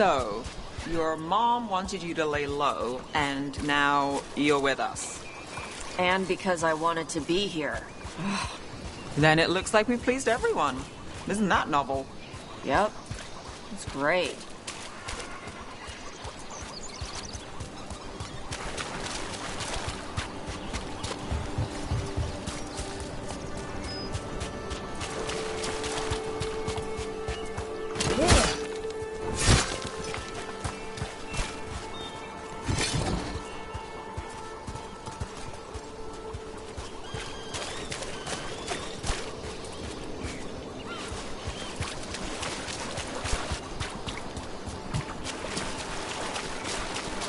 So, your mom wanted you to lay low, and now you're with us. And because I wanted to be here. Then it looks like we've pleased everyone. Isn't that novel? Yep. It's great.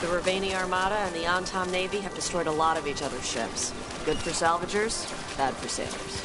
The Ravani Armada and the Antam Navy have destroyed a lot of each other's ships. Good for salvagers, bad for sailors.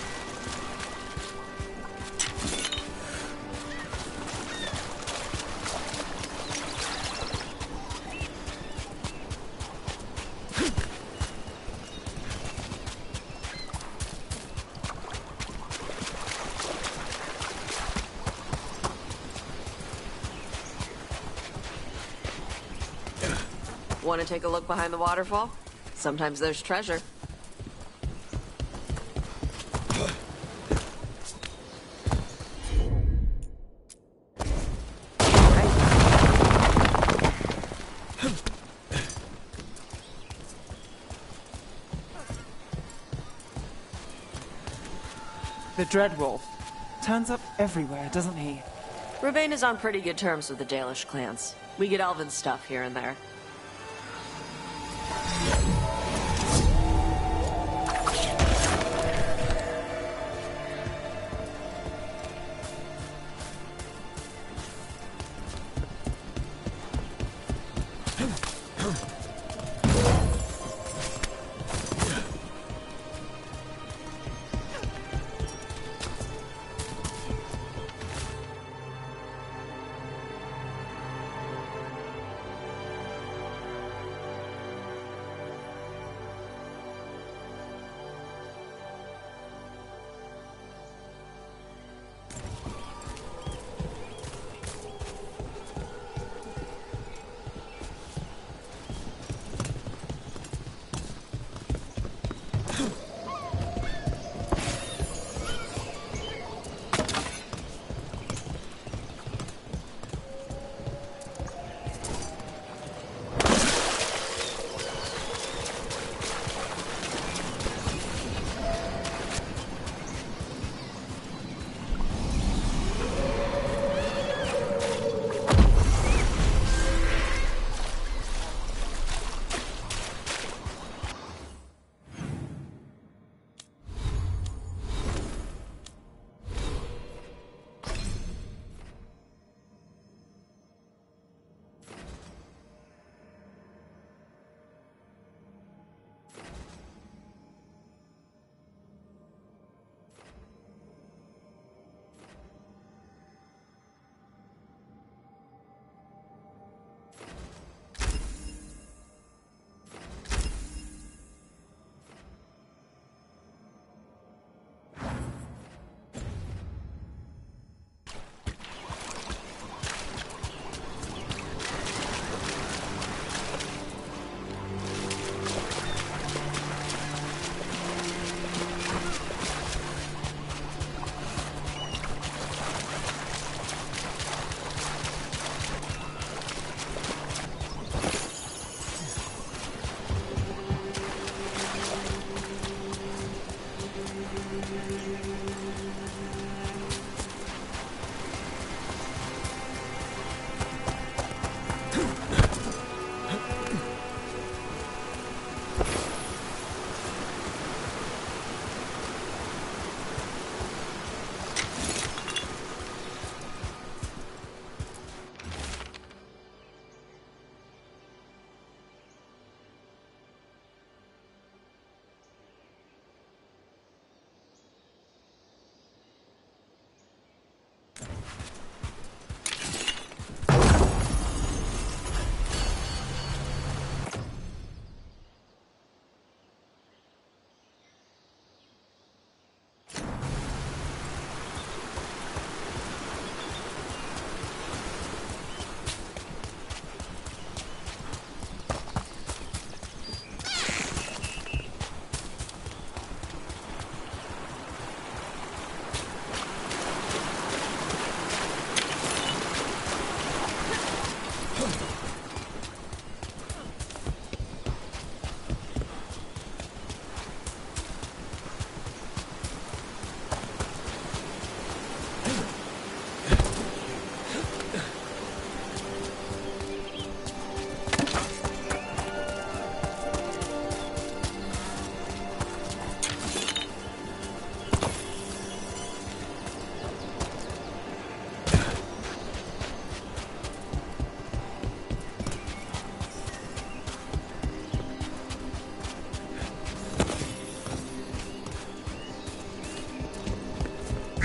Want to take a look behind the waterfall? Sometimes there's treasure. The Dreadwolf turns up everywhere, doesn't he? Ravane is on pretty good terms with the Dalish clans. We get elven stuff here and there.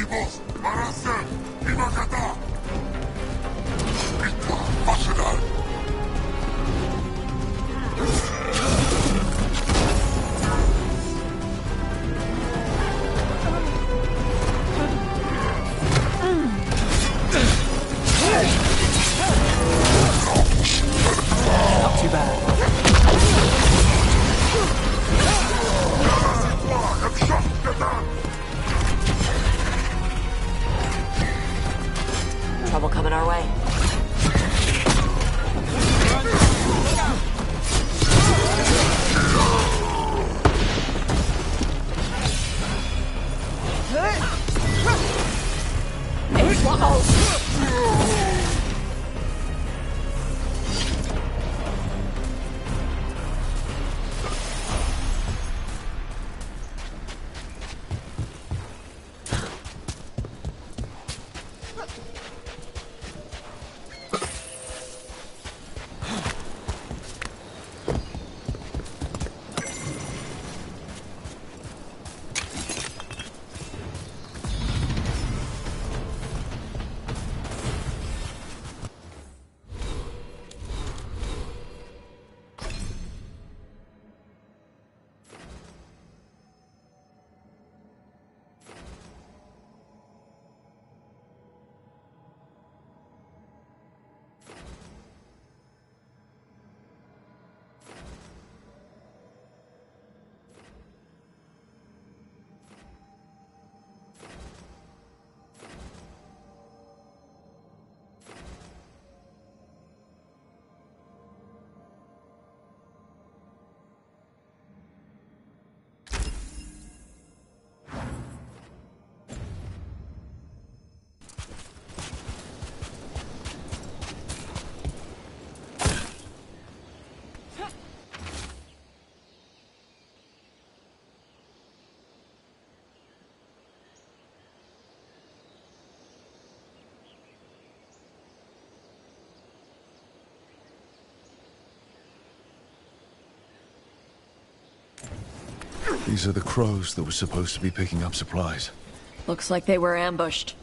Not too bad. Trouble coming our way. These are the crows that were supposed to be picking up supplies. Looks like they were ambushed.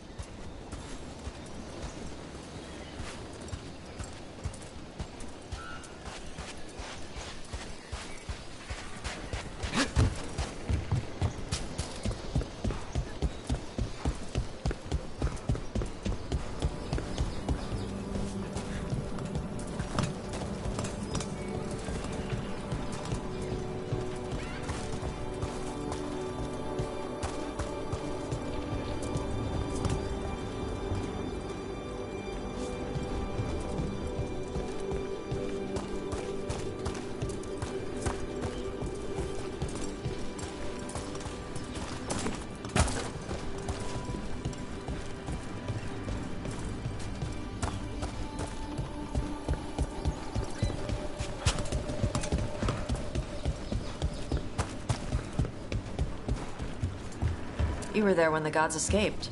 You were there when the gods escaped.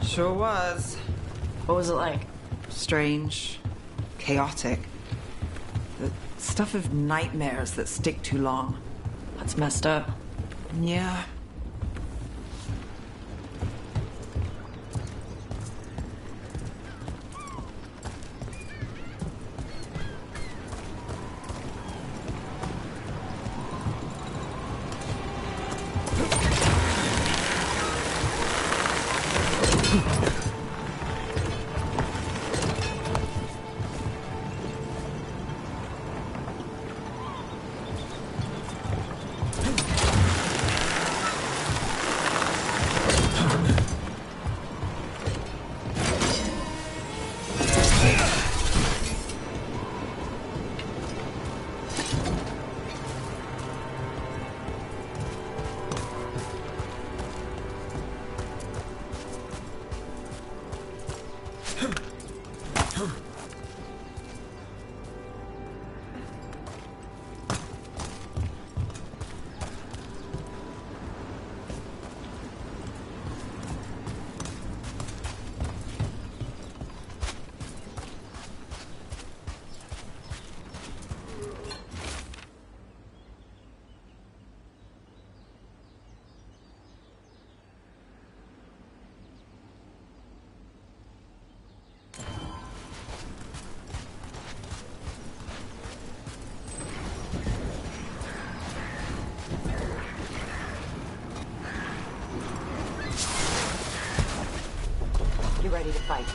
Sure was. What was it like? Strange. Chaotic. The stuff of nightmares that stick too long. That's messed up. Yeah. you ready to fight.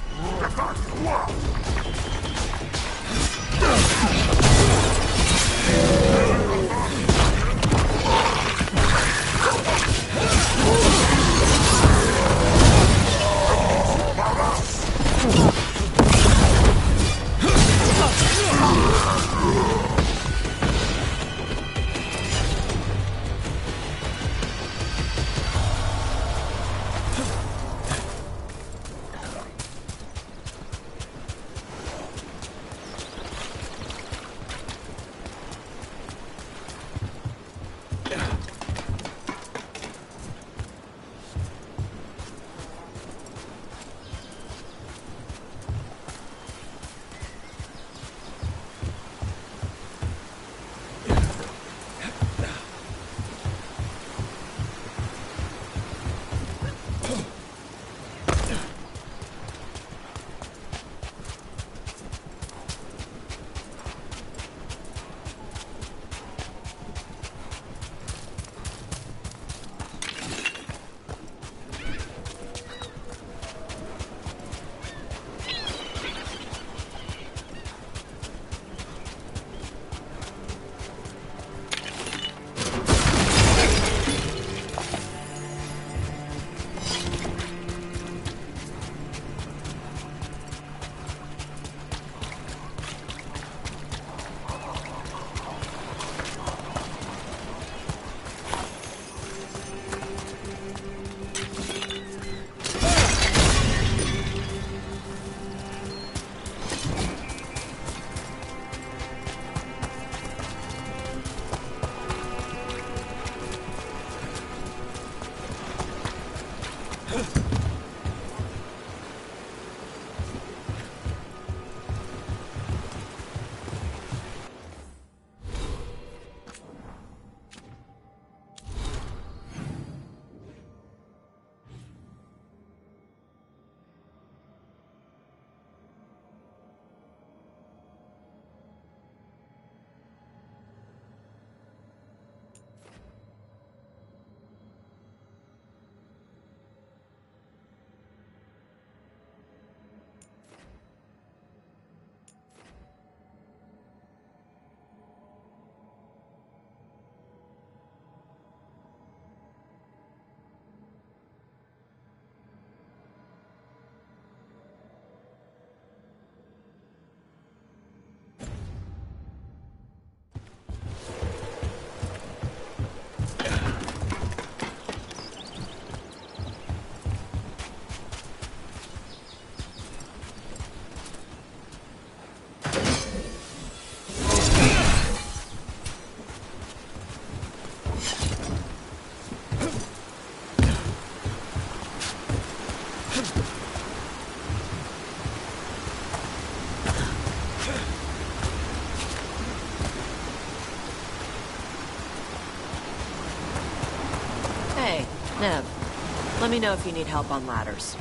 Nev, let me know if you need help on ladders.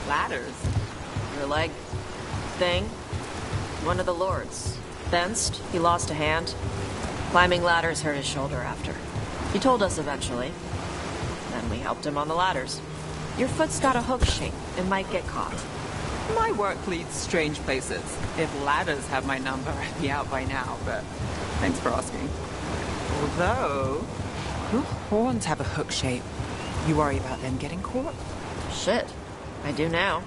Ladders? Your leg thing? One of the lords. Fenced, he lost a hand. Climbing ladders hurt his shoulder after. He told us eventually. Then we helped him on the ladders. Your foot's got a hook shape. It might get caught. My work leads strange places. If ladders have my number, I'd be out by now, but thanks for asking. Although, your horns have a hook shape. You worry about them getting caught? Shit. I do now.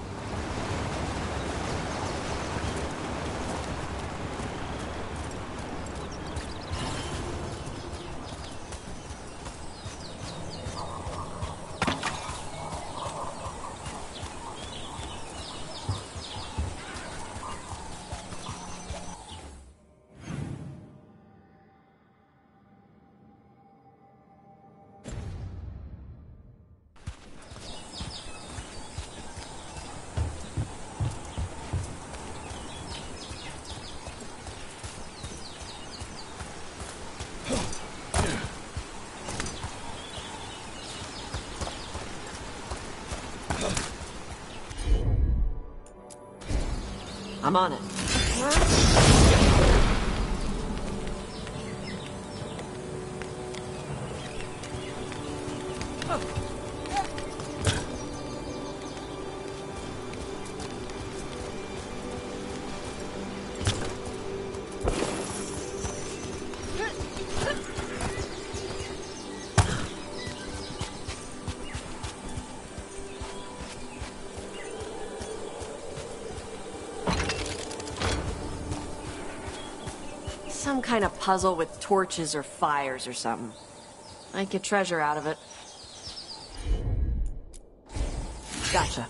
I'm on it. some kind of puzzle with torches or fires or something. Might get treasure out of it. Gotcha.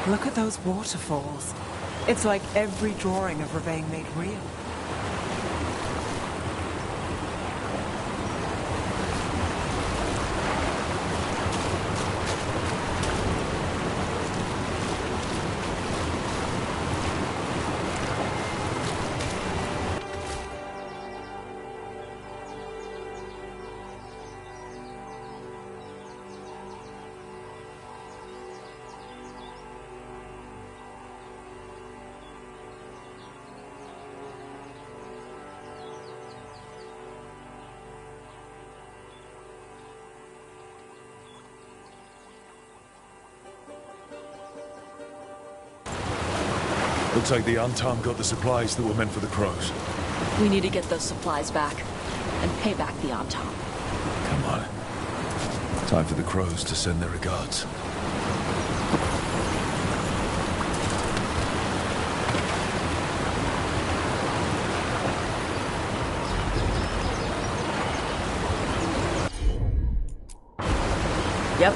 Look at those waterfalls. It's like every drawing of Ravane made real. Looks like the Antam got the supplies that were meant for the crows. We need to get those supplies back and pay back the Antam. Come on. Time for the crows to send their regards. Yep.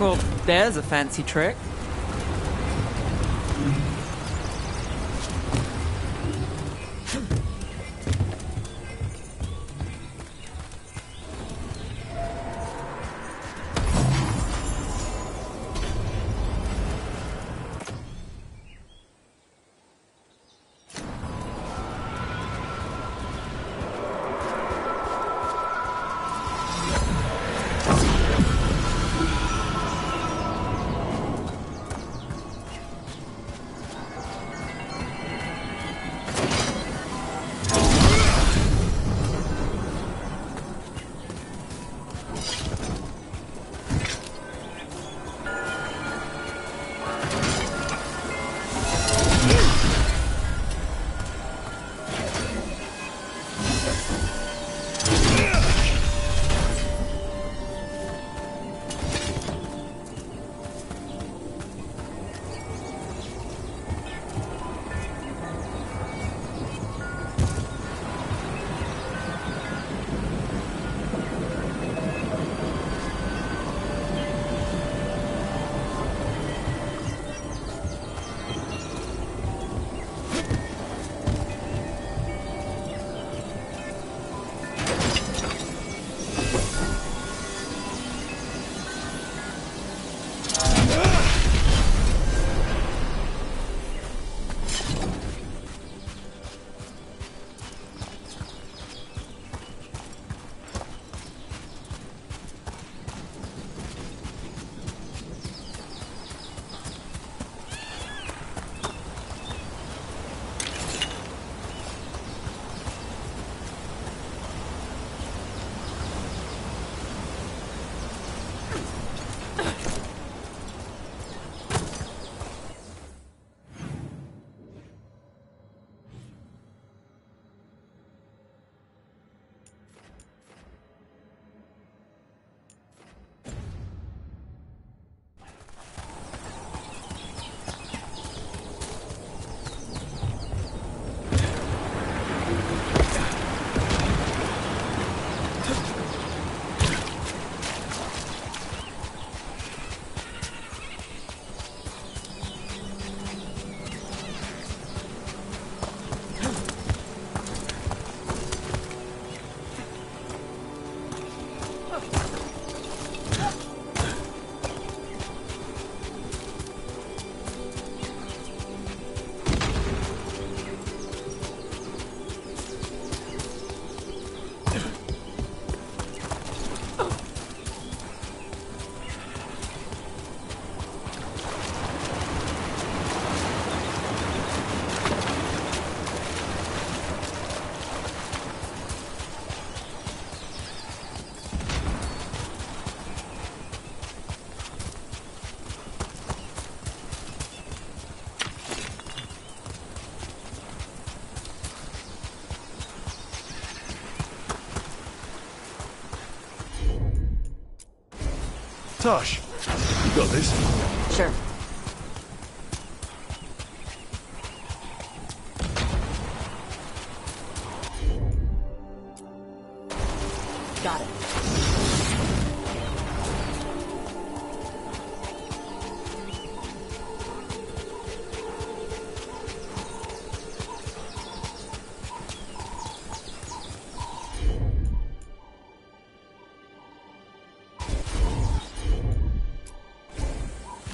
Well, there's a fancy trick. Tosh, you got this? Sure. Got it.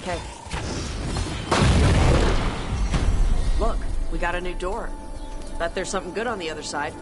Okay. Look, we got a new door. Bet there's something good on the other side.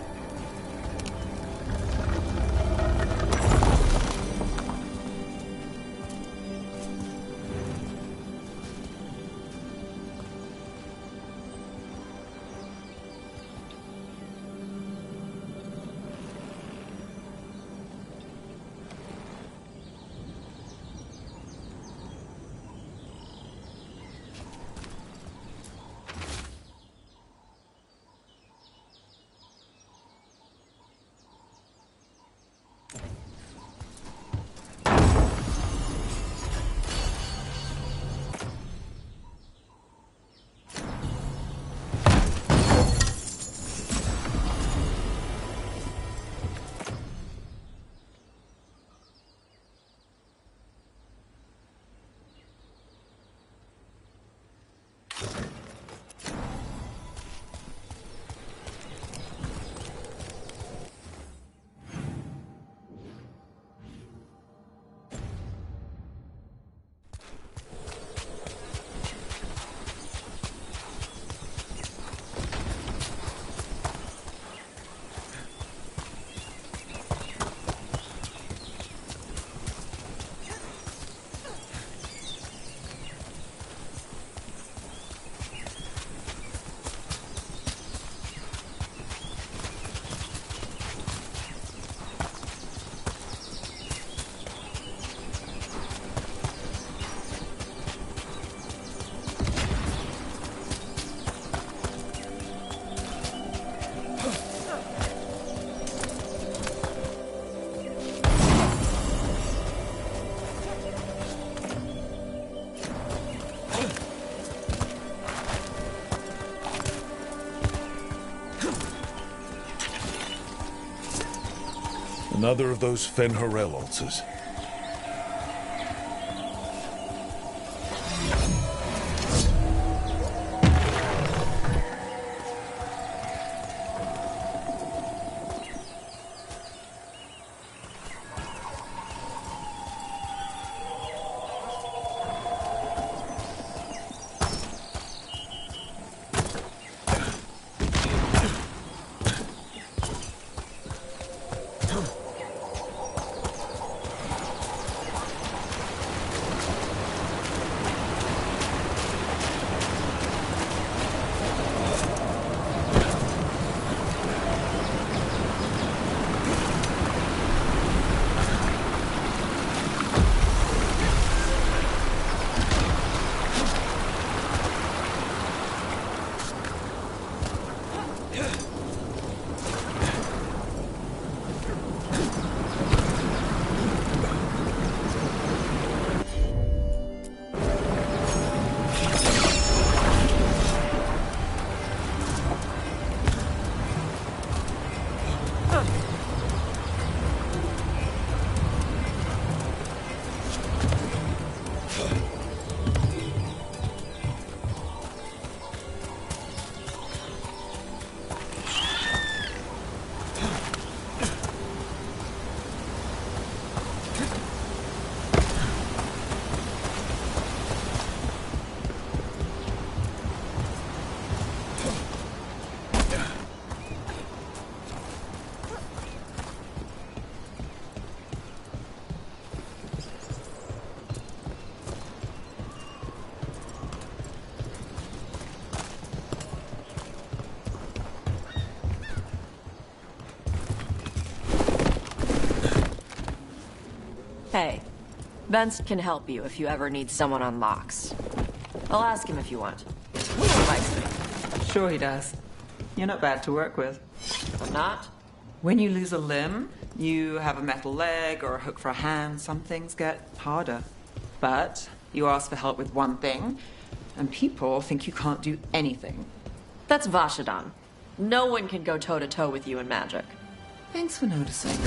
Another of those Fen'Harel altars. Hey, Venst can help you if you ever need someone on locks. I'll ask him if you want. He likes me. Sure he does. You're not bad to work with. I'm not? When you lose a limb, you have a metal leg or a hook for a hand, some things get harder. But you ask for help with one thing, and people think you can't do anything. That's Vashadan. No one can go toe-to-toe with you in magic. Thanks for noticing.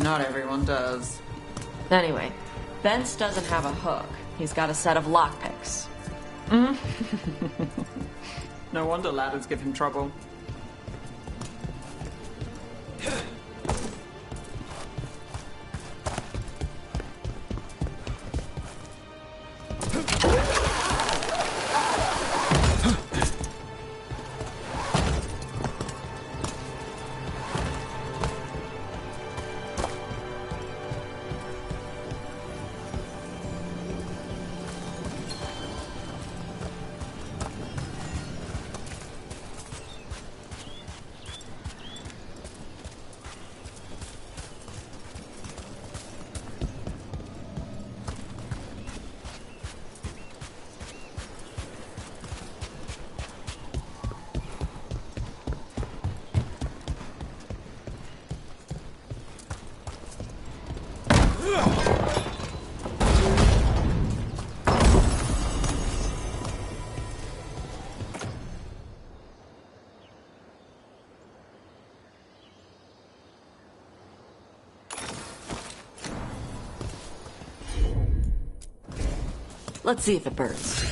Not everyone does. Anyway, Venst doesn't have a hook. He's got a set of lockpicks. No wonder ladders give him trouble. Let's see if it burns.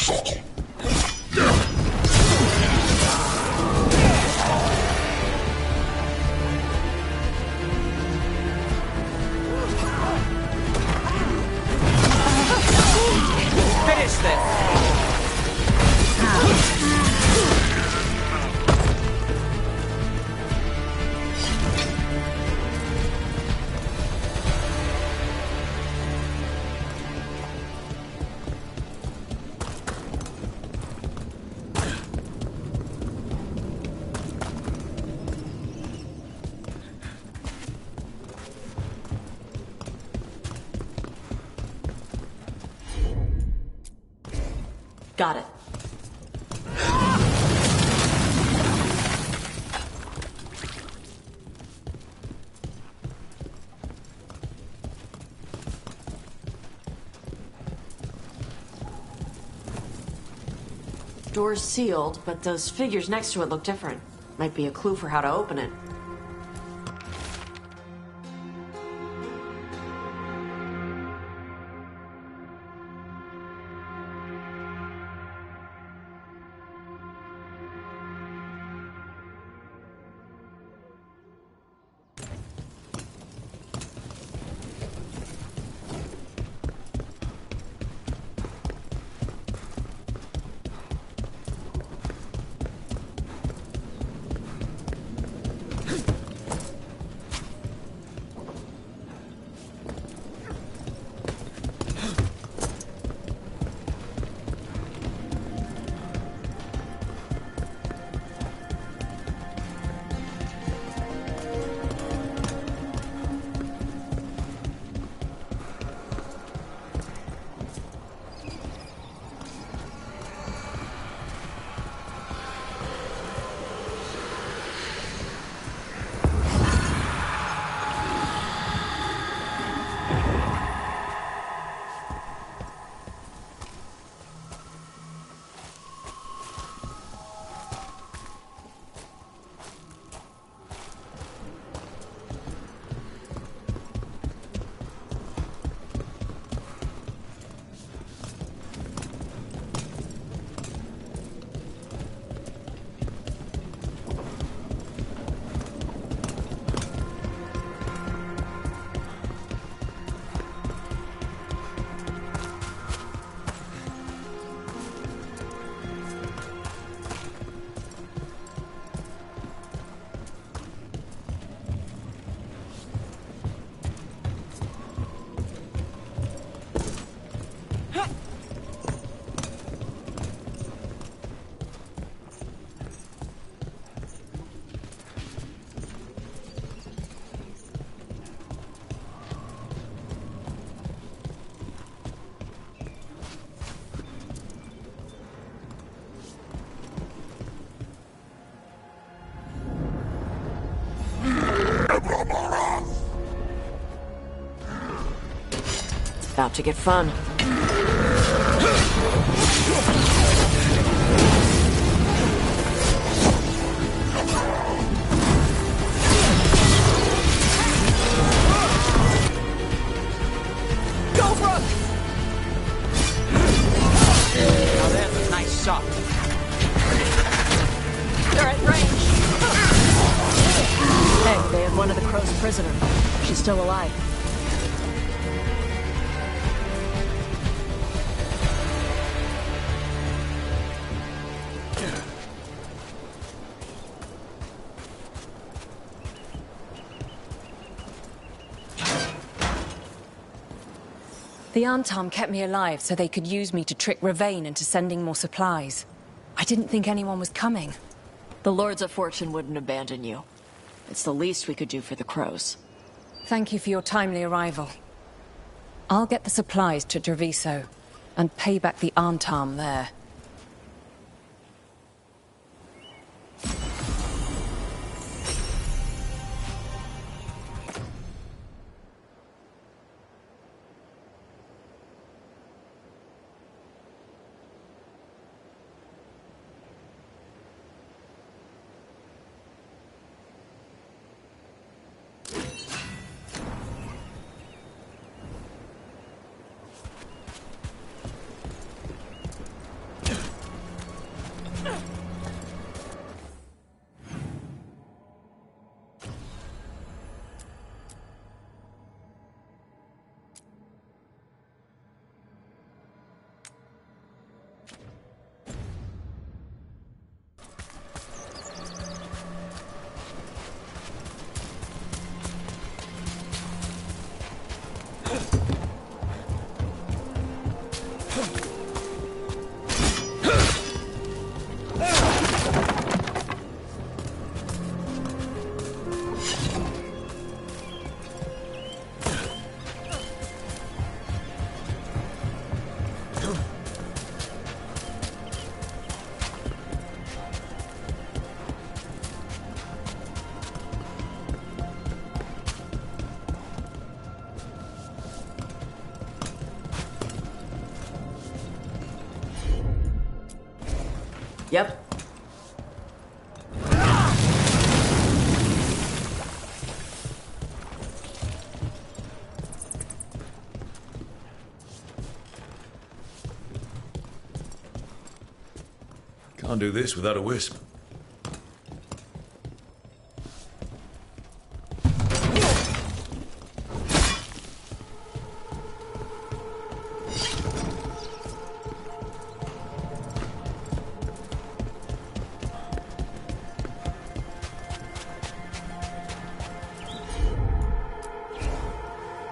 Finish this! Got it. Door's sealed, but those figures next to it look different. Might be a clue for how to open it. About to get fun. Go for it! Now there's a nice shot. They're at range. Hey, they have one of the Crow's prisoners. She's still alive. The Antam kept me alive so they could use me to trick Ravain into sending more supplies. I didn't think anyone was coming. The Lords of Fortune wouldn't abandon you. It's the least we could do for the Crows. Thank you for your timely arrival. I'll get the supplies to Treviso and pay back the Antam there. Yep. Can't do this without a wisp.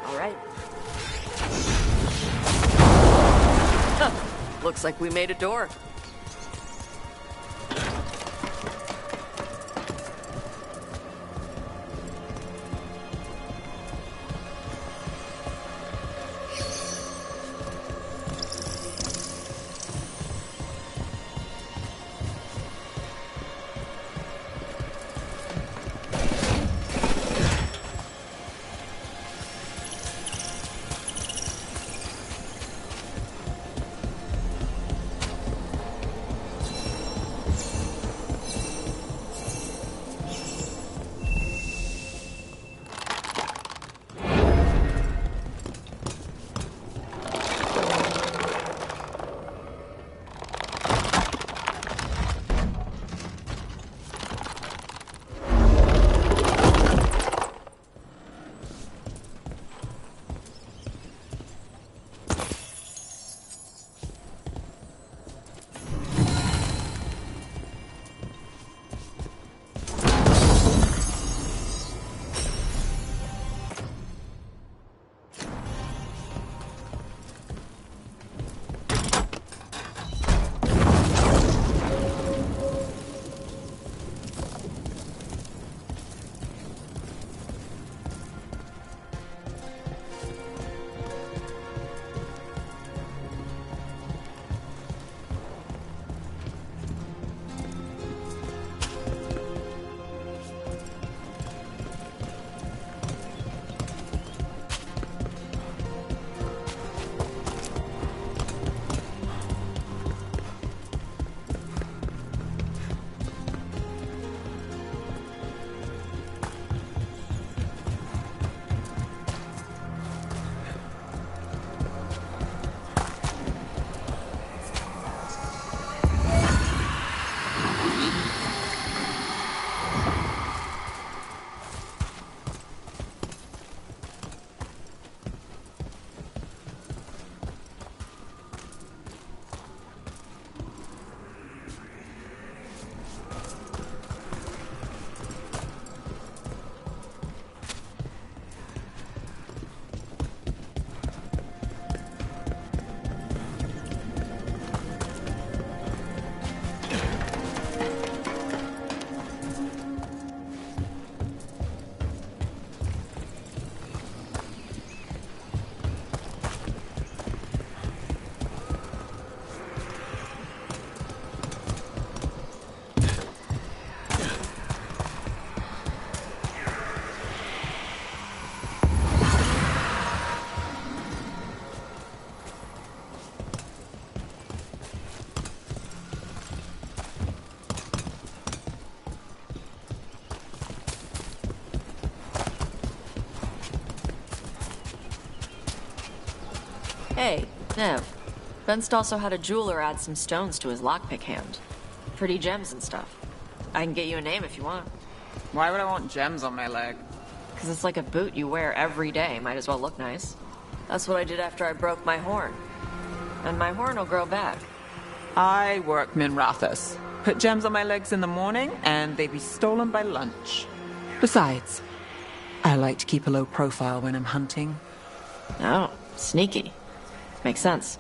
All right. Looks like we made a door. Hey, Nev. Benst also had a jeweler add some stones to his lockpick hand. Pretty gems and stuff. I can get you a name if you want. Why would I want gems on my leg? Because it's like a boot you wear every day. Might as well look nice. That's what I did after I broke my horn. And my horn will grow back. I work Minrathus. Put gems on my legs in the morning, and they'd be stolen by lunch. Besides, I like to keep a low profile when I'm hunting. Oh, sneaky. Makes sense.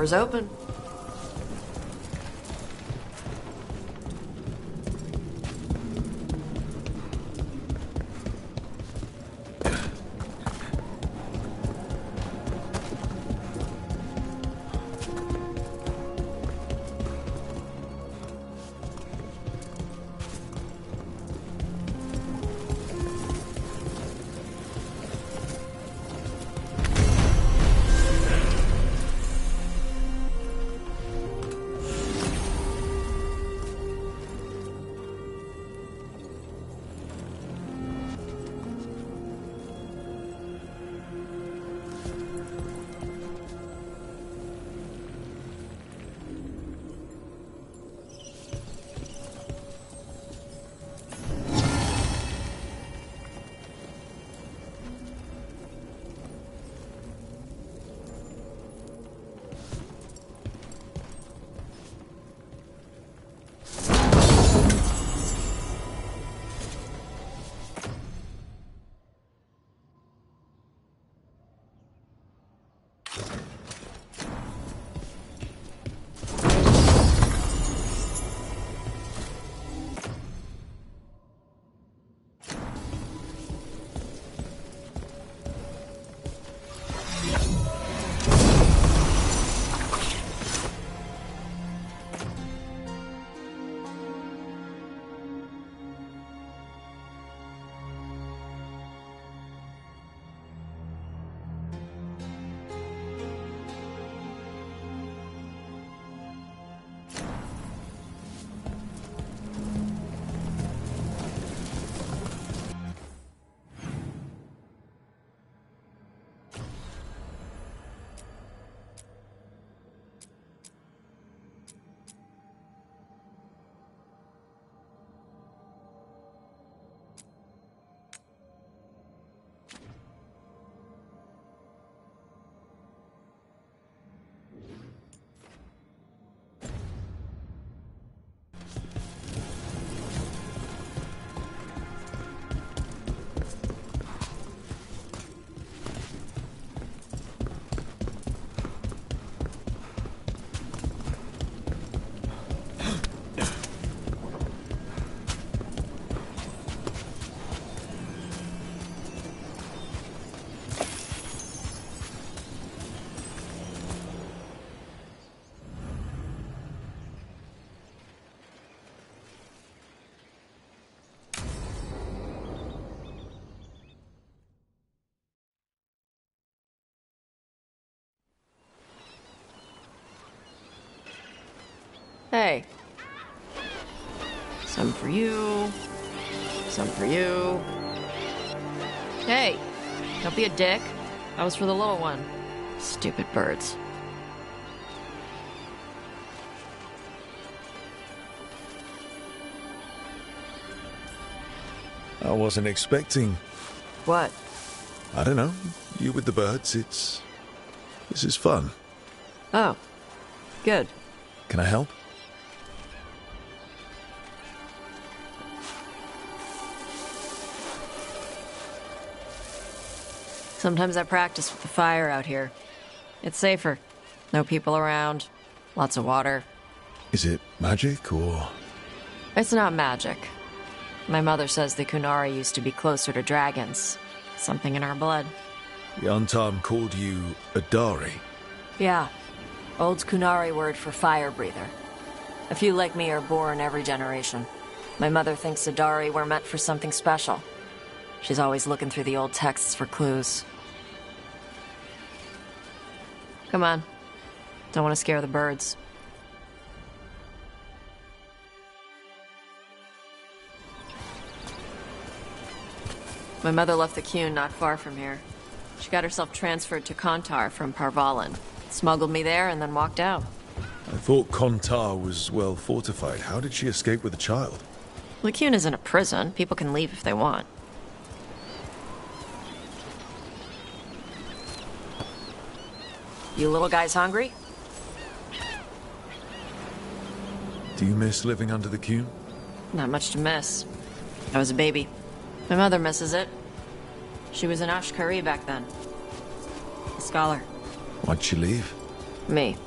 Door's open. Hey. Some for you. Some for you. Hey, don't be a dick. That was for the little one. Stupid birds. I wasn't expecting... What? I don't know. You with the birds, this is fun. Oh. Good. Can I help? Sometimes I practice with the fire out here. It's safer. No people around. Lots of water. Is it magic, or...? It's not magic. My mother says the Kunari used to be closer to dragons. Something in our blood. The Untarm called you a Dari. Yeah. Old Kunari word for fire breather. A few like me are born every generation. My mother thinks Adari were meant for something special. She's always looking through the old texts for clues. Come on. Don't want to scare the birds. My mother left the Qun not far from here. She got herself transferred to Kontar from Parvalan. Smuggled me there and then walked out. I thought Kontar was well fortified. How did she escape with a child? The Qun isn't a prison. People can leave if they want. You little guys hungry? Do you miss living under the Qun? Not much to miss. I was a baby. My mother misses it. She was an Ashkari back then. A scholar. Why'd she leave? Me.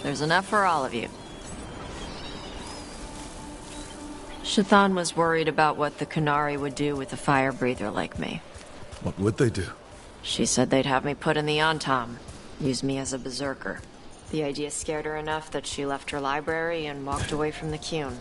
There's enough for all of you. Shathan was worried about what the Qunari would do with a fire breather like me. What would they do? She said they'd have me put in the Antam, use me as a berserker. The idea scared her enough that she left her library and walked away from the Qun.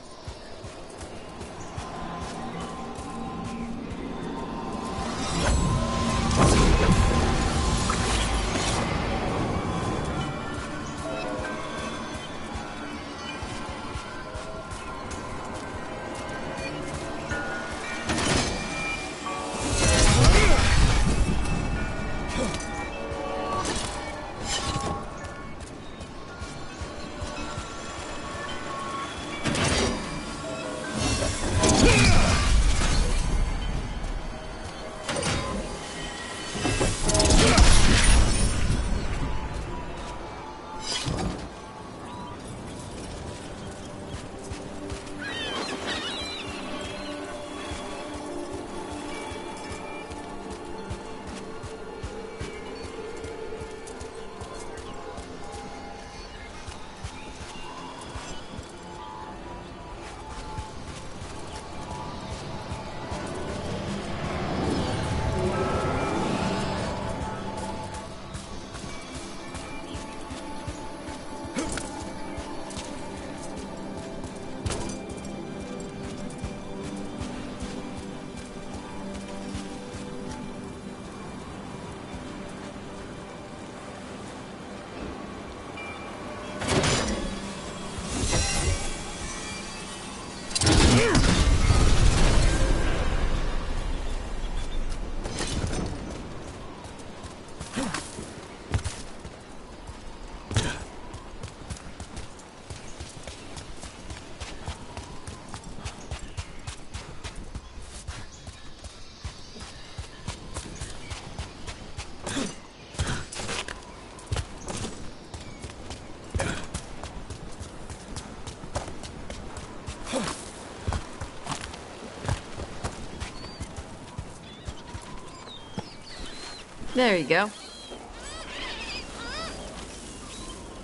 There you go.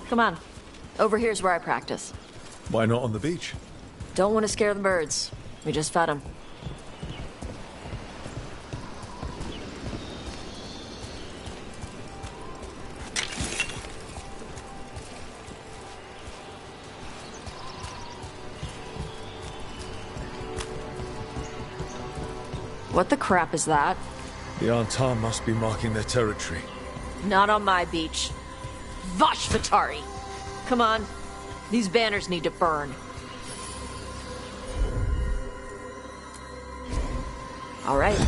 Come on. Over here's where I practice. Why not on the beach? Don't want to scare the birds. We just fed them. What the crap is that? The Antam must be marking their territory. Not on my beach. Vash Vatari! Come on. These banners need to burn. All right.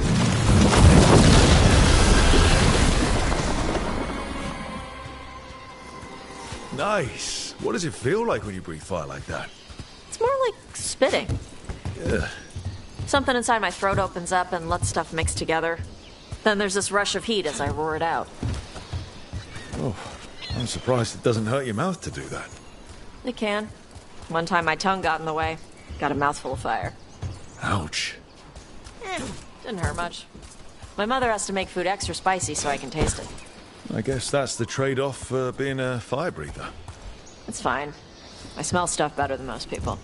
Nice. What does it feel like when you breathe fire like that? It's more like spitting. Yeah. Something inside my throat opens up and lets stuff mix together. Then there's this rush of heat as I roar it out. Oh, I'm surprised it doesn't hurt your mouth to do that. It can. One time my tongue got in the way. Got a mouthful of fire. Ouch. Didn't hurt much. My mother has to make food extra spicy so I can taste it. I guess that's the trade-off for being a fire breather. It's fine. I smell stuff better than most people.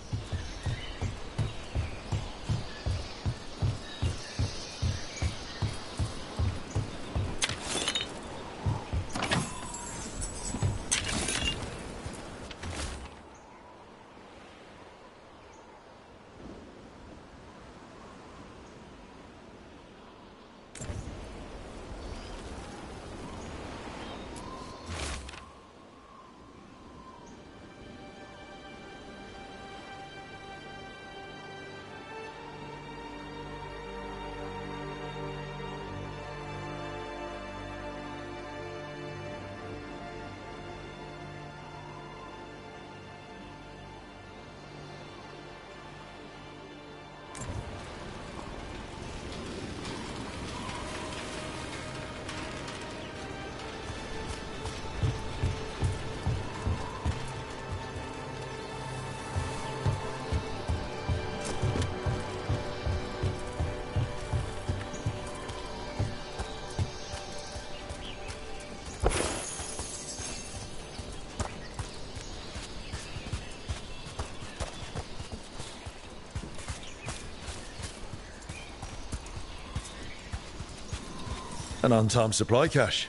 An untimed supply cache.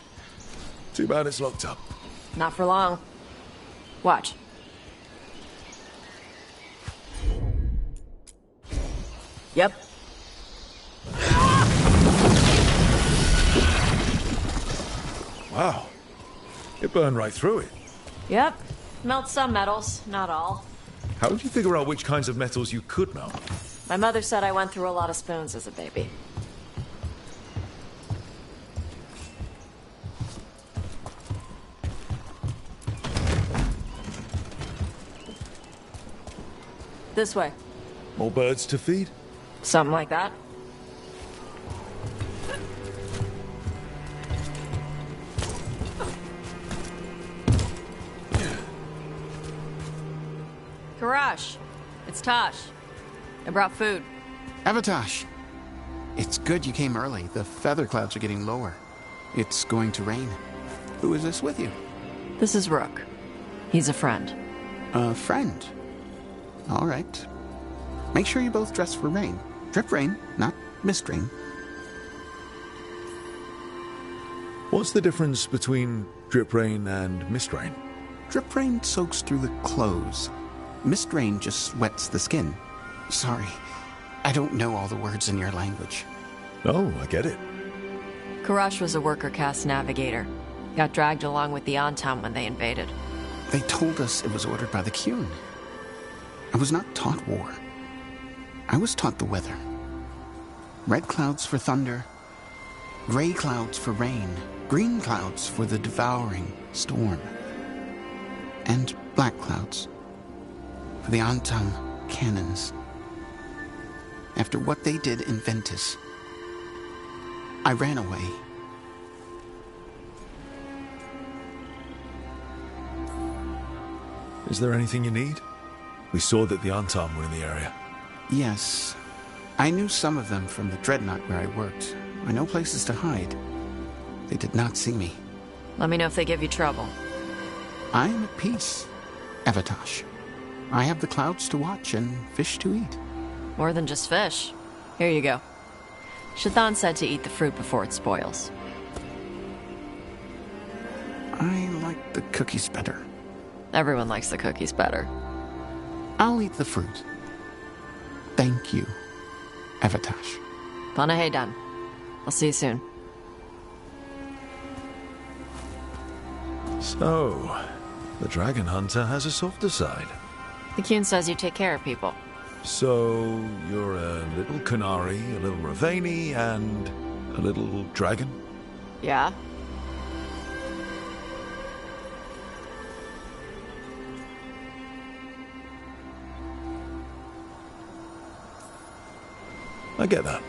Too bad it's locked up. Not for long. Watch. Yep. Wow. It burned right through it. Yep. Melts some metals, not all. How did you figure out which kinds of metals you could melt? My mother said I went through a lot of spoons as a baby. This way. More birds to feed? Something like that. Karash, it's Tosh. I brought food. Avatosh, it's good you came early. The feather clouds are getting lower. It's going to rain. Who is this with you? This is Rook. He's a friend. A friend? All right. Make sure you both dress for rain. Drip rain, not mist rain. What's the difference between drip rain and mist rain? Drip rain soaks through the clothes. Mist rain just wets the skin. Sorry, I don't know all the words in your language. Oh, I get it. Karash was a worker caste navigator. Got dragged along with the Antam when they invaded. They told us it was ordered by the Qun. I was not taught war. I was taught the weather. Red clouds for thunder, gray clouds for rain, green clouds for the devouring storm, and black clouds for the Antam cannons. After what they did in Ventus, I ran away. Is there anything you need? We saw that the Antam were in the area. Yes. I knew some of them from the Dreadnought where I worked. I know places to hide. They did not see me. Let me know if they give you trouble. I am at peace, Avatosh. I have the clouds to watch and fish to eat. More than just fish. Here you go. Shathan said to eat the fruit before it spoils. I like the cookies better. Everyone likes the cookies better. I'll eat the fruit. Thank you, Avatosh. Panaheydan. I'll see you soon. So, the Dragon Hunter has a softer side. The Qun says you take care of people. So, you're a little Canary, a little Ravani, and a little dragon? Yeah? I get that.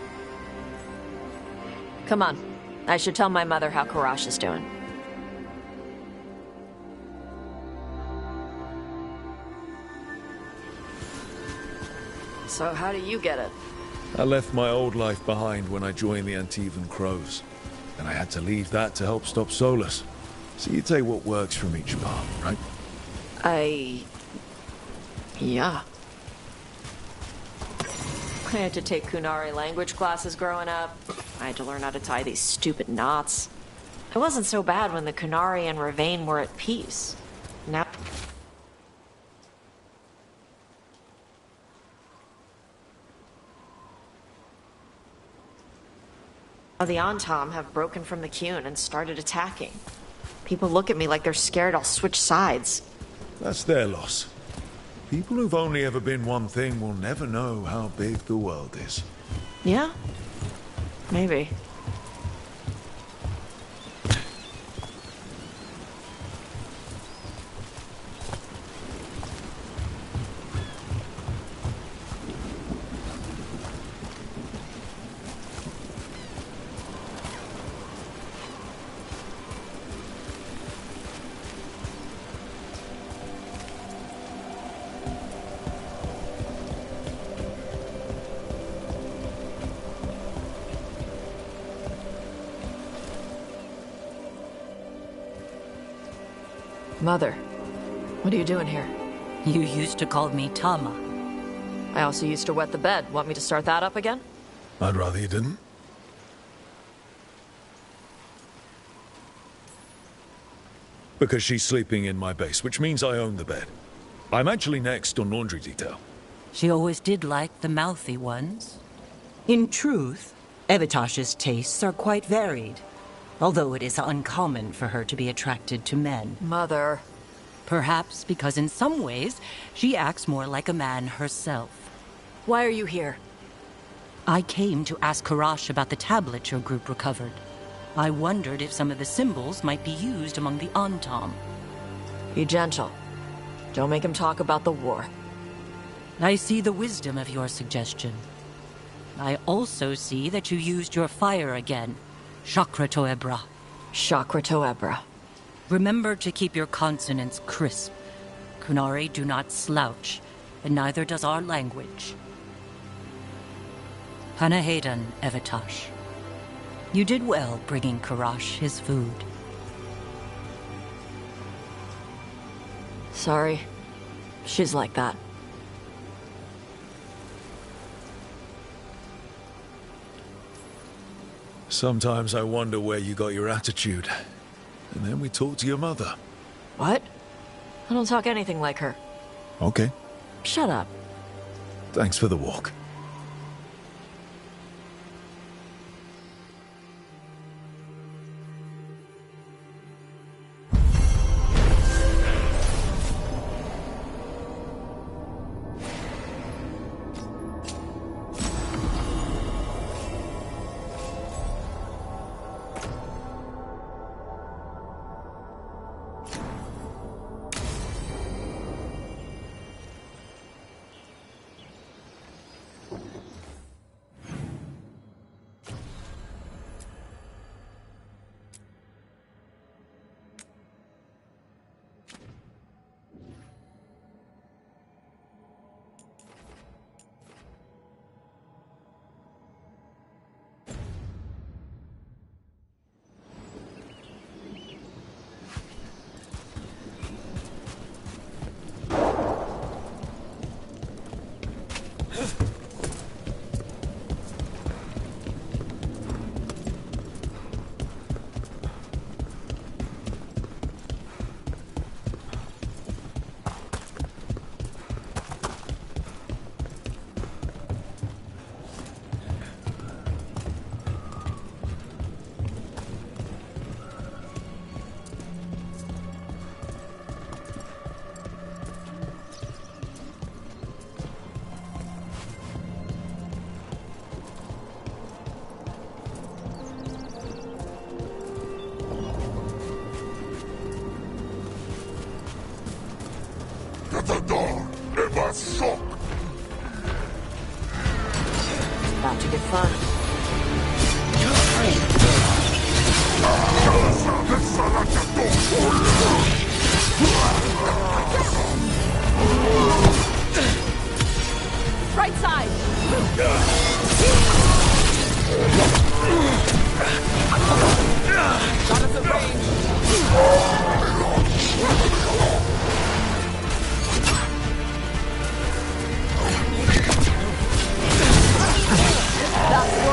Come on. I should tell my mother how Karash is doing. So how do you get it? I left my old life behind when I joined the Antivan Crows, and I had to leave that to help stop Solus. So you take what works from each part, right? Yeah. I had to take Kunari language classes growing up. I had to learn how to tie these stupid knots. It wasn't so bad when the Kunari and Ravane were at peace. Now... the Antam have broken from the Qun and started attacking. People look at me like they're scared I'll switch sides. That's their loss. People who've only ever been one thing will never know how big the world is. Yeah? Maybe. Mother, what are you doing here? You used to call me Tama. I also used to wet the bed. Want me to start that up again? I'd rather you didn't. Because she's sleeping in my base, which means I own the bed. I'm actually next on laundry detail. She always did like the mouthy ones. In truth, Evitash's tastes are quite varied, although it is uncommon for her to be attracted to men. Mother. Perhaps because in some ways, she acts more like a man herself. Why are you here? I came to ask Karash about the tablet your group recovered. I wondered if some of the symbols might be used among the Antam. Be gentle. Don't make him talk about the war. I see the wisdom of your suggestion. I also see that you used your fire again, Chakra Toebra. Chakra Toebra. Remember to keep your consonants crisp. Kunari do not slouch, and neither does our language. Panahedan, Evitash. You did well bringing Karash his food. Sorry. She's like that. Sometimes I wonder where you got your attitude. And then we talk to your mother. What? I don't talk anything like her. Okay. Shut up. Thanks for the walk. About to get fun. Right side! Got us at range! That's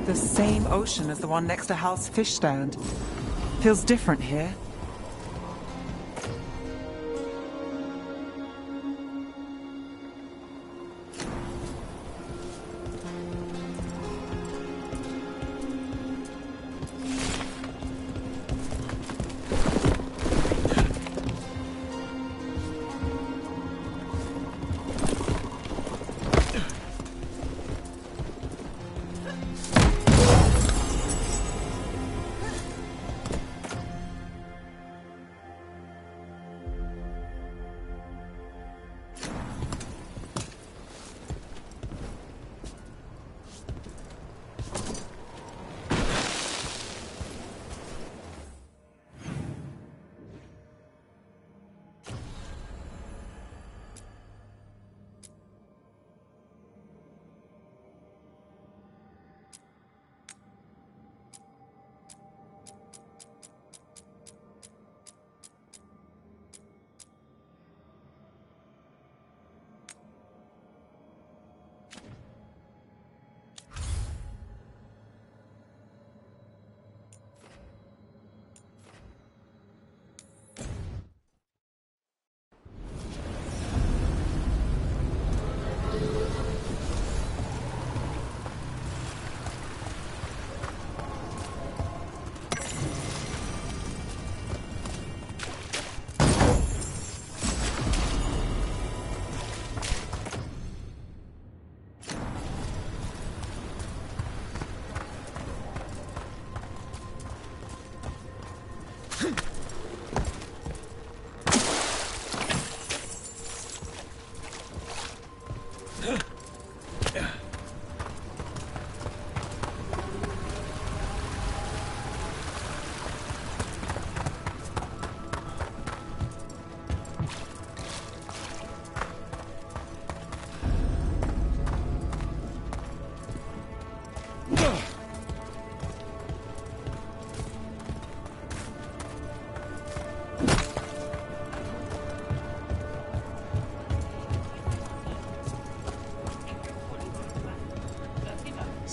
The same ocean as the one next to Hal's fish stand. Feels different here.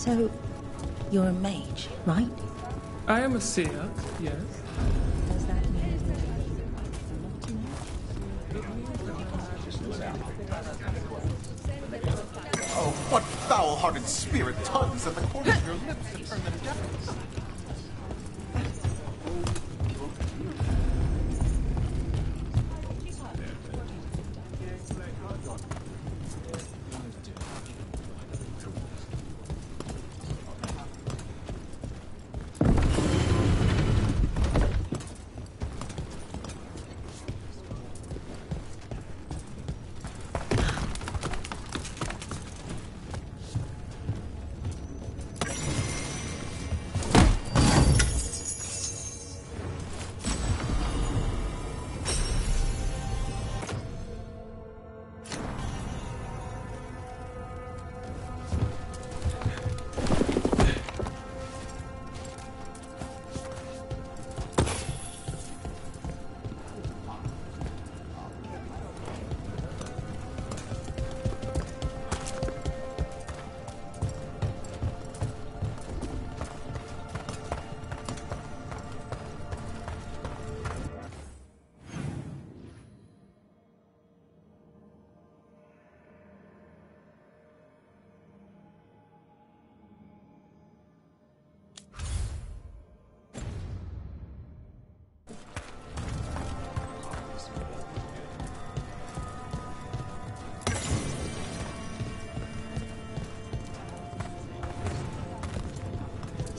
So, you're a mage, right? I am a seer, yes. Does that mean Oh, what foul-hearted spirit tugs at the corners of your lips to turn them down?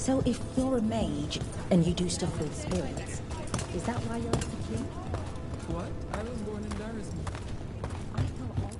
So if you're a mage and you do stuff with spirits, is that why you're at the queue? What? I was born in Darismore. I thought all...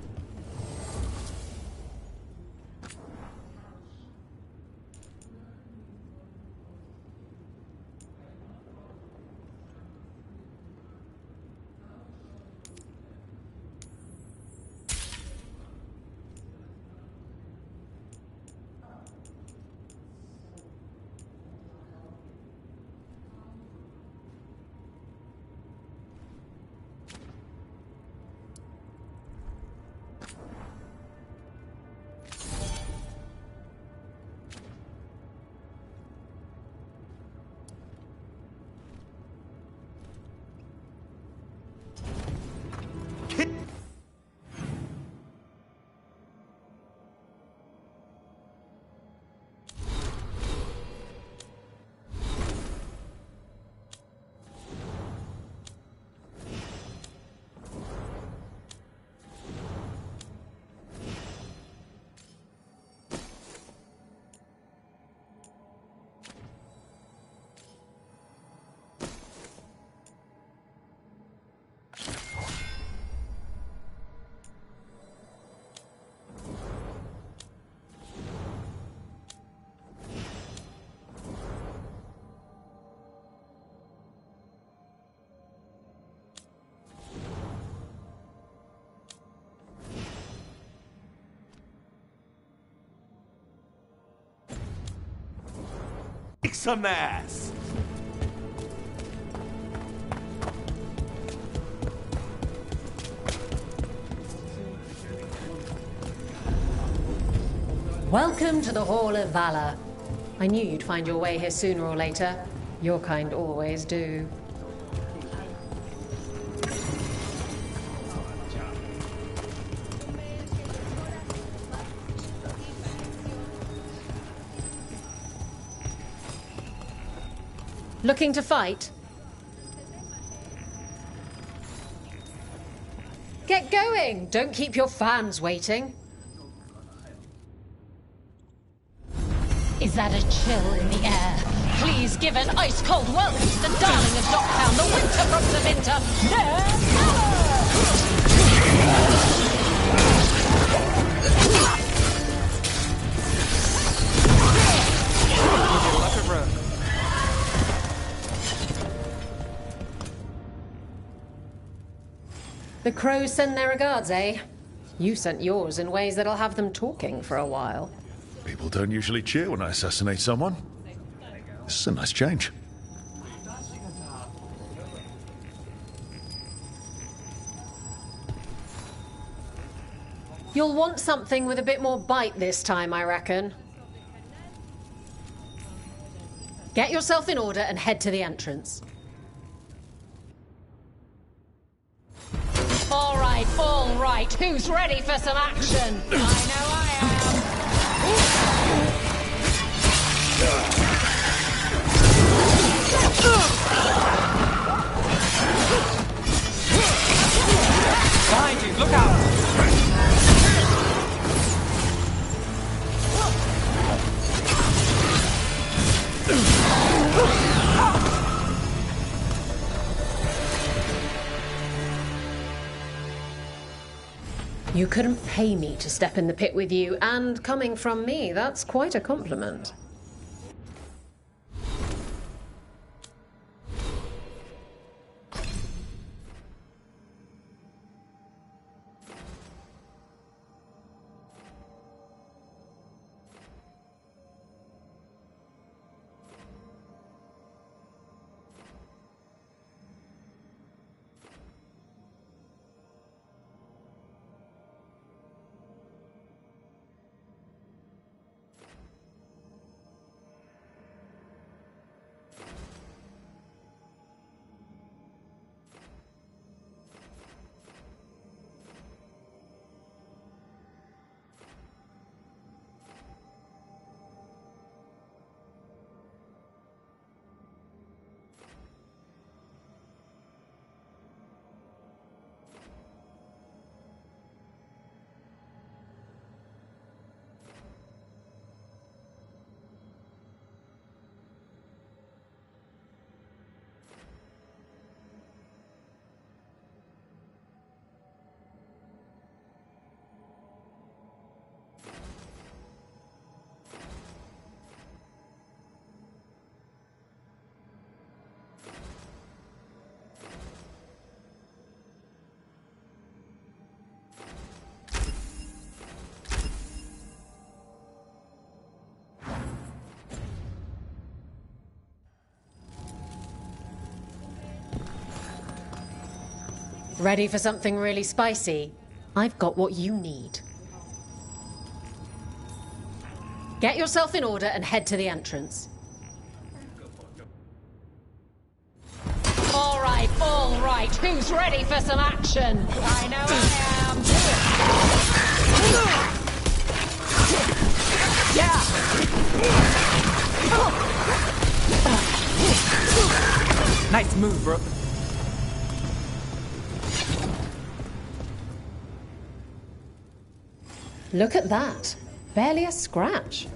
Kick some ass! Welcome to the Hall of Valor. I knew you'd find your way here sooner or later. Your kind always do. Looking to fight? Get going! Don't keep your fans waiting. Is that a chill in the air? Please give an ice-cold welcome to the darling of Docktown, the winter from the winter, The crows send their regards, eh? You sent yours in ways that'll have them talking for a while. People don't usually cheer when I assassinate someone. This is a nice change. You'll want something with a bit more bite this time, I reckon. Get yourself in order and head to the entrance. All right. Who's ready for some action? I know I Behind you, look out! You couldn't pay me to step in the pit with you, and coming from me, that's quite a compliment. Ready for something really spicy? I've got what you need. Get yourself in order and head to the entrance. All right. Who's ready for some action? I know I am. Yeah! Nice move, bro. Look at that. Barely a scratch.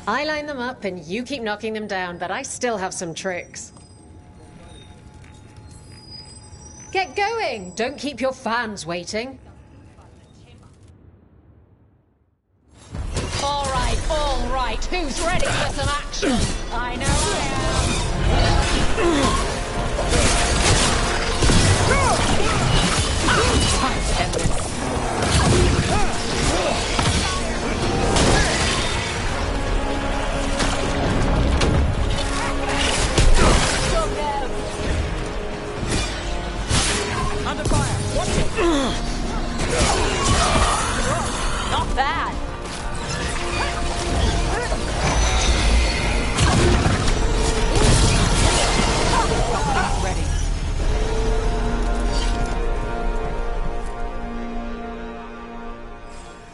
I line them up and you keep knocking them down, but I still have some tricks. Get going! Don't keep your fans waiting. All right. Who's ready for some action? I know I am.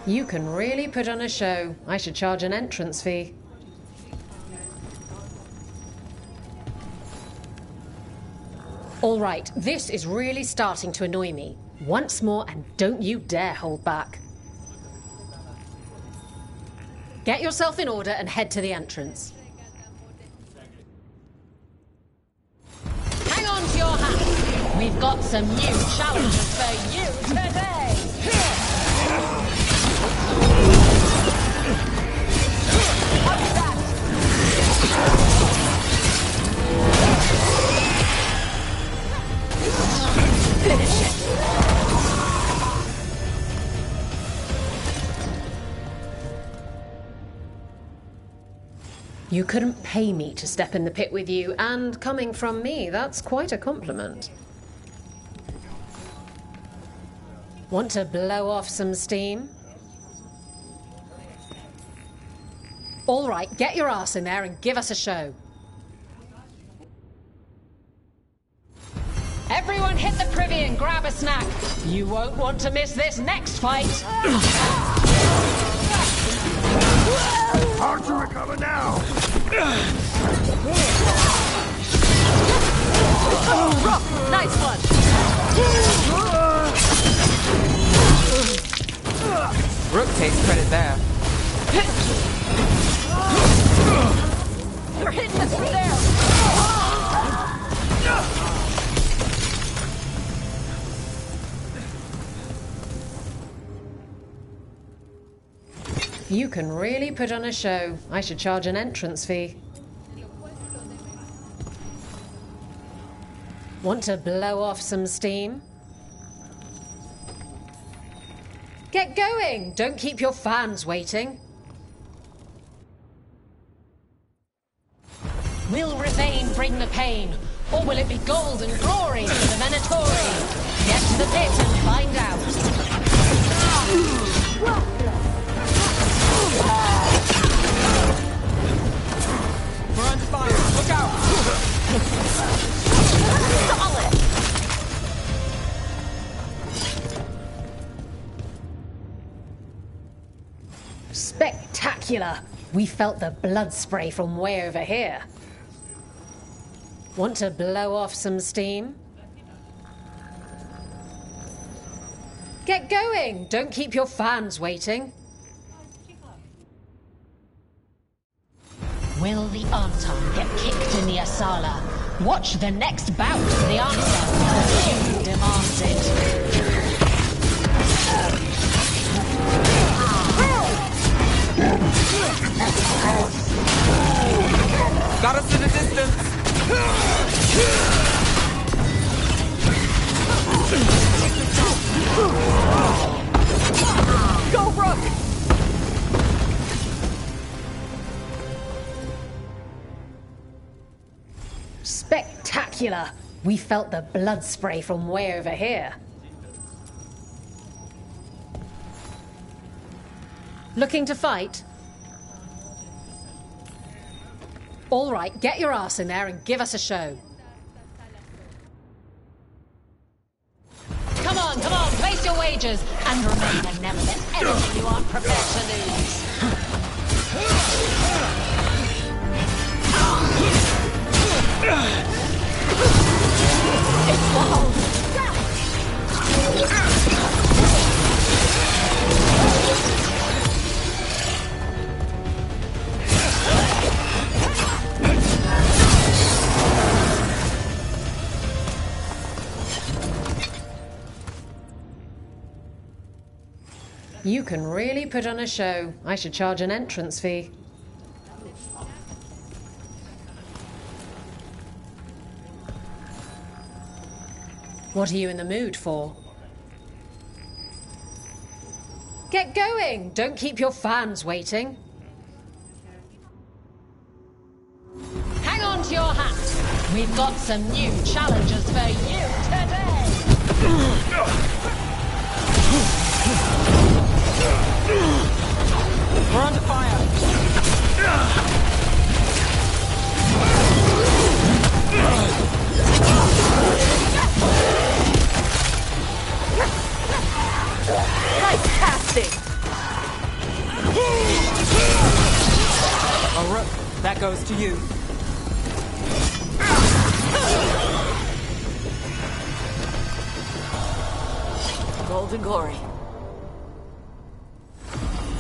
You can really put on a show. I should charge an entrance fee. All right, this is really starting to annoy me. Once more, and don't you dare hold back. Get yourself in order and head to the entrance. Hang on to your hat. We've got some new challenges for you today. Finish it. You couldn't pay me to step in the pit with you, and coming from me, that's quite a compliment. Want to blow off some steam? All right, get your ass in there and give us a show. Everyone hit the privy and grab a snack. You won't want to miss this next fight. Hard to recover now! Oh, rough! Nice one! Rook takes credit there. You're hitting us from there! You can really put on a show. I should charge an entrance fee. Want to blow off some steam? Get going! Don't keep your fans waiting. Will Ravane bring the pain? Or will it be gold and glory for the Venatori? Get to the pit and find out. We're under fire. Look out! Solid! Spectacular! We felt the blood spray from way over here. Want to blow off some steam? Get going! Don't keep your fans waiting. Will the Anton get kicked in the Asala? Watch the next bout for the answer. The King demands it. Got us in the distance. Go, Rook! Spectacular! We felt the blood spray from way over here. Looking to fight? All right, get your ass in there and give us a show. Come on, place your wagers and remember never let anything you aren't prepared to lose. It's long! You can really put on a show. I should charge an entrance fee. What are you in the mood for? Get going! Don't keep your fans waiting. Hang on to your hat. We've got some new challenges for you today. We're under fire. Nice casting! That goes to you. Golden glory.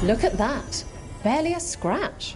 Look at that. Barely a scratch.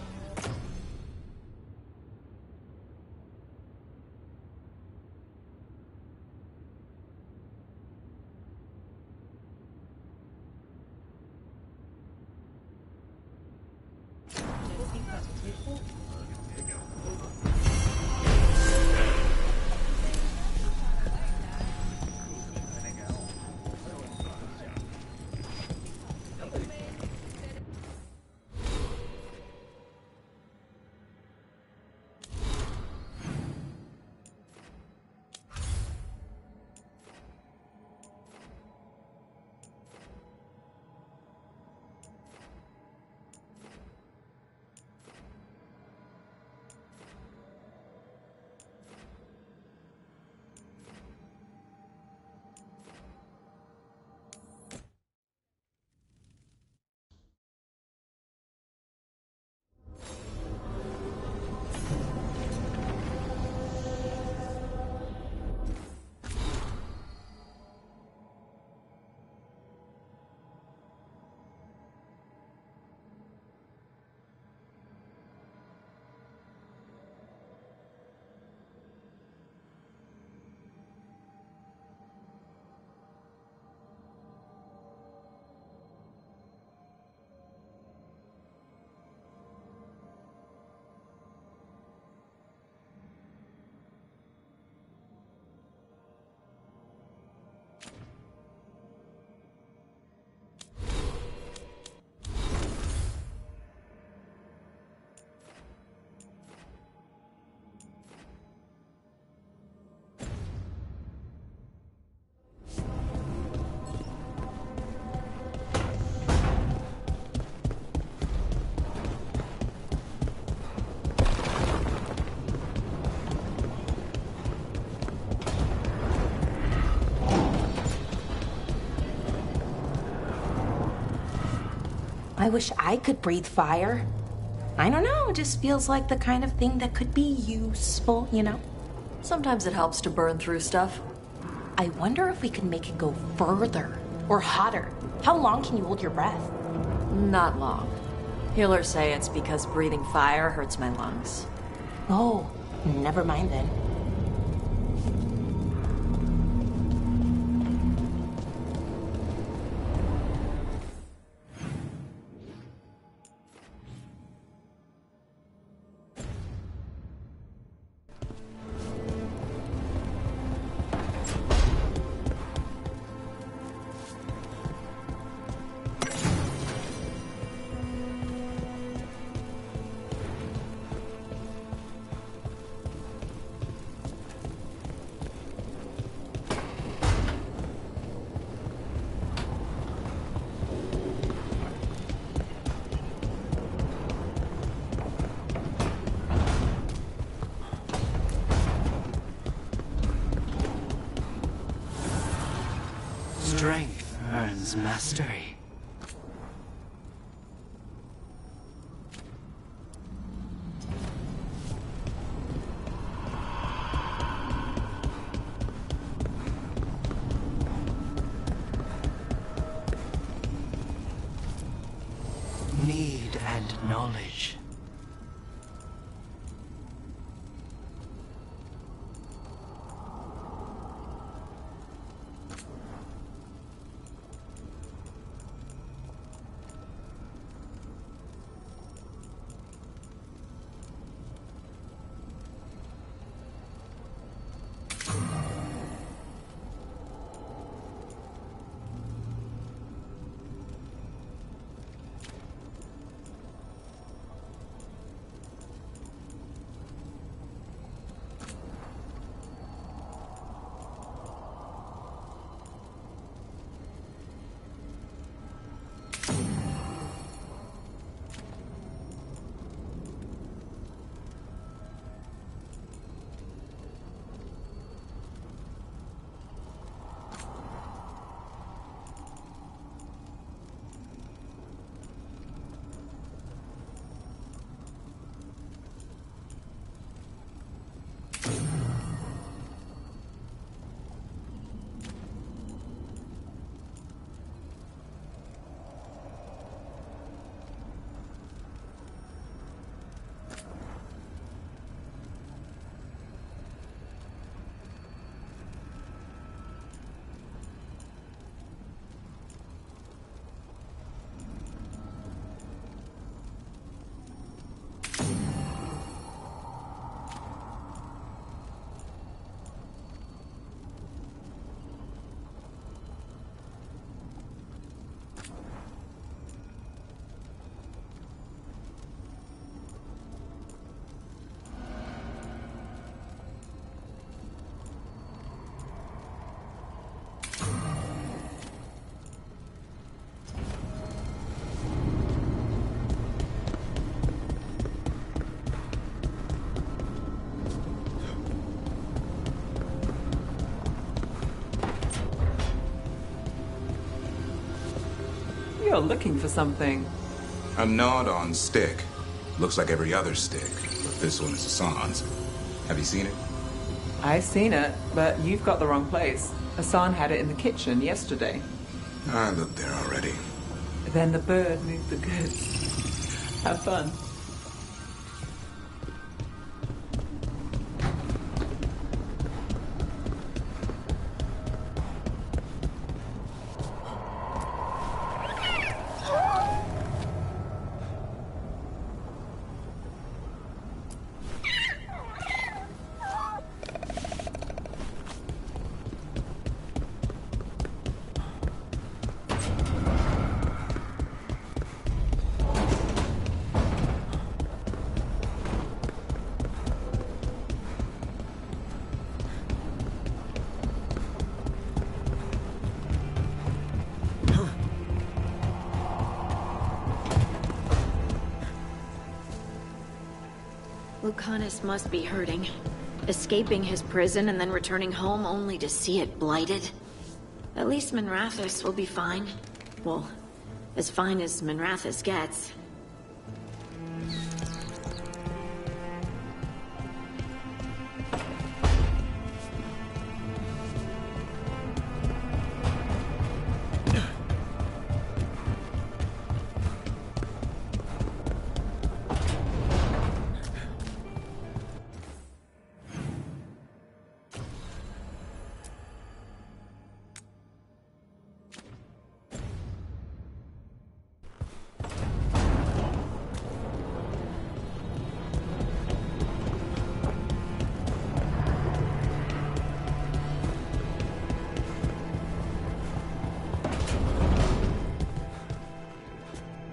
I wish I could breathe fire. I don't know, it just feels like the kind of thing that could be useful, you know? Sometimes it helps to burn through stuff. I wonder if we can make it go further or hotter. How long can you hold your breath? Not long. Healers say it's because breathing fire hurts my lungs. Oh, never mind then. Strength earns mastery. Need and knowledge. you're looking for something. A gnawed-on stick. Looks like every other stick, but this one is Hassan's. Have you seen it? I've seen it, but you've got the wrong place. Hassan had it in the kitchen yesterday. I looked there already. Then the bird moved the goods. Have fun. Lucanus must be hurting. Escaping his prison and then returning home only to see it blighted. At least Minrathous will be fine. Well, as fine as Minrathous gets.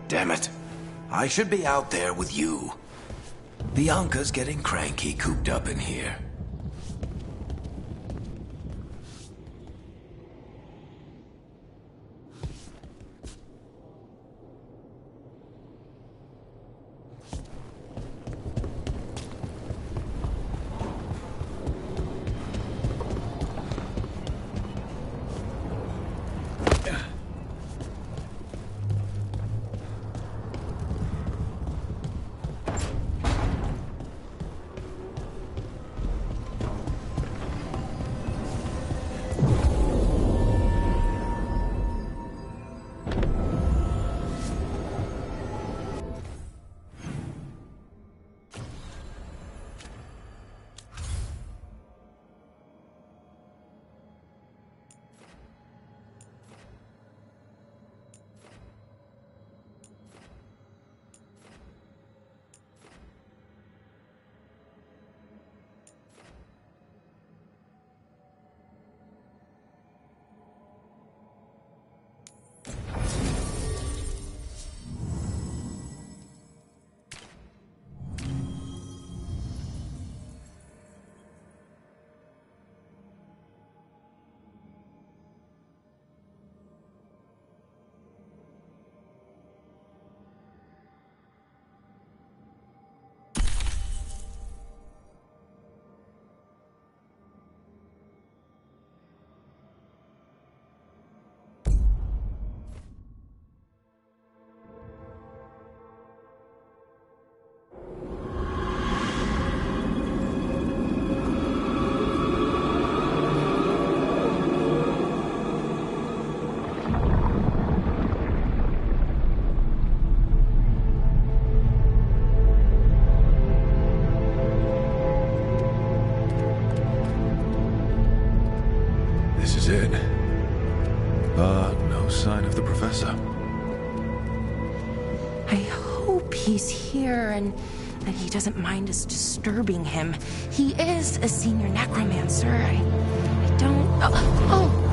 Damn it. I should be out there with you. Bianca's getting cranky cooped up in here. it. But no sign of the professor. I hope he's here and that he doesn't mind us disturbing him. He is a senior necromancer. I don't... Oh!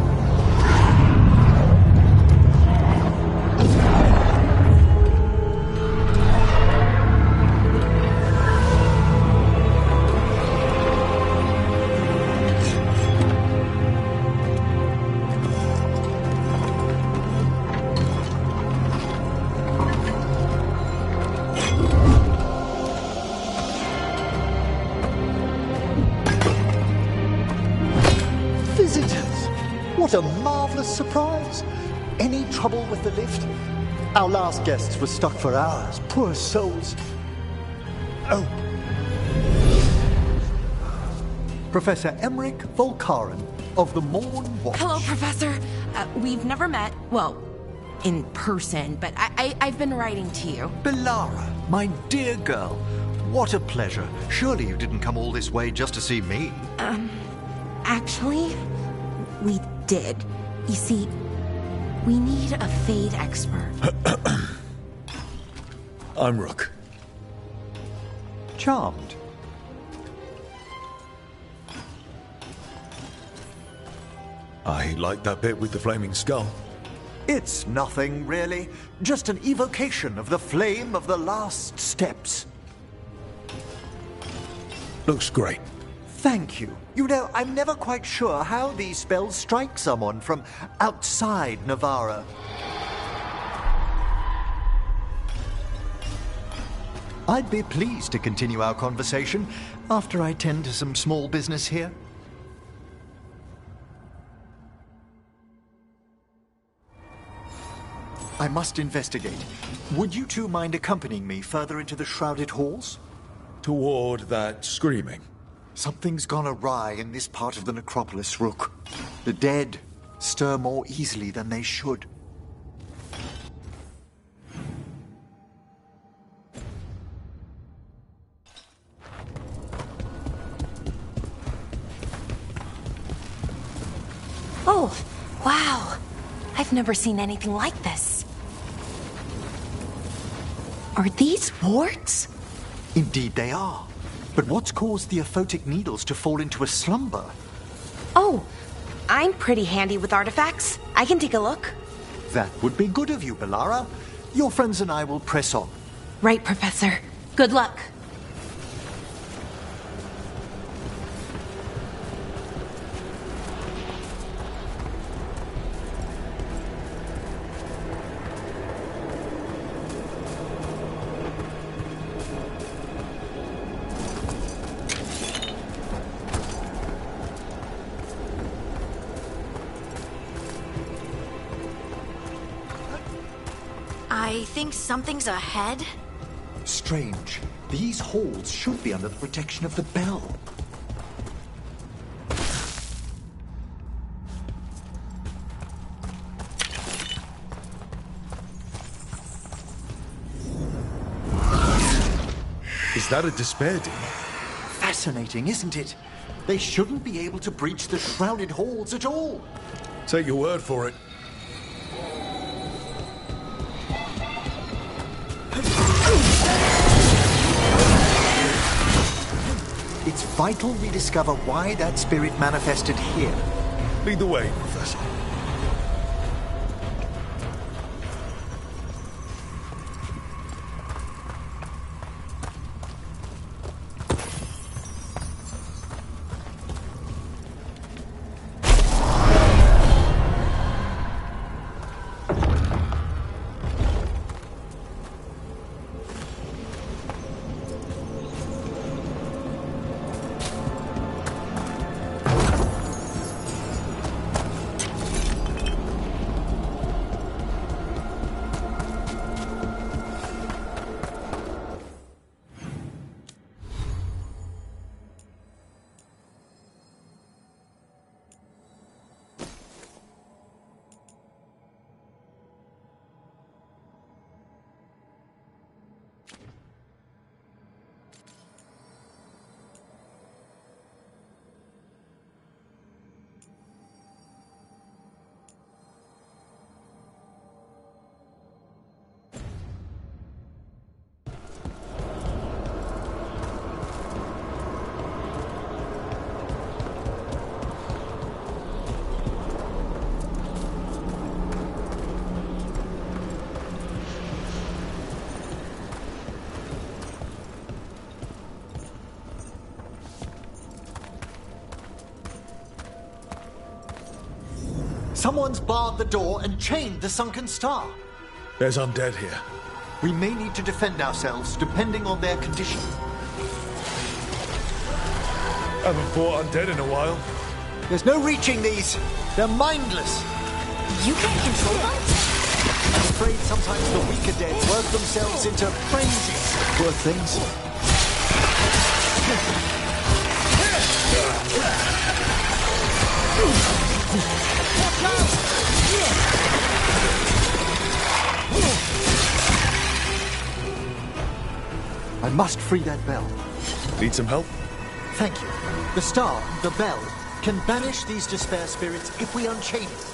Visitors! What a marvelous surprise! Any trouble with the lift? Our last guests were stuck for hours. Poor souls. Oh. Professor Emmerich Volkaren of the Morn Watch. Hello, Professor. We've never met. Well, in person, but I've been writing to you. Belara, my dear girl. What a pleasure. Surely you didn't come all this way just to see me. Actually, we did. You see, we need a Fade expert. I'm Rook. Charmed. I like that bit with the flaming skull. It's nothing, really. Just an evocation of the flame of the last steps. Looks great. Thank you. You know, I'm never quite sure how these spells strike someone from outside Navarra. I'd be pleased to continue our conversation after I tend to some small business here. I must investigate. Would you two mind accompanying me further into the shrouded halls? Toward that screaming. Something's gone awry in this part of the necropolis, Rook. The dead stir more easily than they should. Oh, wow. I've never seen anything like this. Are these wards? Indeed they are. But what's caused the aphotic needles to fall into a slumber? Oh, I'm pretty handy with artifacts. I can take a look. That would be good of you, Belara. Your friends and I will press on. Right, Professor. Good luck. I think something's ahead. Strange. These halls should be under the protection of the bell. Is that a despair demon? Fascinating, isn't it? They shouldn't be able to breach the shrouded halls at all. Take your word for it. It's vital we discover why that spirit manifested here. Lead the way, Professor. Someone's barred the door and chained the sunken star. There's undead here. We may need to defend ourselves, depending on their condition. Haven't fought undead in a while. There's no reaching these. They're mindless. You can't control them? I'm afraid sometimes the weaker dead work themselves into frenzies. Poor things. I must free that bell. Need some help? Thank you. The star, the bell, can banish these despair spirits if we unchain it.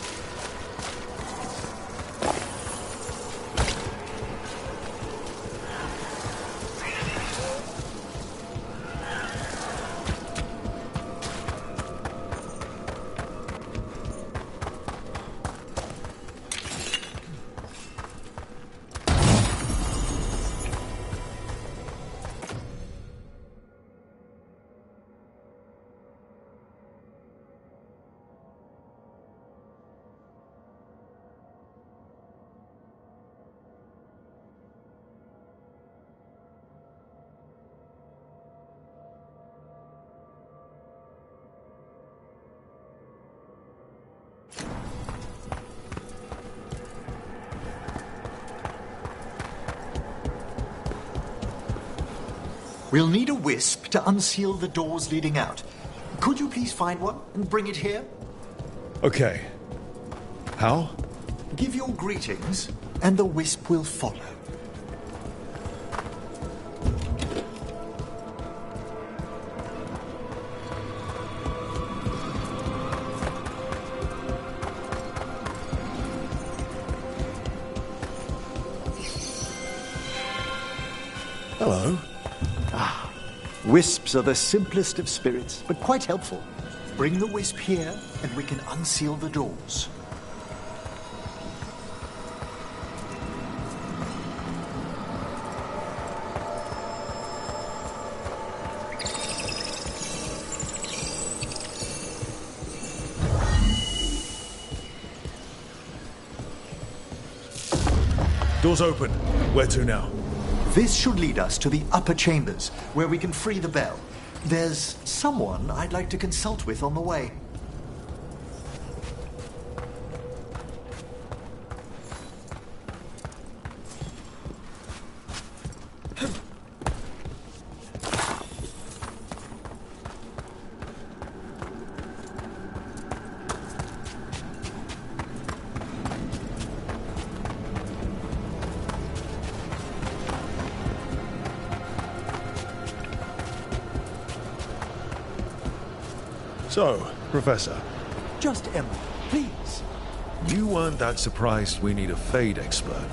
We'll need a wisp to unseal the doors leading out. Could you please find one and bring it here? Okay. How? Give your greetings, and the wisp will follow. Hello. Wisps are the simplest of spirits, but quite helpful. Bring the wisp here, and we can unseal the doors. Doors open. Where to now? This should lead us to the upper chambers, where we can free the bell. There's someone I'd like to consult with on the way. So, Professor. Just Emma, please. You weren't that surprised we need a Fade expert.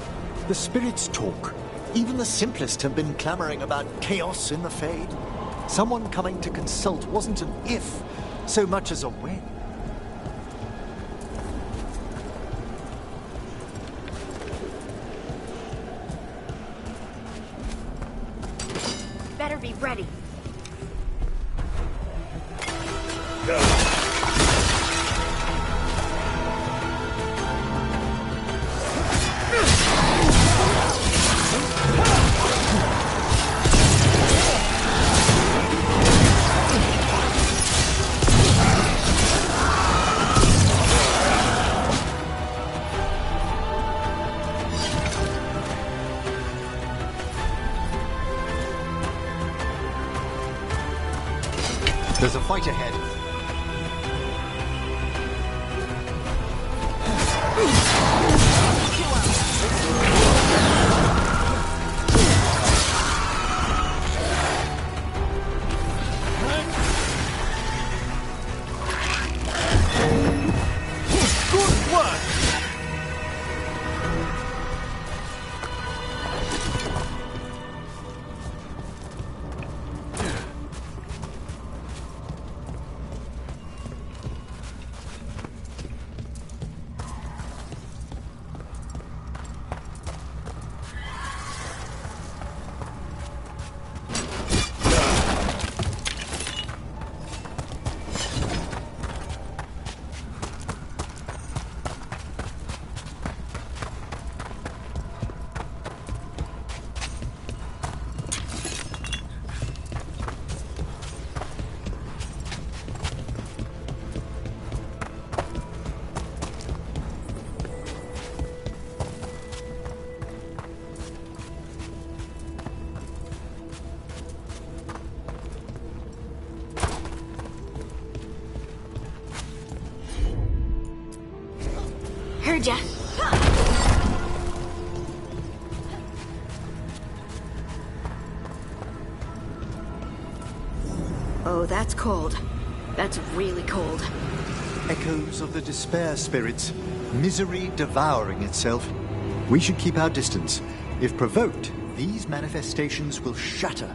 The spirits talk. Even the simplest have been clamoring about chaos in the Fade. Someone coming to consult wasn't an if, so much as a when. Better be ready. There's a fight ahead. Good work! Oh, that's cold. That's really cold. Echoes of the despair spirits, misery devouring itself. We should keep our distance. If provoked, these manifestations will shatter.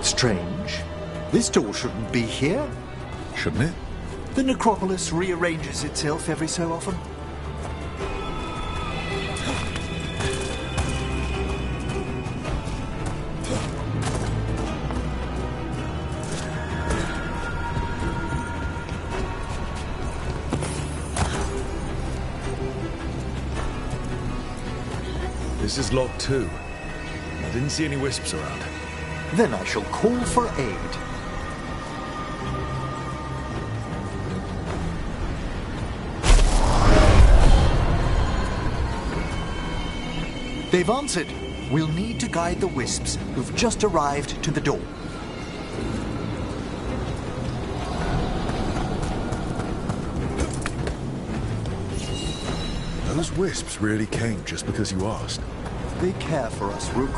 Strange. This door shouldn't be here. Shouldn't it? The necropolis rearranges itself every so often. This is locked too. I didn't see any wisps around. Then I shall call for aid. They've answered. We'll need to guide the wisps who've just arrived to the door. Those wisps really came just because you asked. They care for us, Rook.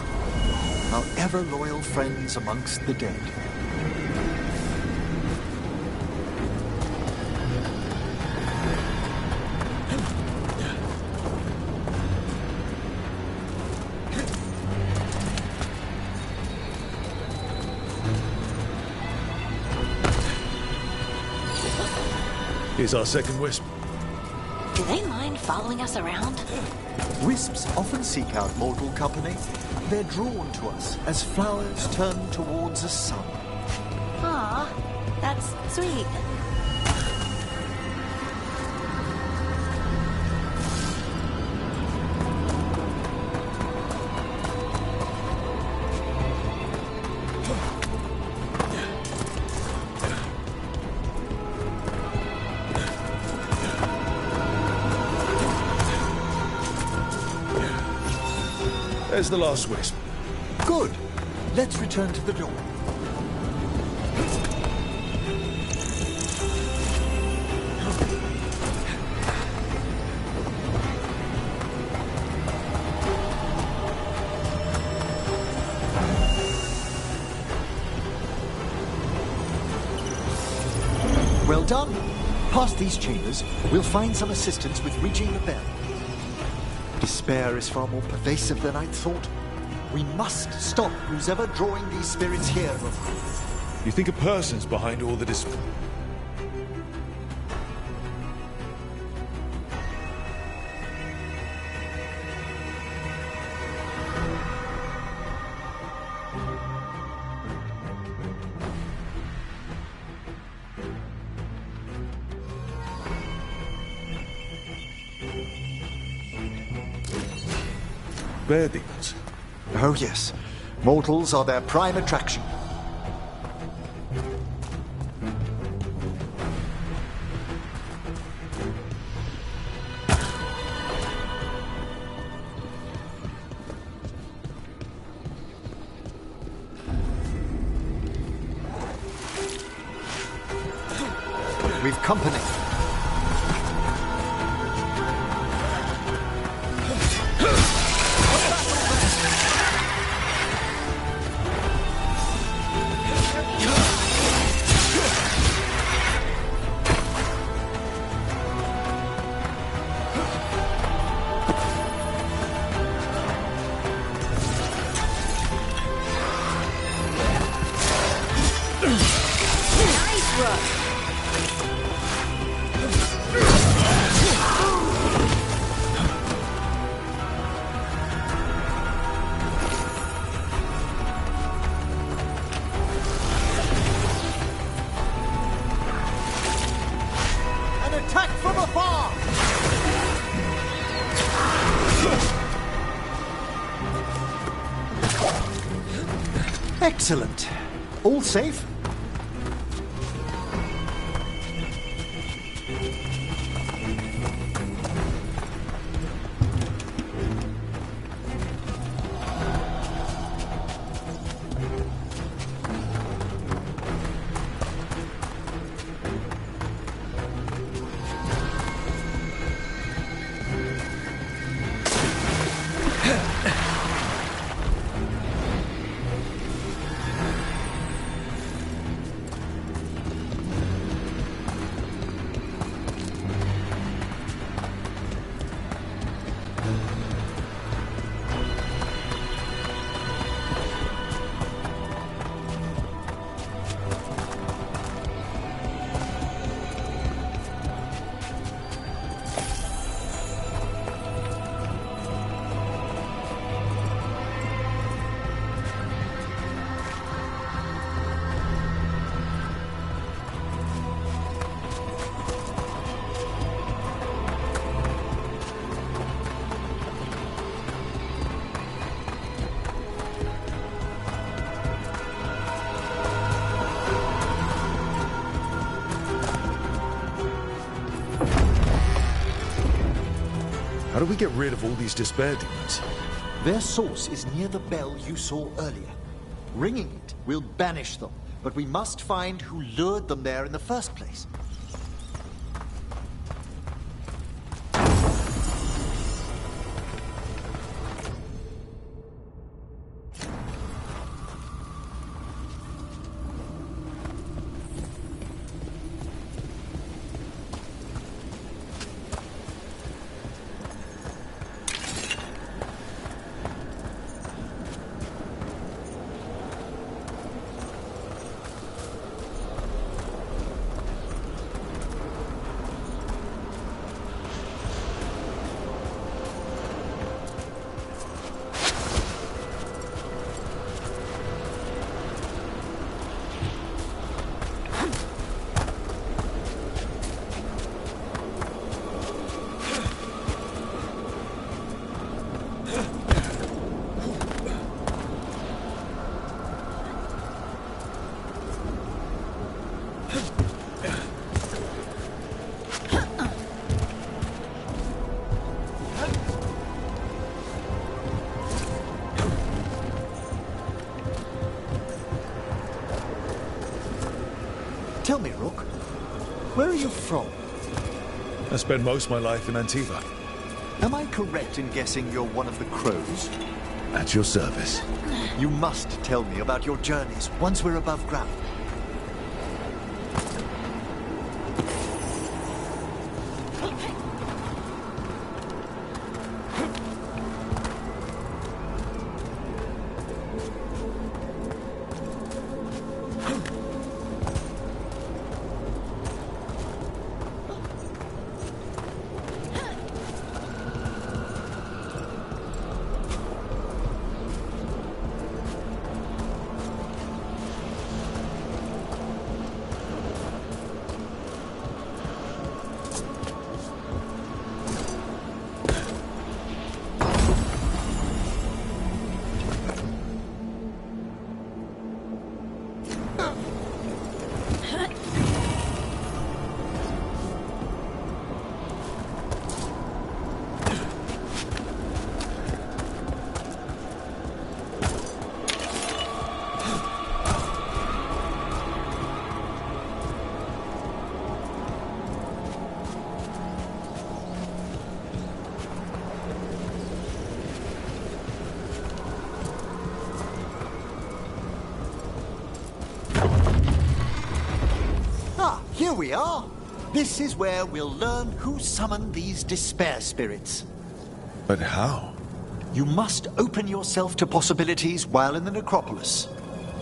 Our ever-loyal friends amongst the dead. Here's our second wisp. Do they mind following us around? Wisps often seek out mortal company. They're drawn to us as flowers turn towards a sun. Aw, that's sweet. There's the last wisp. Good. Let's return to the door. Well done. Past these chambers, we'll find some assistance with reaching the bell. Despair is far more pervasive than I'd thought. We must stop who's ever drawing these spirits here. You think a person's behind all the bear demons? Oh yes. Mortals are their prime attraction. We've company. Excellent. All safe? How do we get rid of all these despair demons? Their source is near the bell you saw earlier. Ringing it will banish them, but we must find who lured them there in the first place. you from? I spent most of my life in Antiva. Am I correct in guessing you're one of the crows? At your service. You must tell me about your journeys once we're above ground. Here we are. This is where we'll learn who summoned these despair spirits. But how? You must open yourself to possibilities while in the necropolis.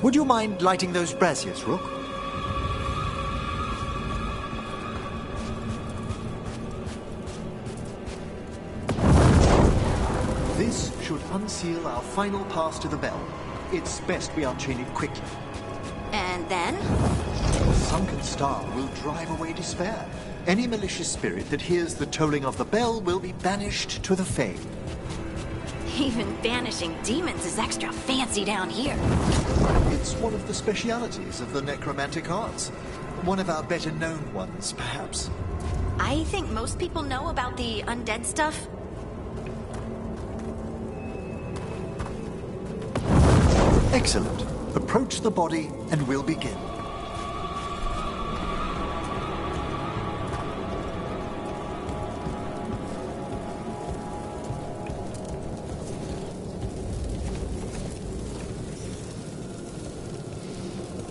Would you mind lighting those braziers, Rook? This should unseal our final pass to the bell. It's best we unchain it quickly. And then? The sunken star will drive away despair. Any malicious spirit that hears the tolling of the bell will be banished to the Fae. Even banishing demons is extra fancy down here. It's one of the specialities of the necromantic arts. One of our better-known ones, perhaps. I think most people know about the undead stuff. Excellent. Approach the body and we'll begin.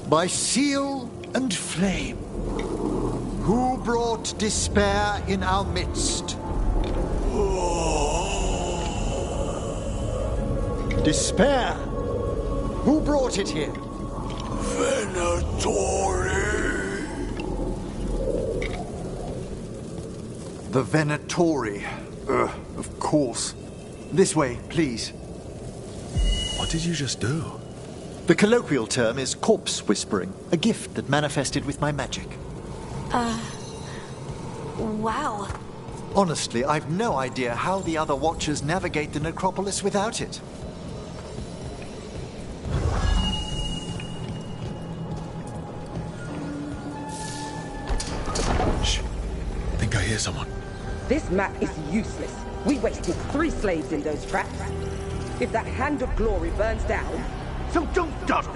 By seal and flame, who brought despair in our midst? Despair! Who brought it here? Venatori! The Venatori. Of course. This way, please. What did you just do? The colloquial term is corpse whispering, a gift that manifested with my magic. Wow. Honestly, I've no idea how the other Watchers navigate the necropolis without it. Shh. I think I hear someone. This map is useless. We wasted 3 slaves in those traps. If that Hand of Glory burns down, so don't dawdle!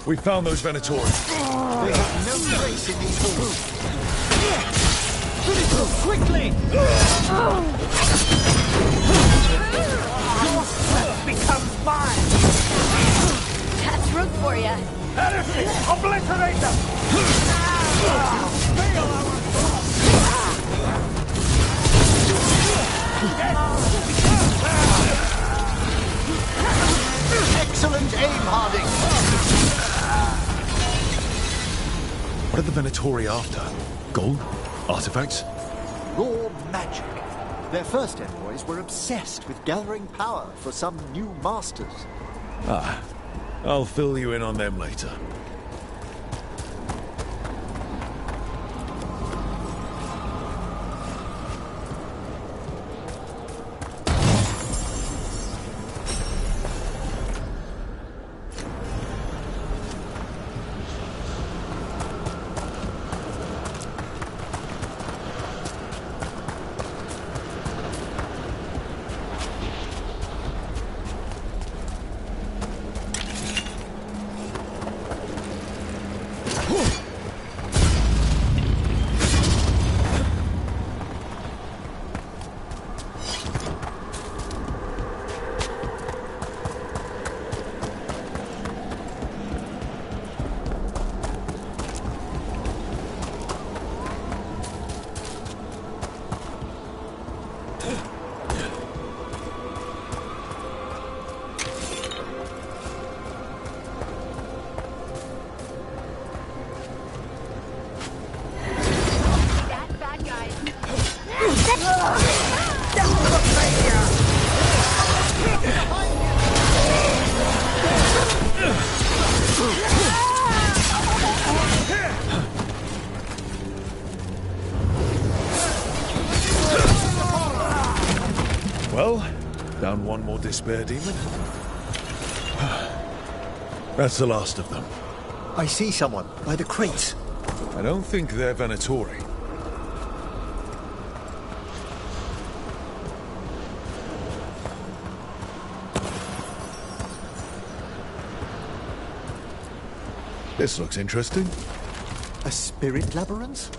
We found those Venatori. They have no trace in these halls. Finish them quickly! Your strength becomes mine! That's Rook for you. Heresy! Obliterate them! Excellent aim, Harding! What are the Venatori after? Gold? Artifacts? Raw magic. Their first envoys were obsessed with gathering power for some new masters. Ah, I'll fill you in on them later. Well, down one more despair demon. That's the last of them. I see someone by the crates. I don't think they're Venatori. This looks interesting. A spirit labyrinth?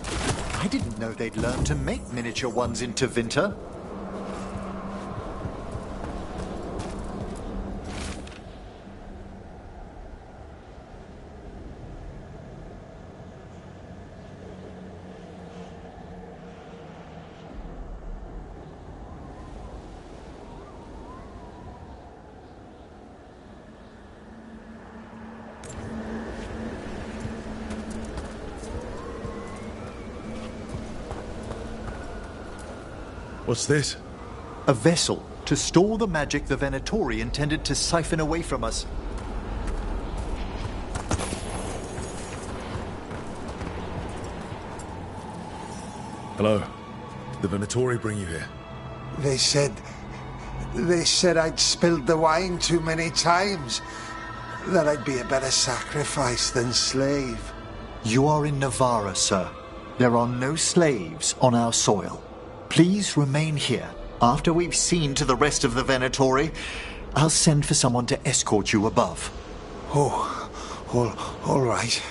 I didn't know they'd learned to make miniature ones in Tevinter. What's this? A vessel to store the magic the Venatori intended to siphon away from us. Hello. The Venatori bring you here? They said I'd spilled the wine too many times. That I'd be a better sacrifice than slave. You are in Navarra, sir. There are no slaves on our soil. Please remain here. After we've seen to the rest of the Venatori, I'll send for someone to escort you above. All right.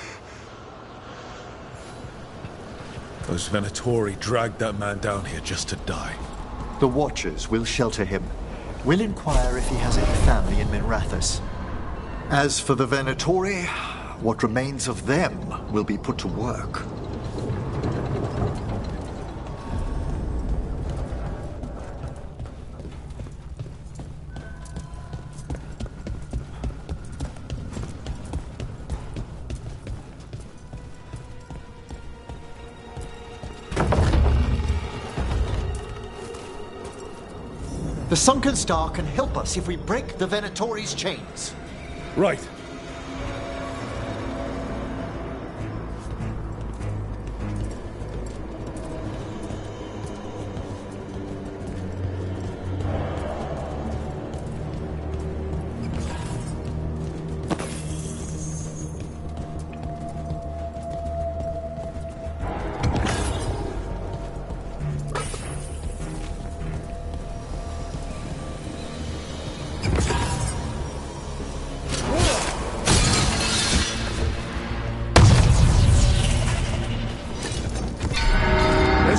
Those Venatori dragged that man down here just to die. The Watchers will shelter him. We'll inquire if he has any family in Minrathous. As for the Venatori, what remains of them will be put to work. The Sunken Star can help us if we break the Venatori's chains. Right.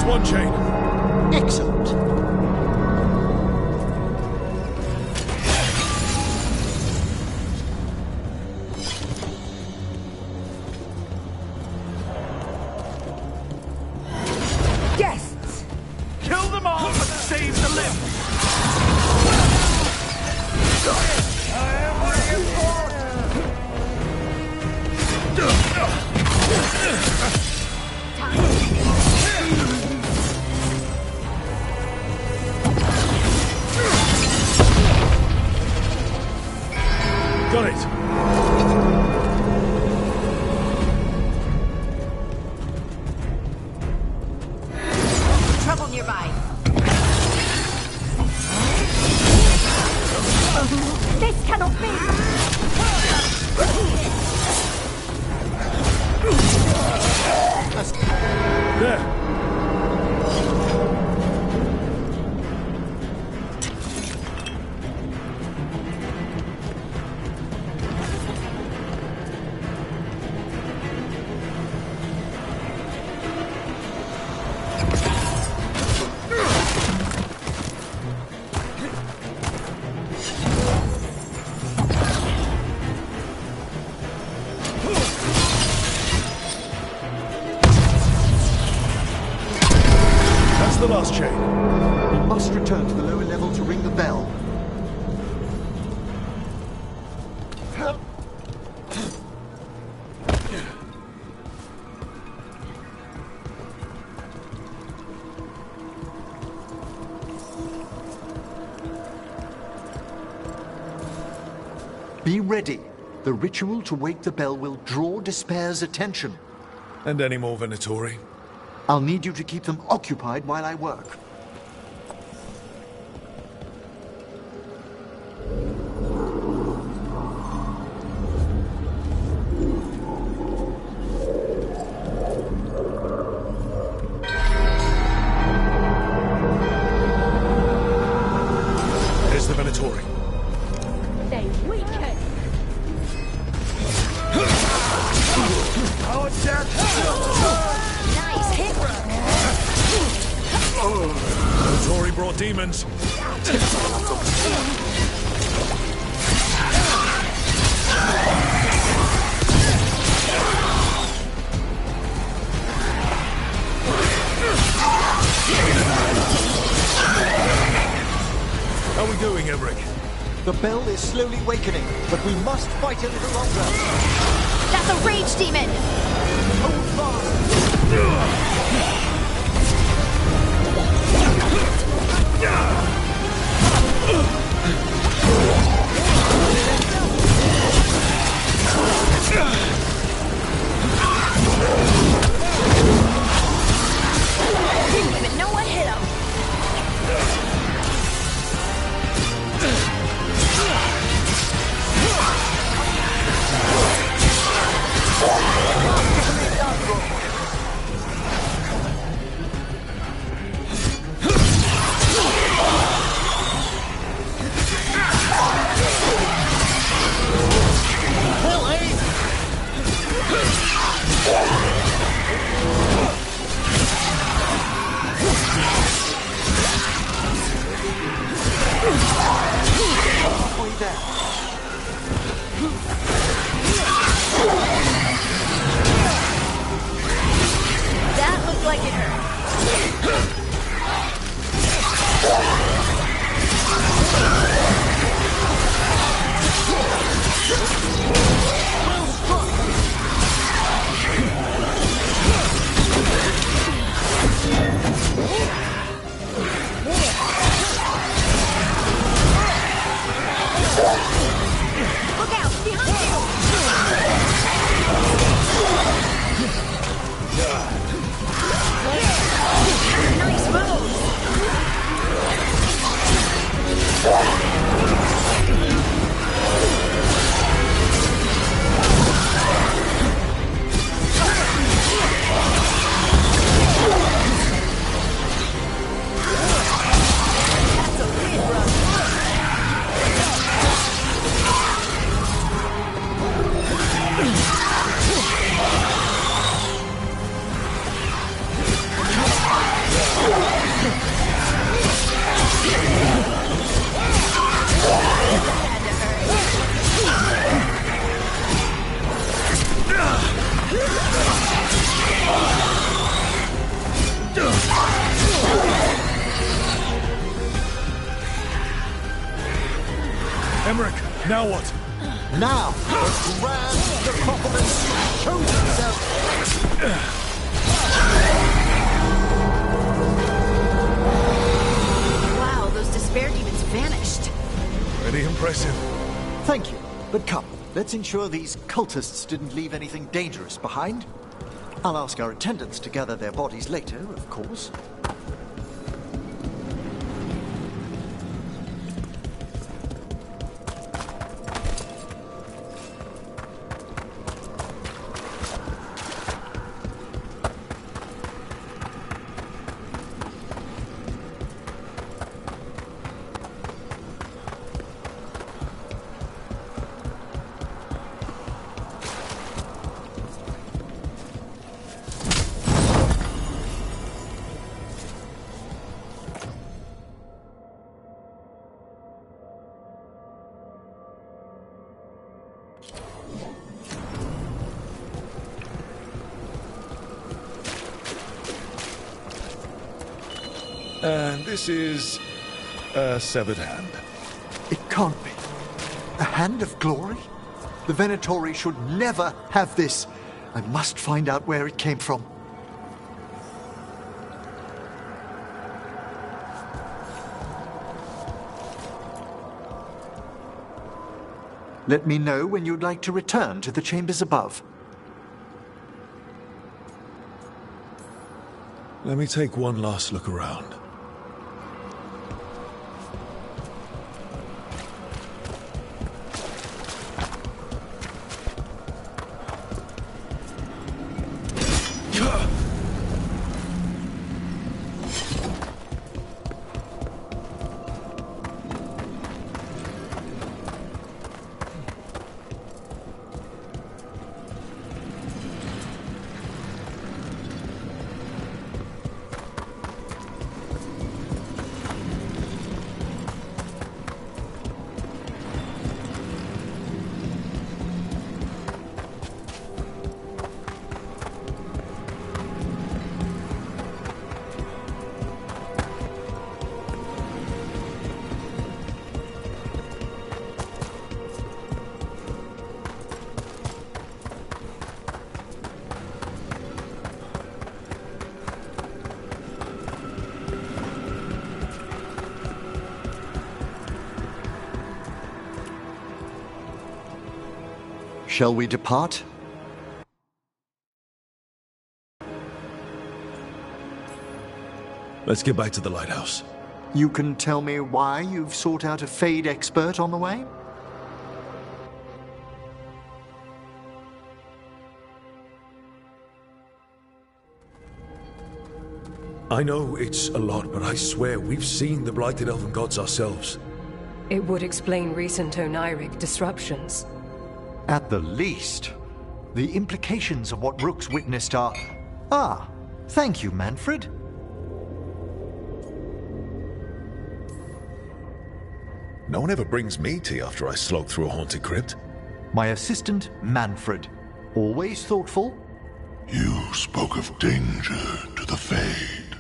One chain. Excellent. Guests! Kill them all, but save the limb! Got it. Trouble nearby. This cannot be! There. The last chain. We must return to the lower level to ring the bell. Be ready. The ritual to wake the bell will draw Despair's attention. And any more Venatori? I'll need you to keep them occupied while I work. brought demons. How are we doing, Emmerich? The bell is slowly wakening, but we must fight a little longer. That's a rage demon! Hold fast! Didn't even know what hit him! That looked like it hurt. Look out! Behind you! Nice move! That's a win, bro. Emmerich, now what? Now, the grand necropolis shows itself! Wow, those despair demons vanished. Pretty impressive. Thank you, but come, let's ensure these cultists didn't leave anything dangerous behind. I'll ask our attendants to gather their bodies later, of course. And this is a severed hand. It can't be. A hand of glory? The Venatori should never have this. I must find out where it came from. Let me know when you'd like to return to the chambers above. Let me take one last look around. Shall we depart? Let's get back to the lighthouse. You can tell me why you've sought out a Fade expert on the way? I know it's a lot, but I swear we've seen the blighted elven gods ourselves. It would explain recent Oniric disruptions. At the least, the implications of what Rook's witnessed are... Ah, thank you, Manfred. No one ever brings me tea after I slog through a haunted crypt. My assistant, Manfred. Always thoughtful. You spoke of danger to the Fade.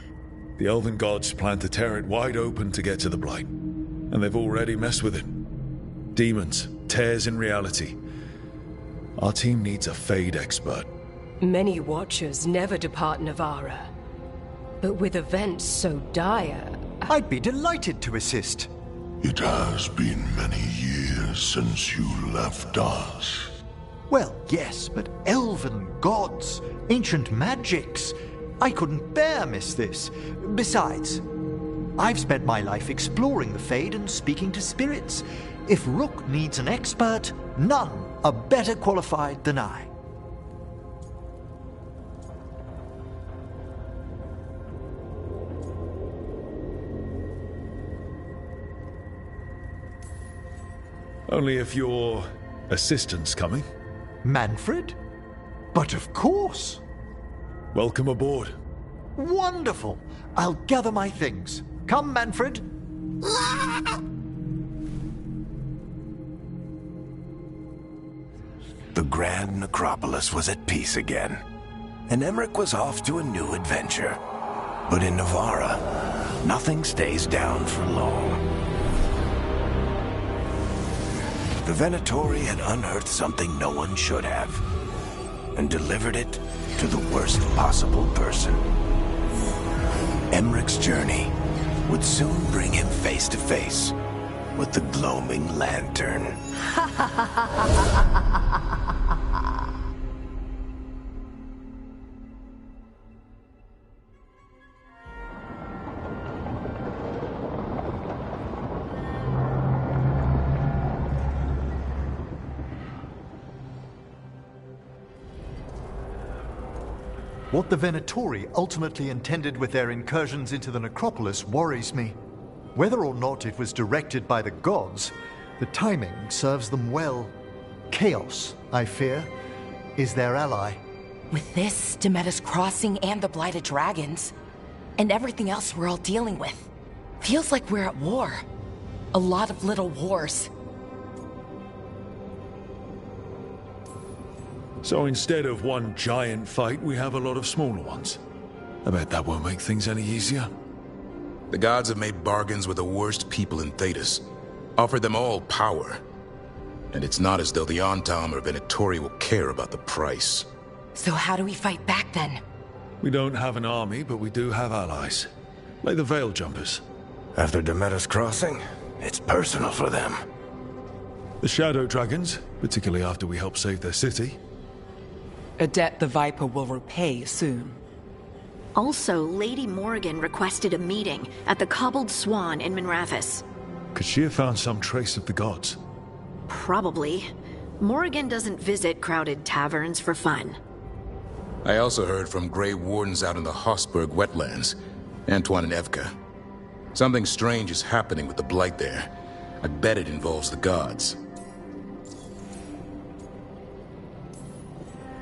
The elven gods plan to tear it wide open to get to the Blight. And they've already messed with it. Demons, tears in reality. Our team needs a Fade expert. Many Watchers never depart Navara. But with events so dire... I'd be delighted to assist. It has been many years since you left us. Well, yes, but elven gods, ancient magics. I couldn't bear miss this. Besides, I've spent my life exploring the Fade and speaking to spirits. If Rook needs an expert, none are better qualified than I. Only if your assistant's coming. Manfred? But of course! Welcome aboard. Wonderful! I'll gather my things. Come, Manfred. The Grand Necropolis was at peace again, and Emmerich was off to a new adventure. But in Navara, nothing stays down for long. The Venatori had unearthed something no one should have, and delivered it to the worst possible person. Emmerich's journey would soon bring him face to face with the gloaming lantern. What the Venatori ultimately intended with their incursions into the necropolis worries me. Whether or not it was directed by the gods, the timing serves them well. Chaos, I fear, is their ally. With this, Demeter's Crossing and the Blighted Dragons, and everything else we're all dealing with, feels like we're at war. A lot of little wars. So instead of one giant fight, we have a lot of smaller ones. I bet that won't make things any easier. The gods have made bargains with the worst people in Thedas, offered them all power. And it's not as though the Antam or Venatori will care about the price. So how do we fight back then? We don't have an army, but we do have allies. Like the Veil Jumpers. After Demeter's Crossing, it's personal for them. The Shadow Dragons, particularly after we help save their city. A debt the Viper will repay soon. Also, Lady Morrigan requested a meeting at the Cobbled Swan in Minrathous. Could she have found some trace of the gods? Probably. Morrigan doesn't visit crowded taverns for fun. I also heard from Grey Wardens out in the Hossberg wetlands, Antoine and Evka. Something strange is happening with the Blight there. I bet it involves the gods.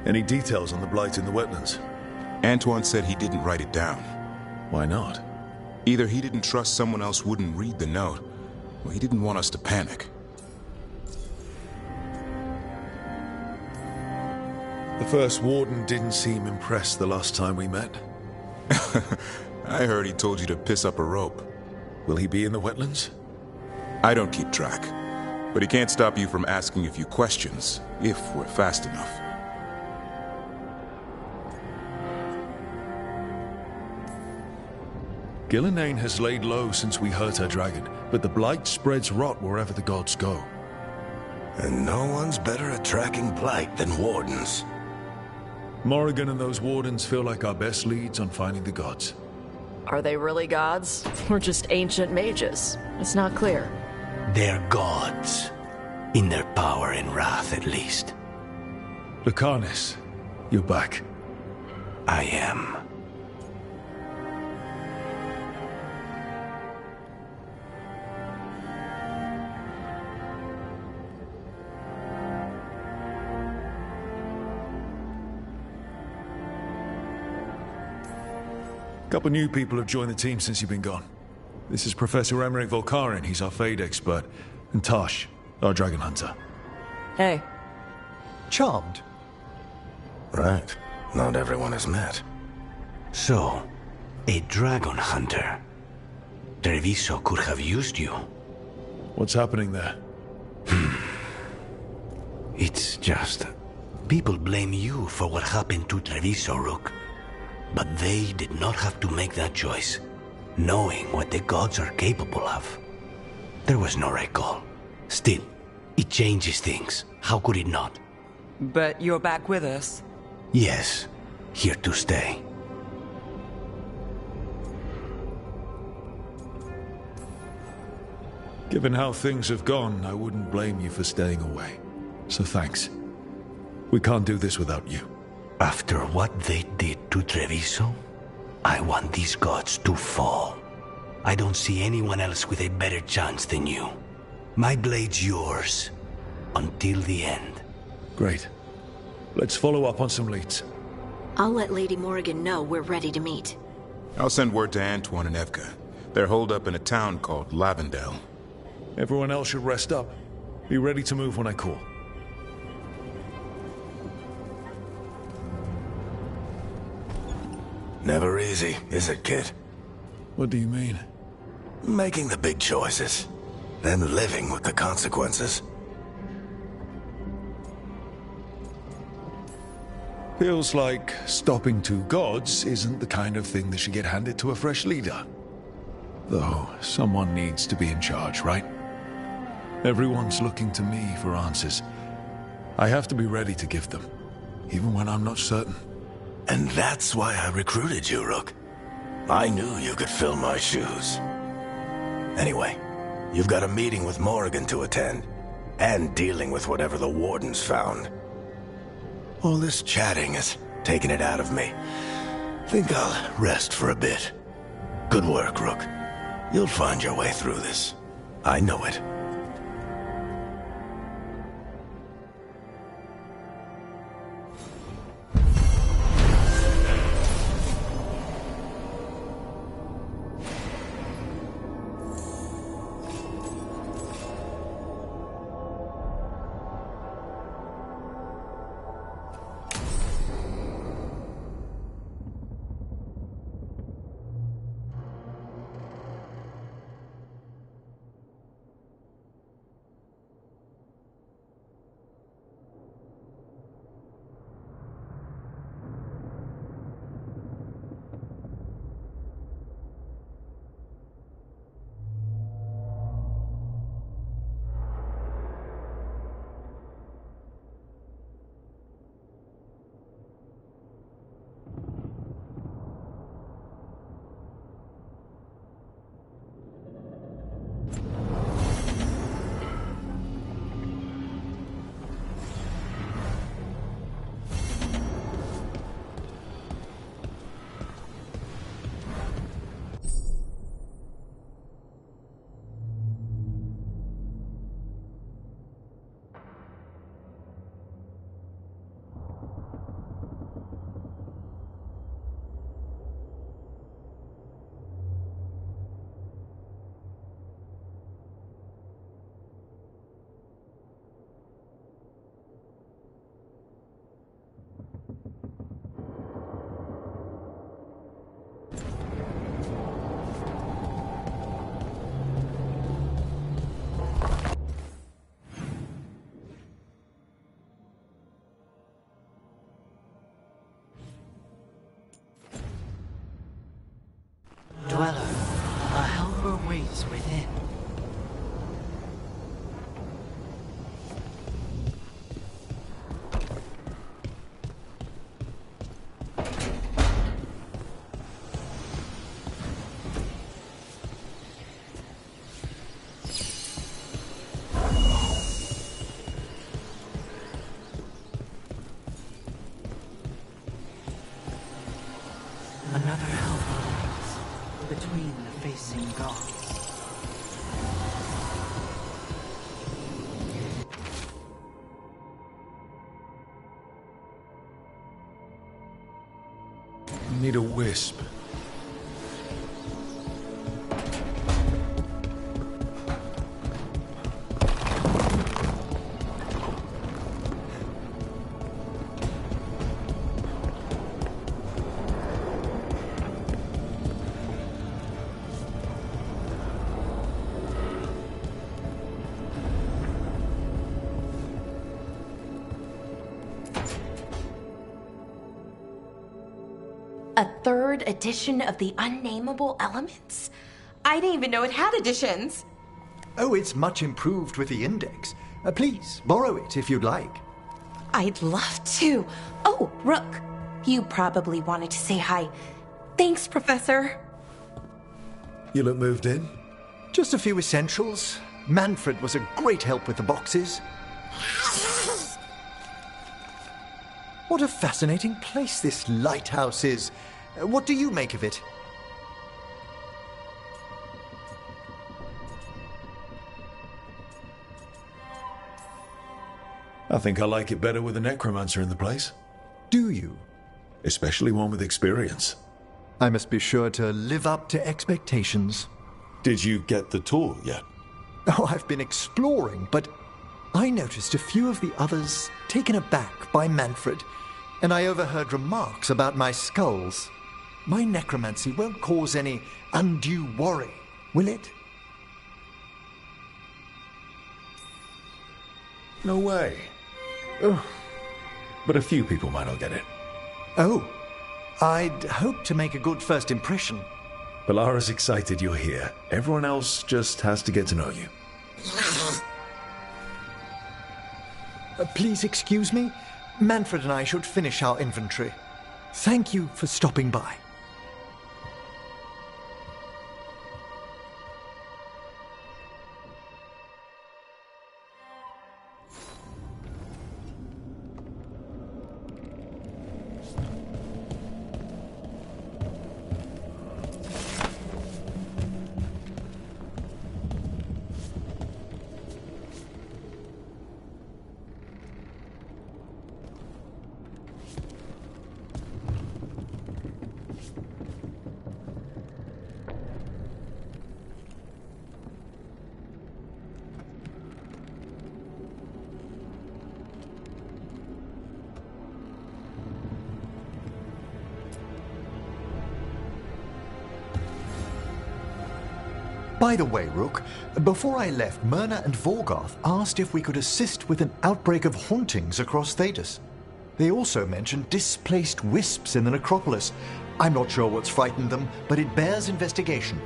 Any details on the Blight in the wetlands? Antoine said he didn't write it down. Why not? Either he didn't trust someone else wouldn't read the note, or he didn't want us to panic. The first warden didn't seem impressed the last time we met. I heard he told you to piss up a rope. Will he be in the wetlands? I don't keep track, but he can't stop you from asking a few questions, if we're fast enough. Gillenane has laid low since we hurt her dragon, but the Blight spreads rot wherever the gods go. And no one's better at tracking blight than wardens. Morrigan and those wardens feel like our best leads on finding the gods. Are they really gods? Or just ancient mages? It's not clear. They're gods. In their power and wrath, at least. Lucanus, you're back. I am. Couple new people have joined the team since you've been gone. This is Professor Emmerich Volkarin, he's our Fade expert, and Tosh, our Dragon Hunter. Hey. Charmed. Right. Not everyone has met. So, a Dragon Hunter. Treviso could have used you. What's happening there? It's just... people blame you for what happened to Treviso, Rook. But they did not have to make that choice, knowing what the gods are capable of. There was no recall. Still, it changes things. How could it not? But you're back with us? Yes, here to stay. Given how things have gone, I wouldn't blame you for staying away. So thanks. We can't do this without you. After what they did to Treviso, I want these gods to fall. I don't see anyone else with a better chance than you. My blade's yours, until the end. Great. Let's follow up on some leads. I'll let Lady Morrigan know we're ready to meet. I'll send word to Antoine and Evka. They're holed up in a town called Lavendel. Everyone else should rest up. Be ready to move when I call. Never easy, is it, kid? What do you mean? Making the big choices, then living with the consequences. Feels like stopping two gods isn't the kind of thing that should get handed to a fresh leader. Though, someone needs to be in charge, right? Everyone's looking to me for answers. I have to be ready to give them, even when I'm not certain. And that's why I recruited you, Rook. I knew you could fill my shoes. Anyway, you've got a meeting with Morrigan to attend, and dealing with whatever the Wardens found. All this chatting is taking it out of me. Think I'll rest for a bit. Good work, Rook. You'll find your way through this. I know it. Dweller, a helper waits within. between the facing gods. Need a wisp. A third edition of the Unnameable Elements? I didn't even know it had editions. Oh, it's much improved with the index. Please, borrow it if you'd like. I'd love to. Oh, Rook, you probably wanted to say hi. Thanks, Professor. You look moved in? Just a few essentials. Manfred was a great help with the boxes. What a fascinating place this lighthouse is. What do you make of it? I think I like it better with a necromancer in the place. Do you? Especially one with experience. I must be sure to live up to expectations. Did you get the tour yet? Oh, I've been exploring, but I noticed a few of the others taken aback by Manfred, and I overheard remarks about my skulls. My necromancy won't cause any undue worry, will it? No way. Oh. But a few people might not get it. Oh, I'd hope to make a good first impression. Balara's excited you're here. Everyone else just has to get to know you. Please excuse me. Manfred and I should finish our inventory. Thank you for stopping by. By the way, Rook, before I left, Myrna and Veilguard asked if we could assist with an outbreak of hauntings across Thedas. They also mentioned displaced wisps in the necropolis. I'm not sure what's frightened them, but it bears investigation.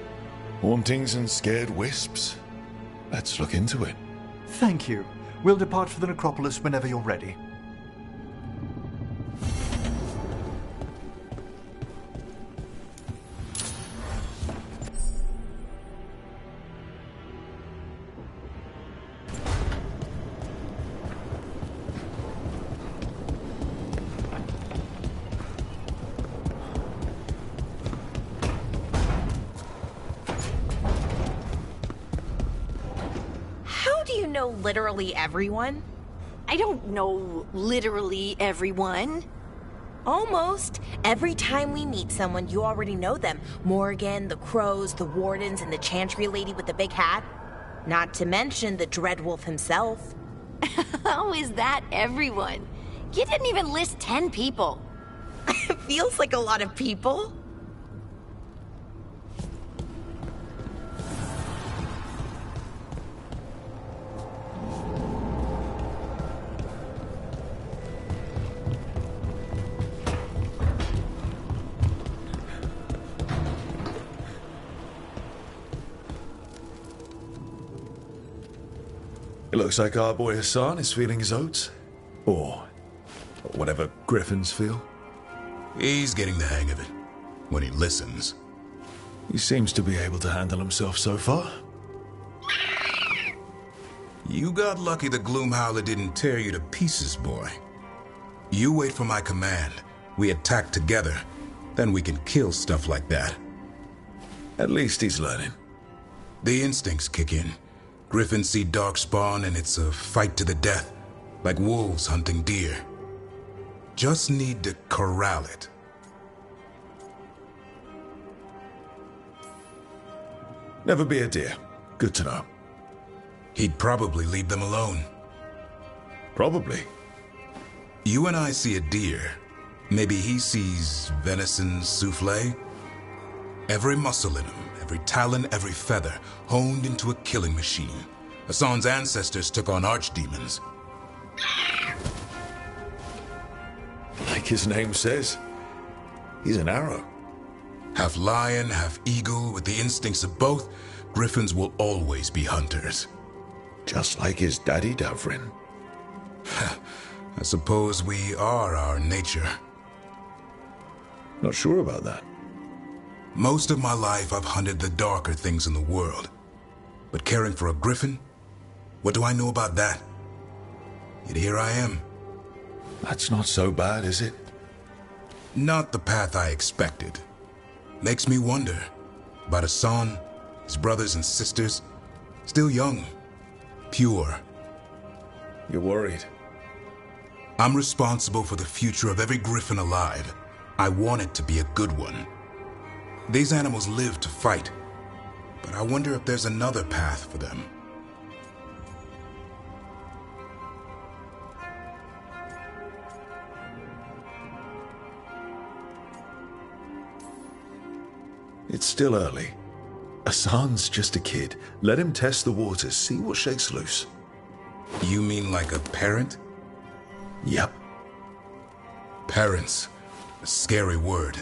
Hauntings and scared wisps? Let's look into it. Thank you. We'll depart for the necropolis whenever you're ready. Literally everyone? I don't know literally everyone. Almost. Every time we meet someone, you already know them. Morgan, the crows, the wardens, and the chantry lady with the big hat. Not to mention the Dreadwolf himself. How is that everyone? You didn't even list 10 people. It feels like a lot of people. It looks like our boy Hassan is feeling his oats. Or whatever griffins feel. He's getting the hang of it. When he listens. He seems to be able to handle himself so far. You got lucky the Gloomhowler didn't tear you to pieces, boy. You wait for my command. We attack together. Then we can kill stuff like that. At least he's learning. The instincts kick in. Griffins see darkspawn and it's a fight to the death, like wolves hunting deer. Just need to corral it. Never be a deer. Good to know. He'd probably leave them alone. Probably. You and I see a deer. Maybe he sees venison souffle. Every muscle in him, every talon, every feather, honed into a killing machine. Hassan's ancestors took on archdemons. Like his name says, he's an arrow. Half lion, half eagle, with the instincts of both, griffins will always be hunters. Just like his daddy, Davrin. I suppose we are our nature. Not sure about that. Most of my life I've hunted the darker things in the world. But caring for a griffin? What do I know about that? Yet here I am. That's not so bad, is it? Not the path I expected. Makes me wonder about Hassan, his brothers and sisters, still young, pure. You're worried? I'm responsible for the future of every griffin alive. I want it to be a good one. These animals live to fight, but I wonder if there's another path for them. It's still early. Hassan's just a kid. Let him test the waters, see what shakes loose. You mean like a parent? Yep. Parents. A scary word.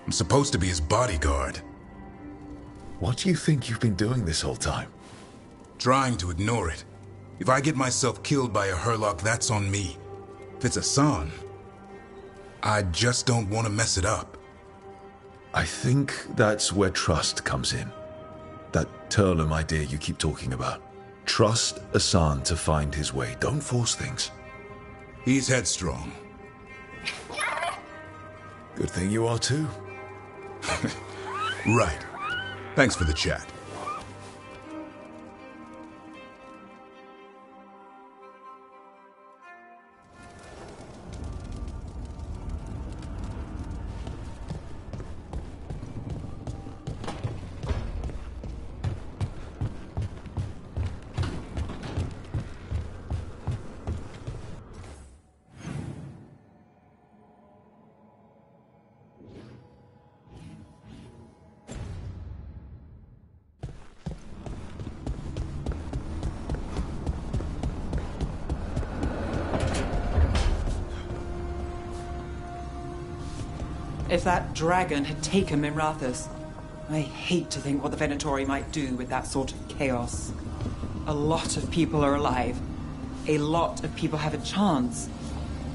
I'm supposed to be his bodyguard. What do you think you've been doing this whole time? Trying to ignore it. If I get myself killed by a Hurlock, that's on me. If it's Hassan, I just don't want to mess it up. I think that's where trust comes in. That Turlum idea you keep talking about. Trust Hassan to find his way. Don't force things. He's headstrong. Good thing you are too. Right. Thanks for the chat. If that dragon had taken Minrathous, I hate to think what the Venatori might do with that sort of chaos. A lot of people are alive. A lot of people have a chance,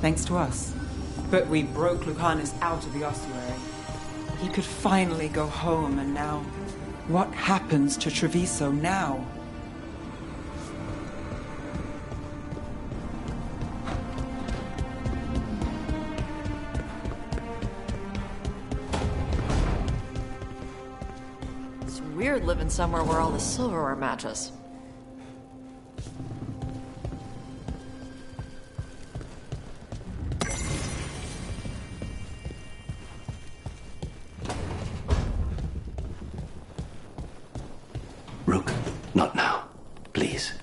thanks to us. But we broke Lucanus out of the ossuary. He could finally go home, and now... what happens to Treviso now? Weird living somewhere where all the silverware matches. Rook, not now. Please.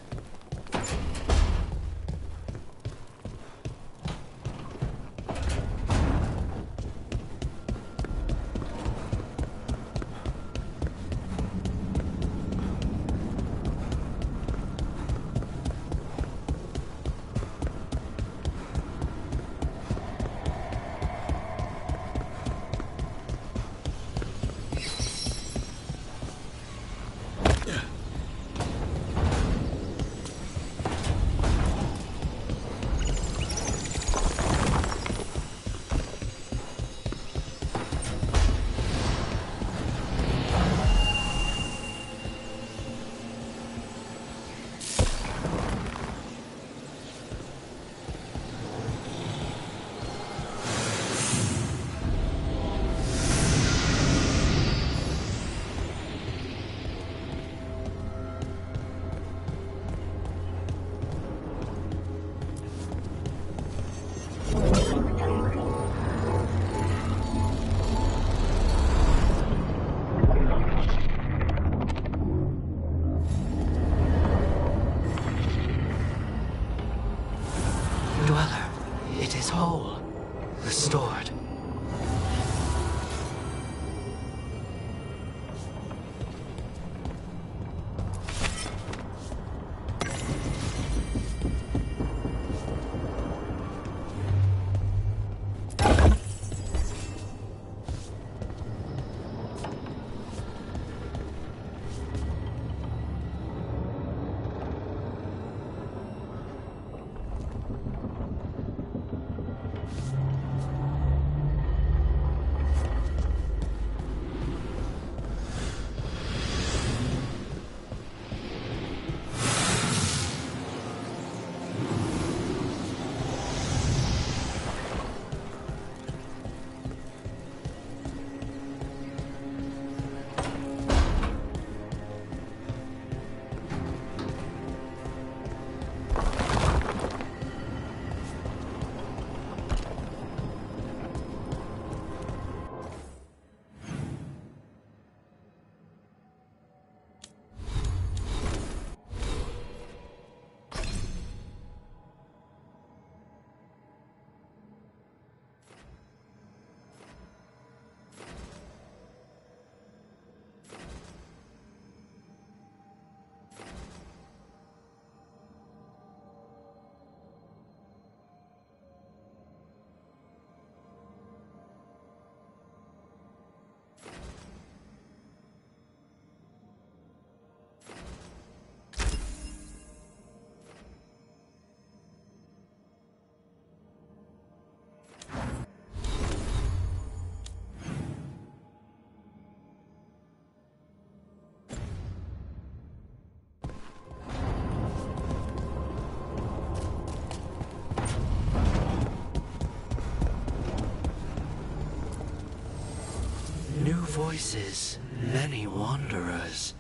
voices, many wanderers.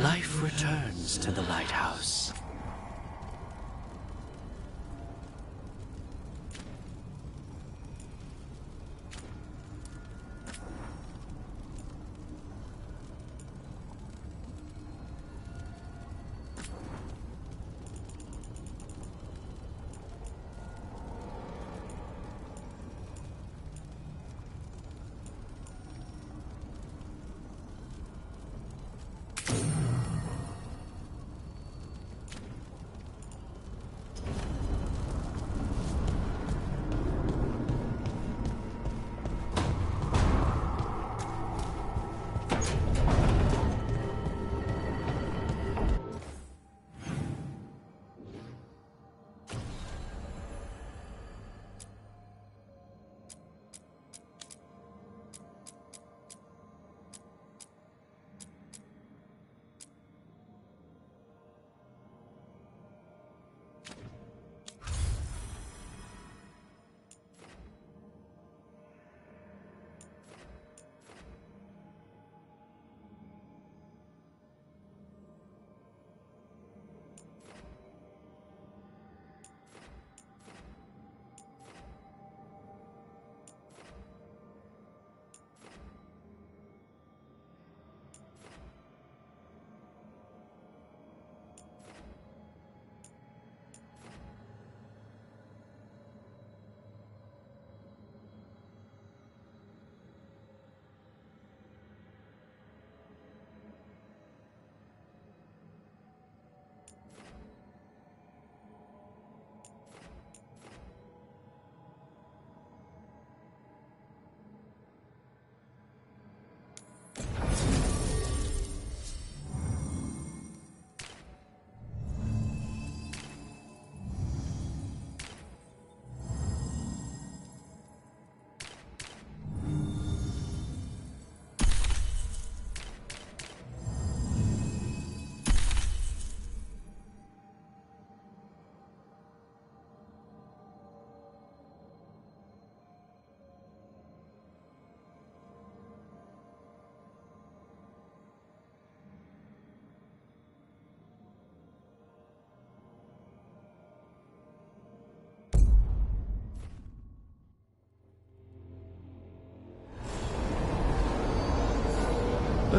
Life returns to the lighthouse.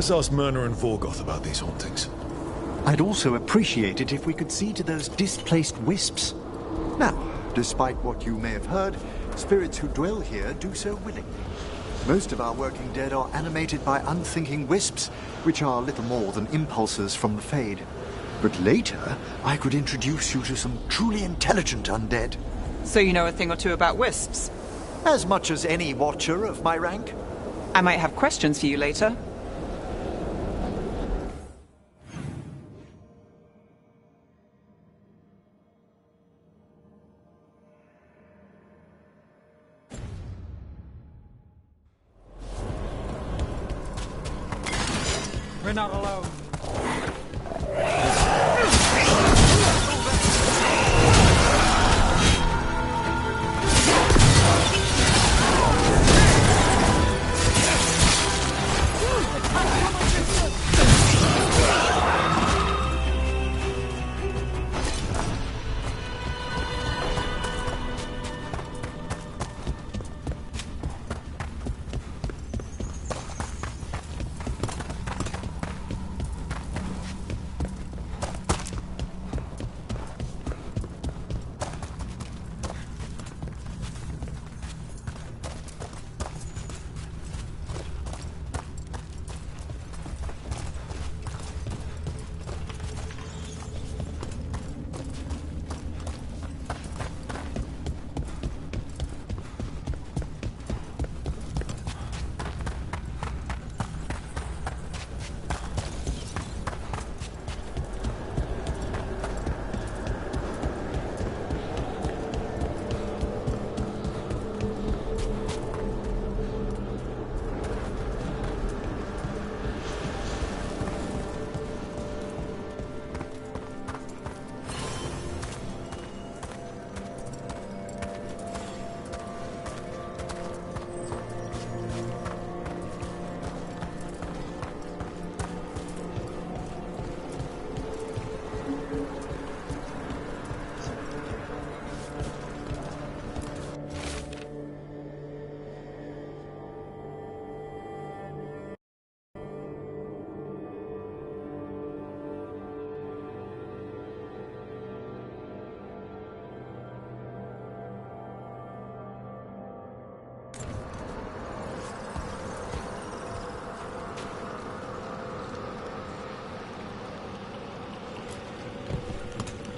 Let's ask Myrna and Vorgoth about these hauntings. I'd also appreciate it if we could see to those displaced wisps. Now, despite what you may have heard, spirits who dwell here do so willingly. Most of our working dead are animated by unthinking wisps, which are little more than impulses from the Fade. But later, I could introduce you to some truly intelligent undead. So you know a thing or two about wisps? As much as any watcher of my rank. I might have questions for you later. We're not alone.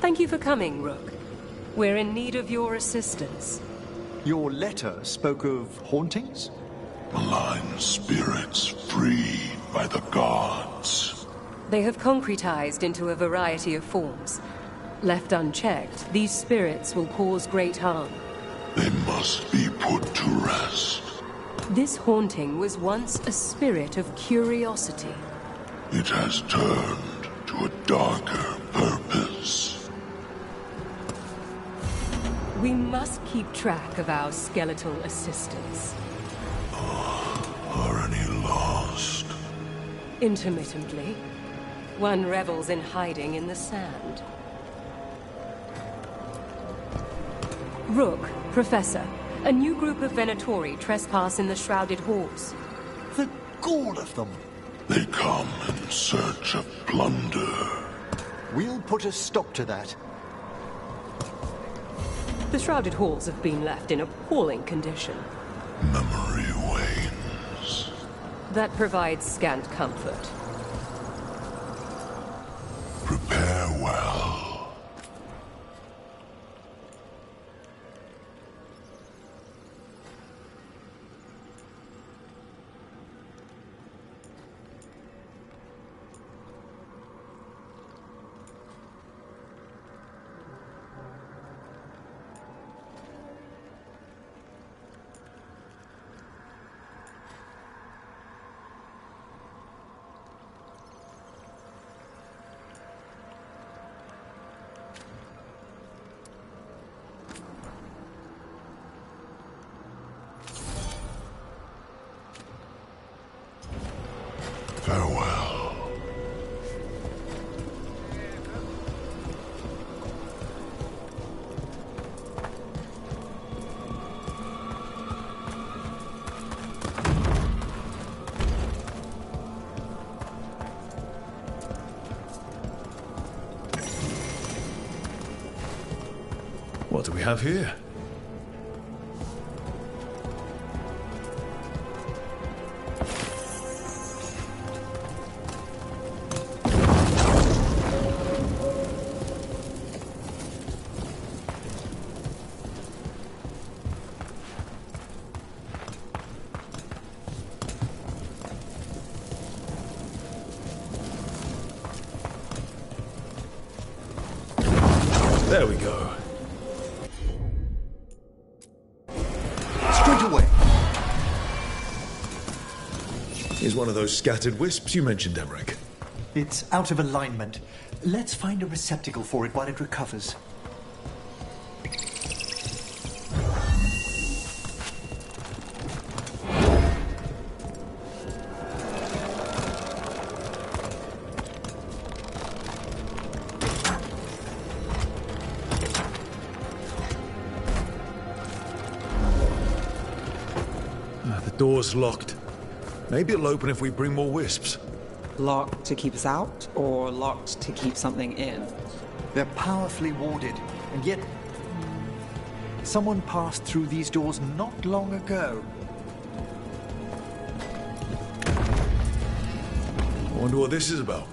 Thank you for coming, Rook. We're in need of your assistance. Your letter spoke of hauntings? Malign spirits freed by the gods. They have concretized into a variety of forms. Left unchecked, these spirits will cause great harm. They must be put to rest. This haunting was once a spirit of curiosity. It has turned to a darker purpose. We must keep track of our skeletal assistants. Are any lost? Intermittently. One revels in hiding in the sand. Rook, Professor, a new group of Venatori trespass in the Shrouded Halls. The gall of them! They come in search of plunder. We'll put a stop to that. The Shrouded Halls have been left in appalling condition. Memory wanes. That provides scant comfort. Prepare well. Farewell. What do we have here? There we go. Straight away. Here's one of those scattered wisps you mentioned, Emmerich. It's out of alignment. Let's find a receptacle for it while it recovers. The door's locked. Maybe it'll open if we bring more wisps. Locked to keep us out, or locked to keep something in? They're powerfully warded, and yet someone passed through these doors not long ago. I wonder what this is about.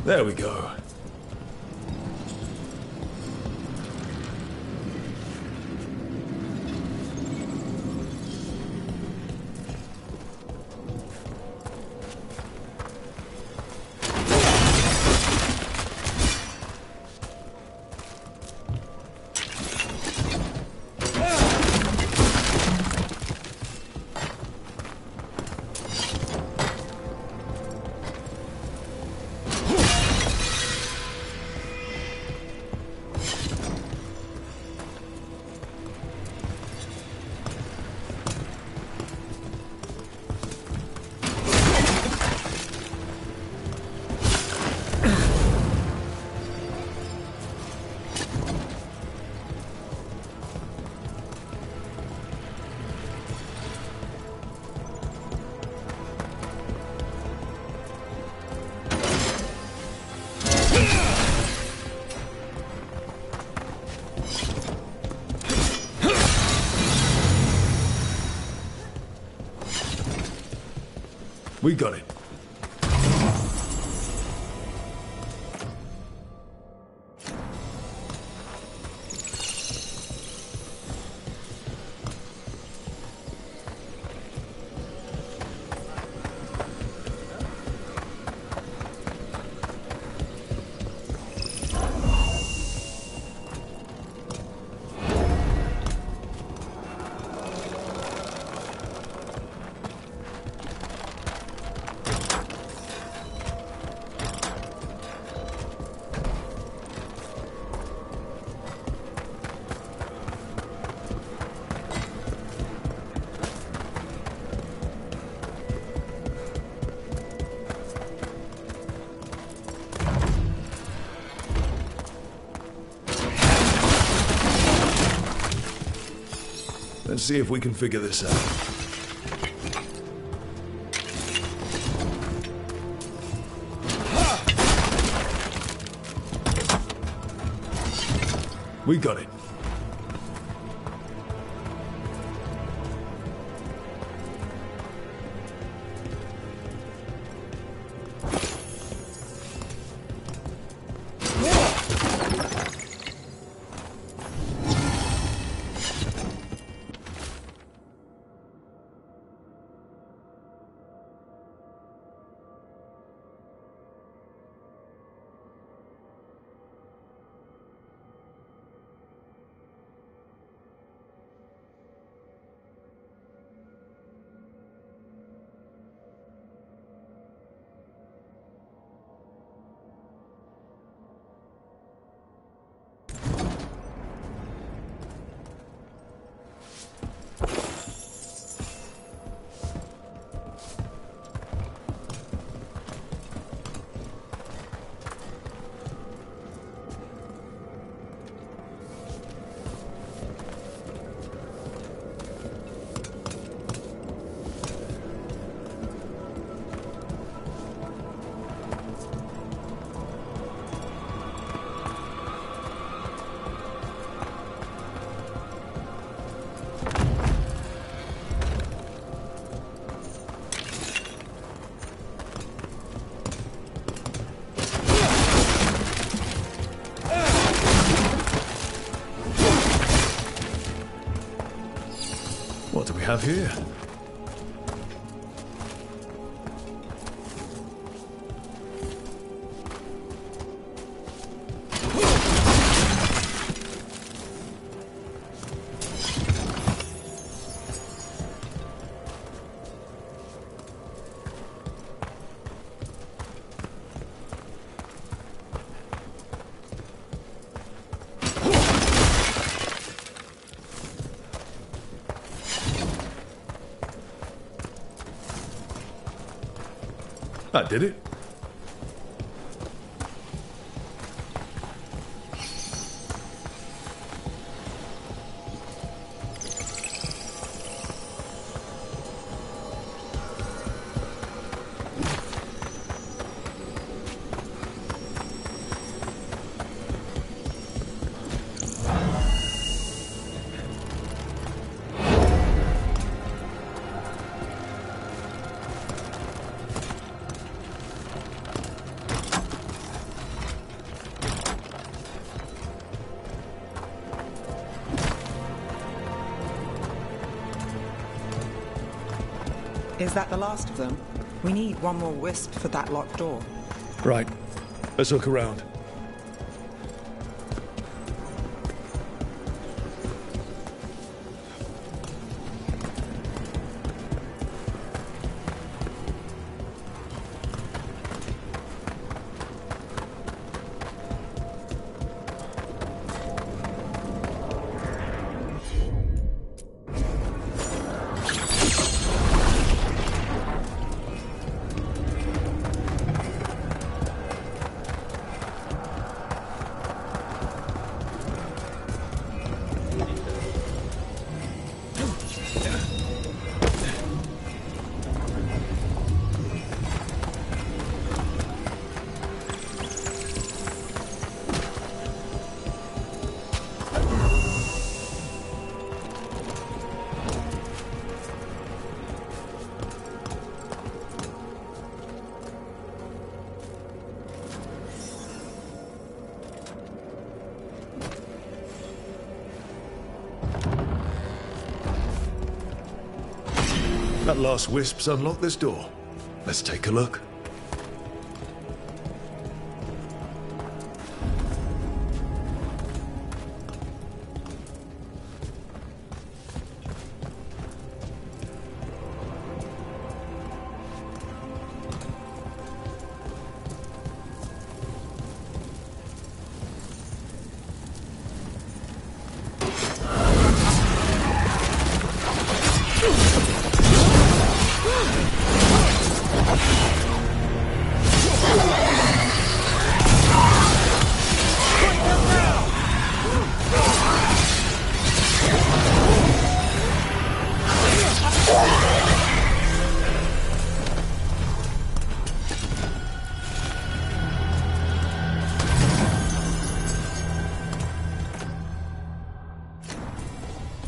There we go. We got it. Let's see if we can figure this out. We got it. What do we have here? That did it. Is that the last of them? We need one more wisp for that locked door. Right. Let's look around. That last wisp's unlocked this door. Let's take a look.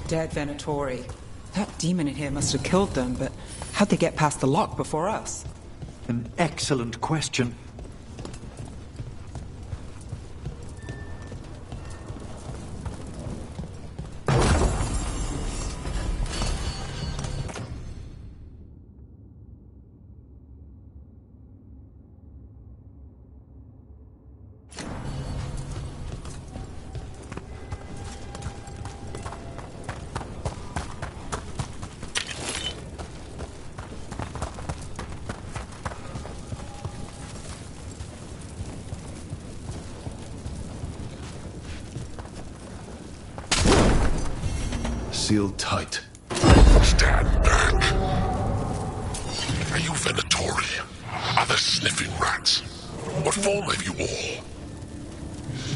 Dead Venatori. That demon in here must have killed them, but how'd they get past the lock before us? An excellent question. Sealed tight. Stand back. Are you Venatori? Other sniffing rats? What form have you all?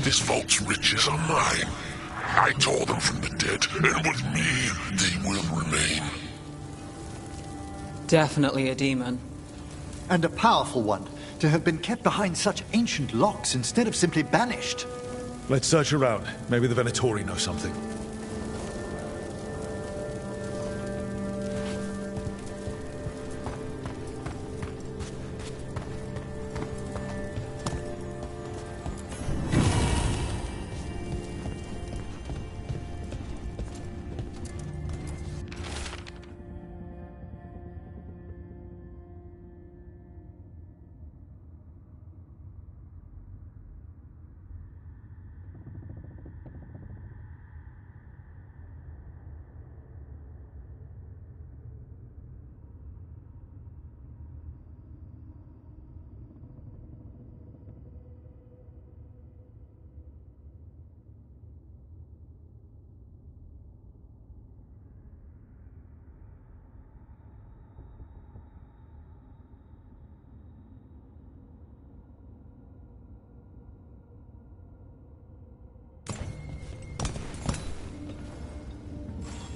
This vault's riches are mine. I tore them from the dead, and with me, they will remain. Definitely a demon. And a powerful one, to have been kept behind such ancient locks instead of simply banished. Let's search around. Maybe the Venatori know something.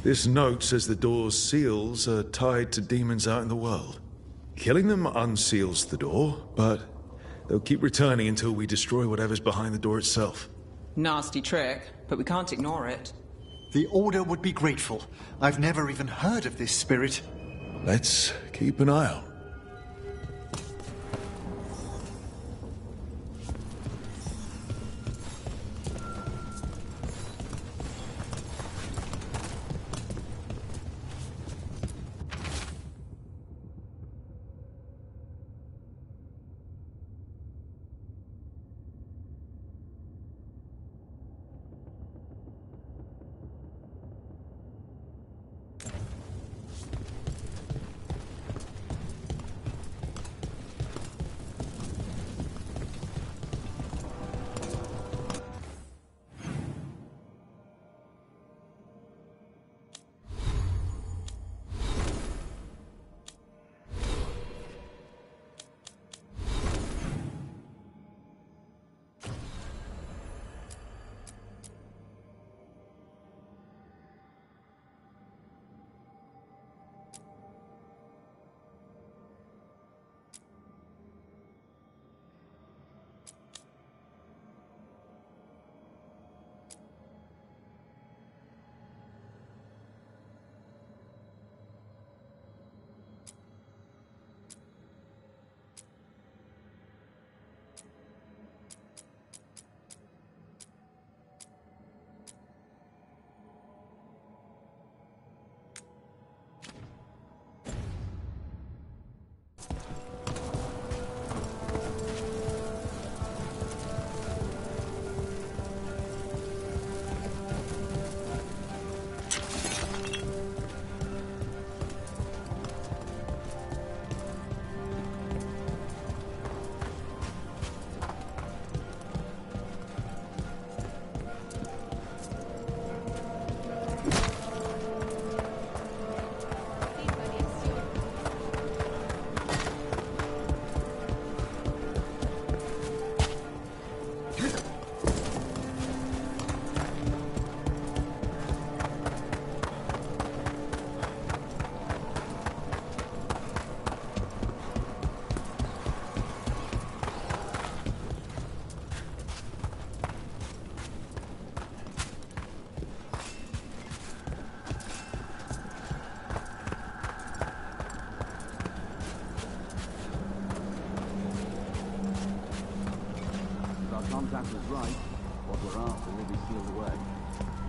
This note says the door's seals are tied to demons out in the world. Killing them unseals the door, but they'll keep returning until we destroy whatever's behind the door itself. Nasty trick, but we can't ignore it. The Order would be grateful. I've never even heard of this spirit. Let's keep an eye out. that was right. What we're after will be sealed away.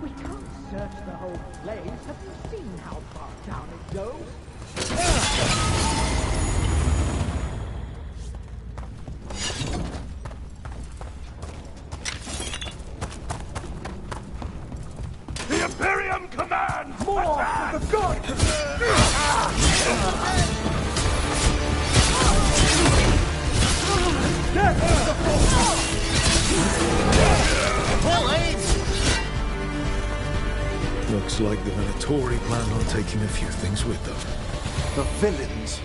We can't search the whole place. Have you seen how far down it goes? The Imperium commands! More for the gods! Looks like the Venatori plan on taking a few things with them. The villains.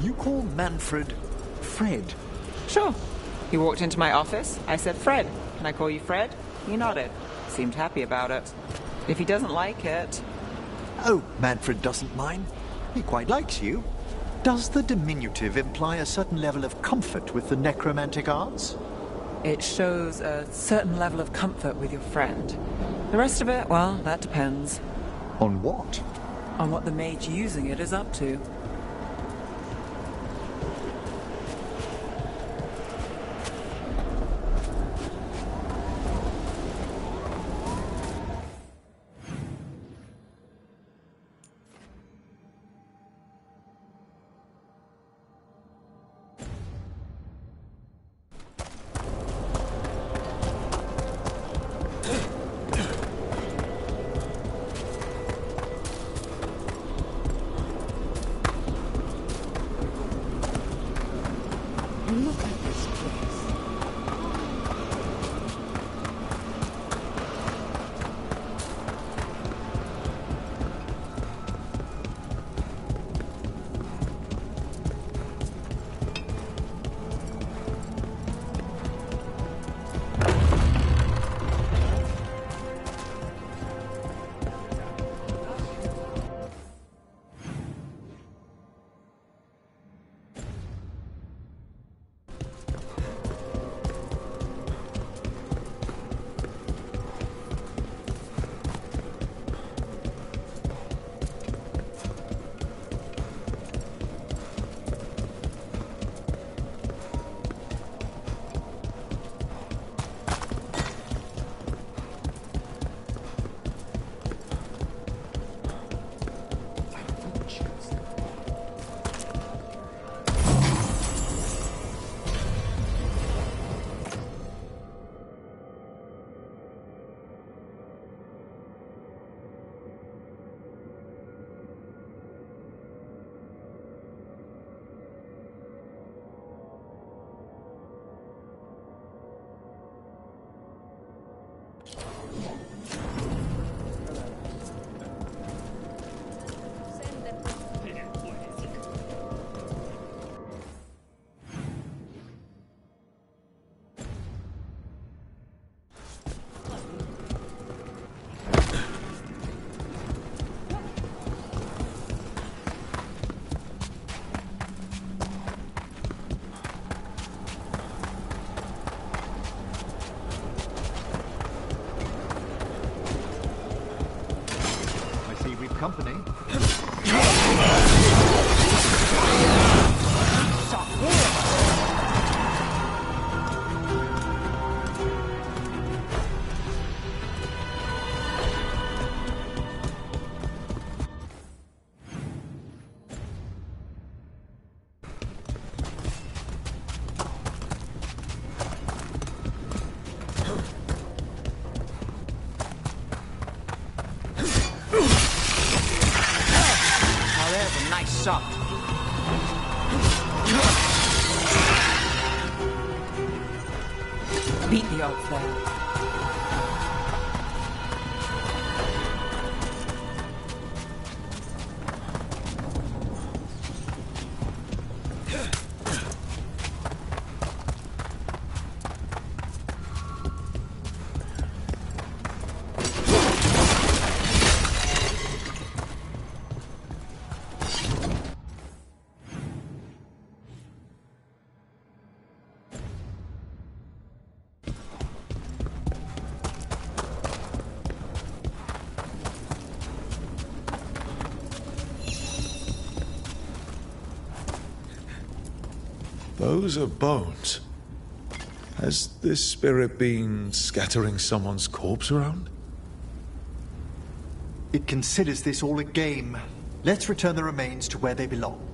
You call Manfred Fred? Sure. He walked into my office. I said, Fred, can I call you Fred? He nodded. Seemed happy about it. If he doesn't like it... Oh, Manfred doesn't mind. He quite likes you. Does the diminutive imply a certain level of comfort with the necromantic arts? It shows a certain level of comfort with your friend. The rest of it, well, that depends. On what? On what the mage using it is up to. Look at this place. company. Shot. Beat the odds there. Those are bones. Has this spirit been scattering someone's corpse around? It considers this all a game. Let's return the remains to where they belong.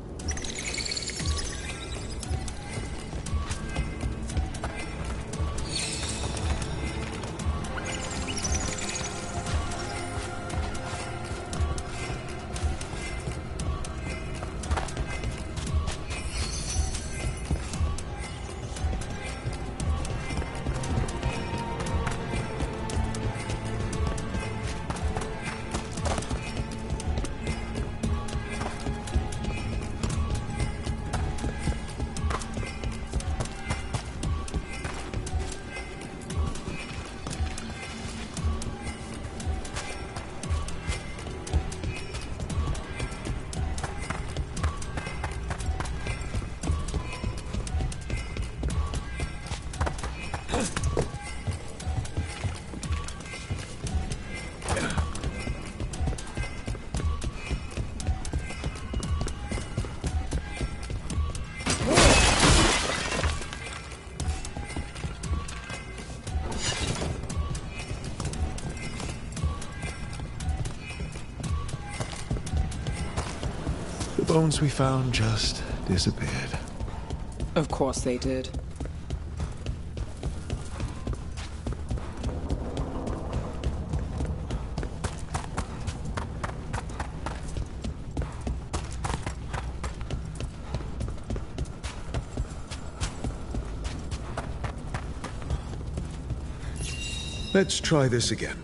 The bones we found just disappeared. Of course they did. Let's try this again.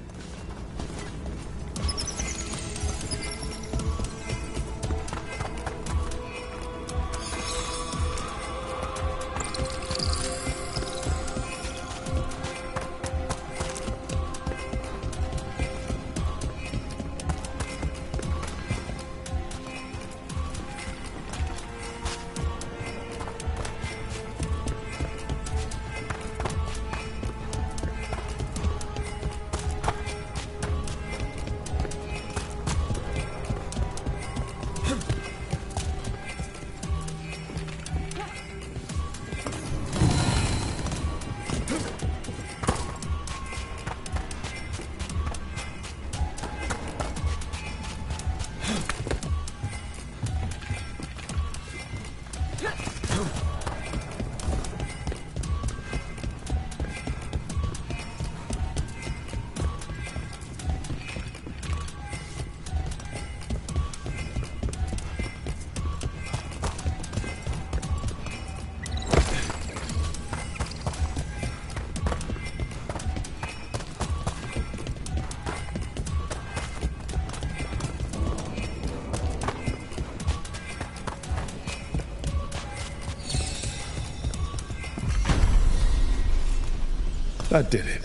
That did it.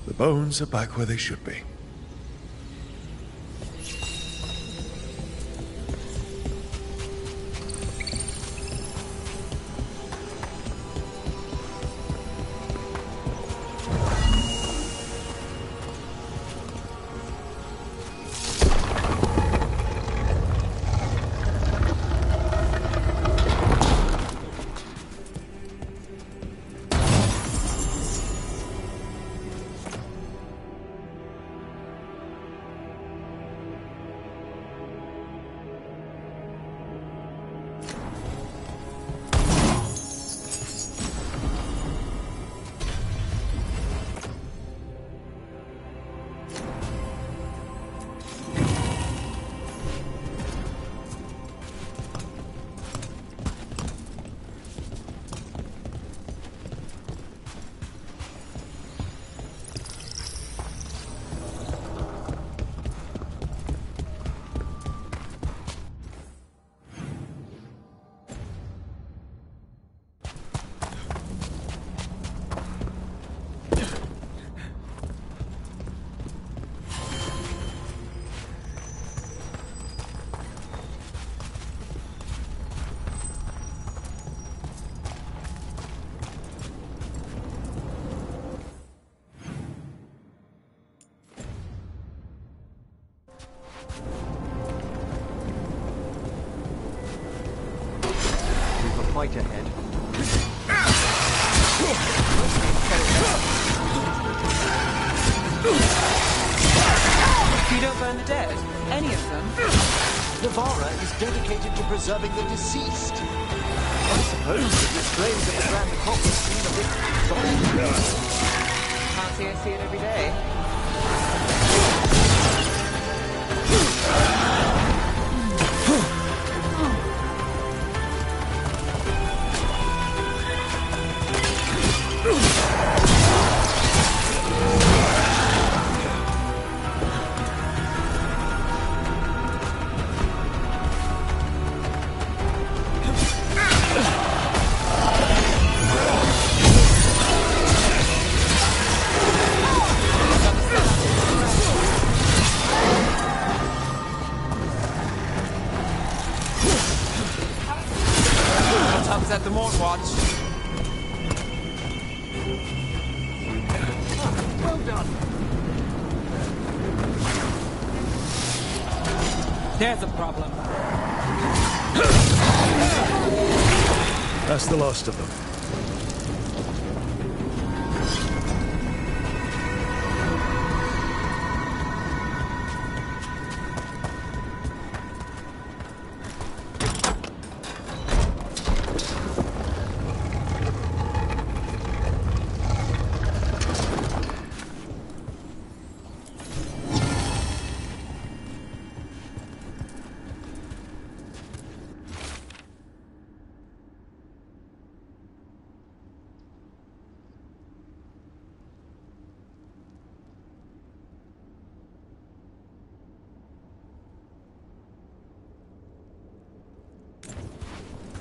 The bones are back where they should be. fight ahead. You don't burn the dead? Any of them? Navara is dedicated to preserving the deceased. I suppose the displays at the Grand Necropolis seem a bit exotic. Can't say I see it every day. At the Morn Watch. Well done. There's a problem. That's the last of them.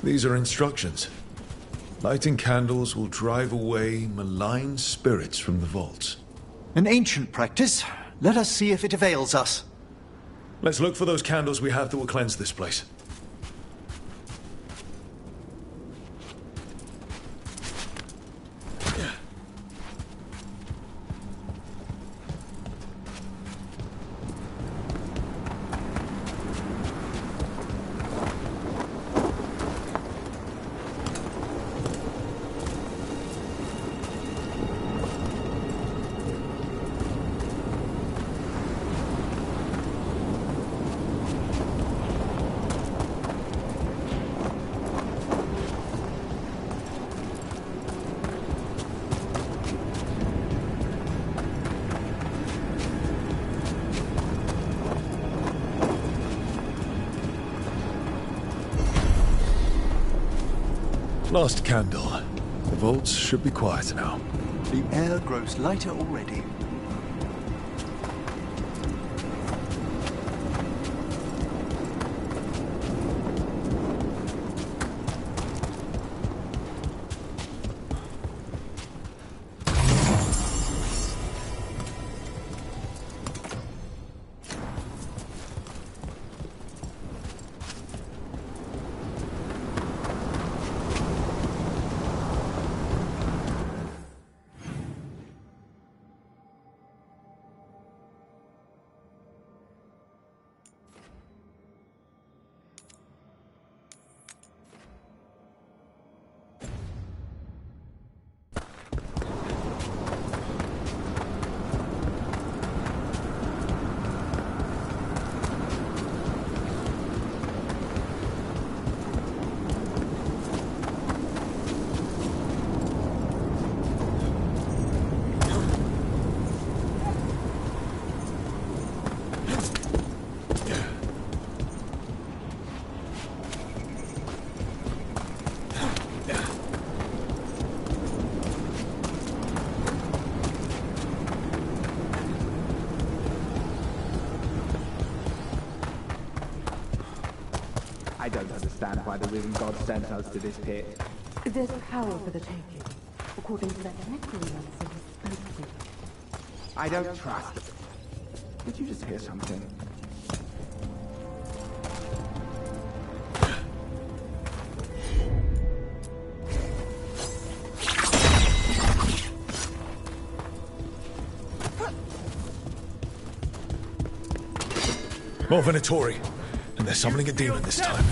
These are instructions. Lighting candles will drive away malign spirits from the vaults. An ancient practice. Let us see if it avails us. Let's look for those candles we have that will cleanse this place. Last candle. The vaults should be quiet now. The air grows lighter already. I don't understand why the living god sent us to this pit. There's power for the taking, according to that necromancer who spoke to you. I don't trust it. Did you just hear something? More Venatori, and they're summoning a demon this time.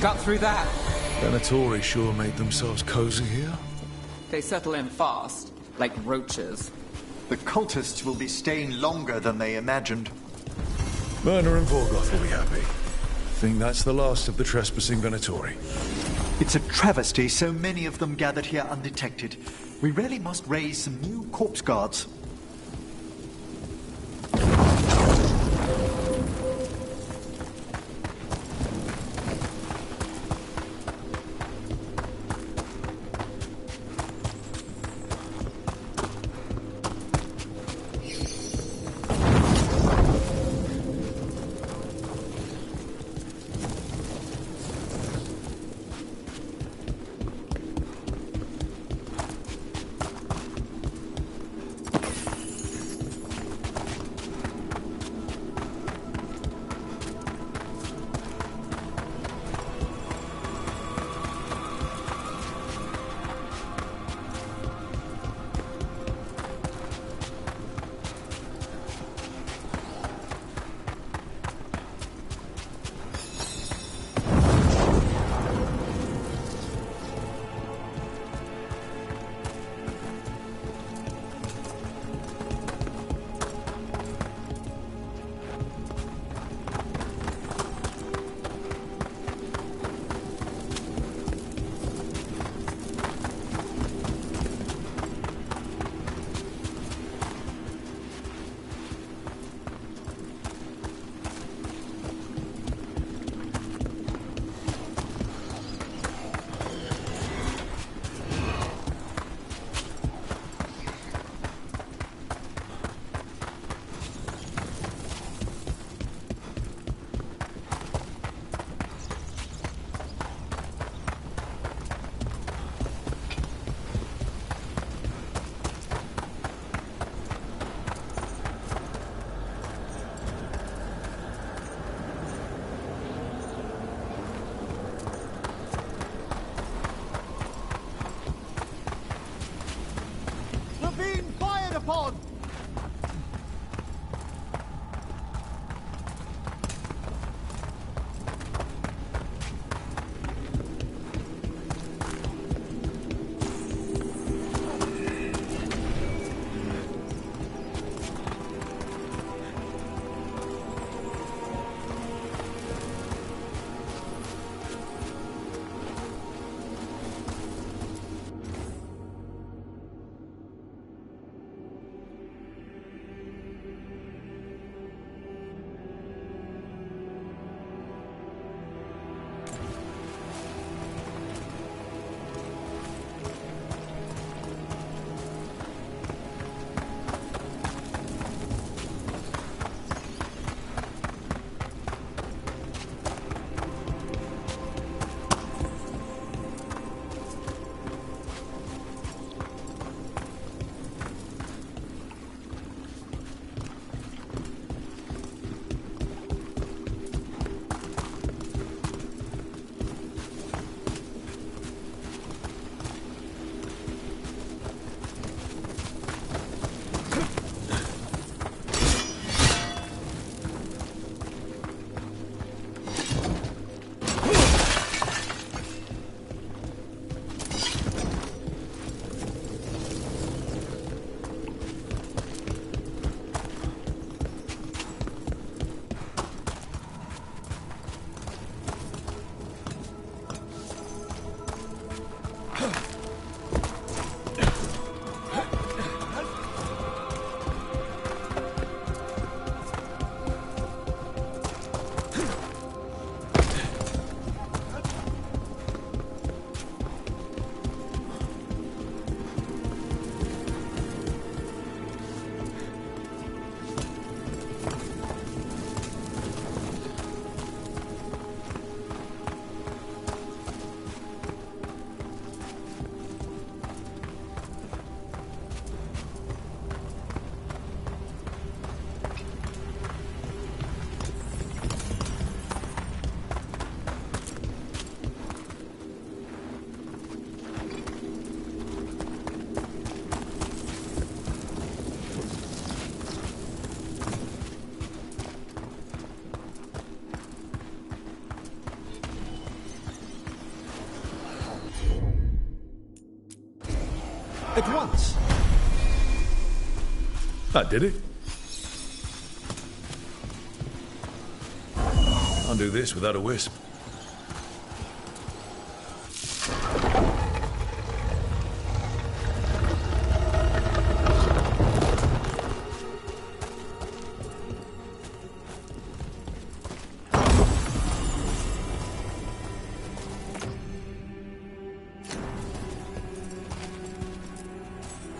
cut through that. Venatori sure made themselves cozy here. They settle in fast, like roaches. The cultists will be staying longer than they imagined. Myrna and Veilguard will be happy. Think that's the last of the trespassing Venatori. It's a travesty so many of them gathered here undetected. We really must raise some new corpse guards. At once. That did it. Can't do this without a wisp.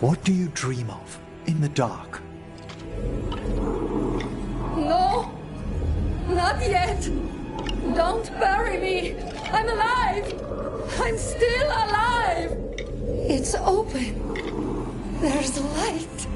What do you dream of in the dark? No! Not yet! Don't bury me! I'm alive! I'm still alive! It's open. There's light.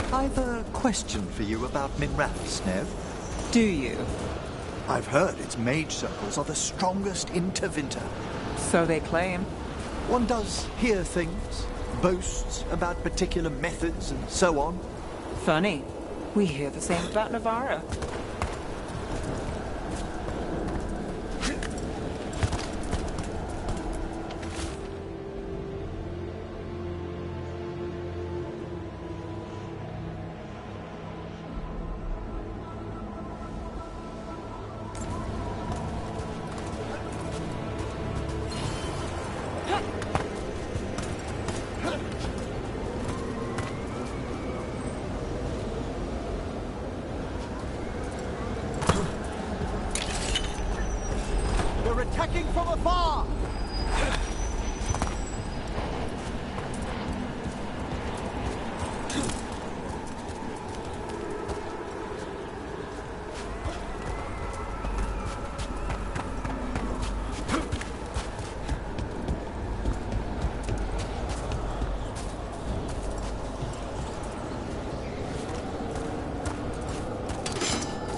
I've a question for you about Minrathous, Nev. Do you? I've heard its mage circles are the strongest in Tevinter. So they claim. One does hear things, boasts about particular methods and so on. Funny. We hear the same about Navarra. They're attacking from afar!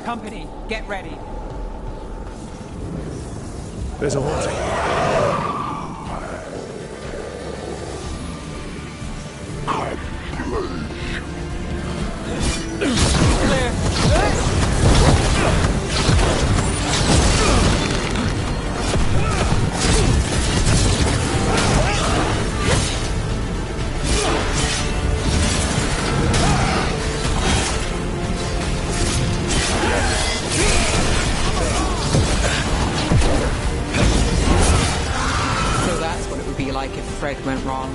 Company, get ready. There's a haunting. Like if Fred went wrong.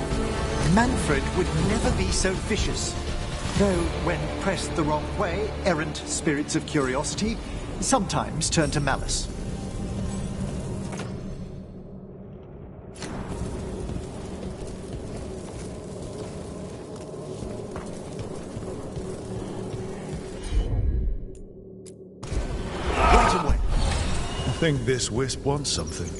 Manfred would never be so vicious. Though, when pressed the wrong way, errant spirits of curiosity sometimes turn to malice. Right away. I think this wisp wants something.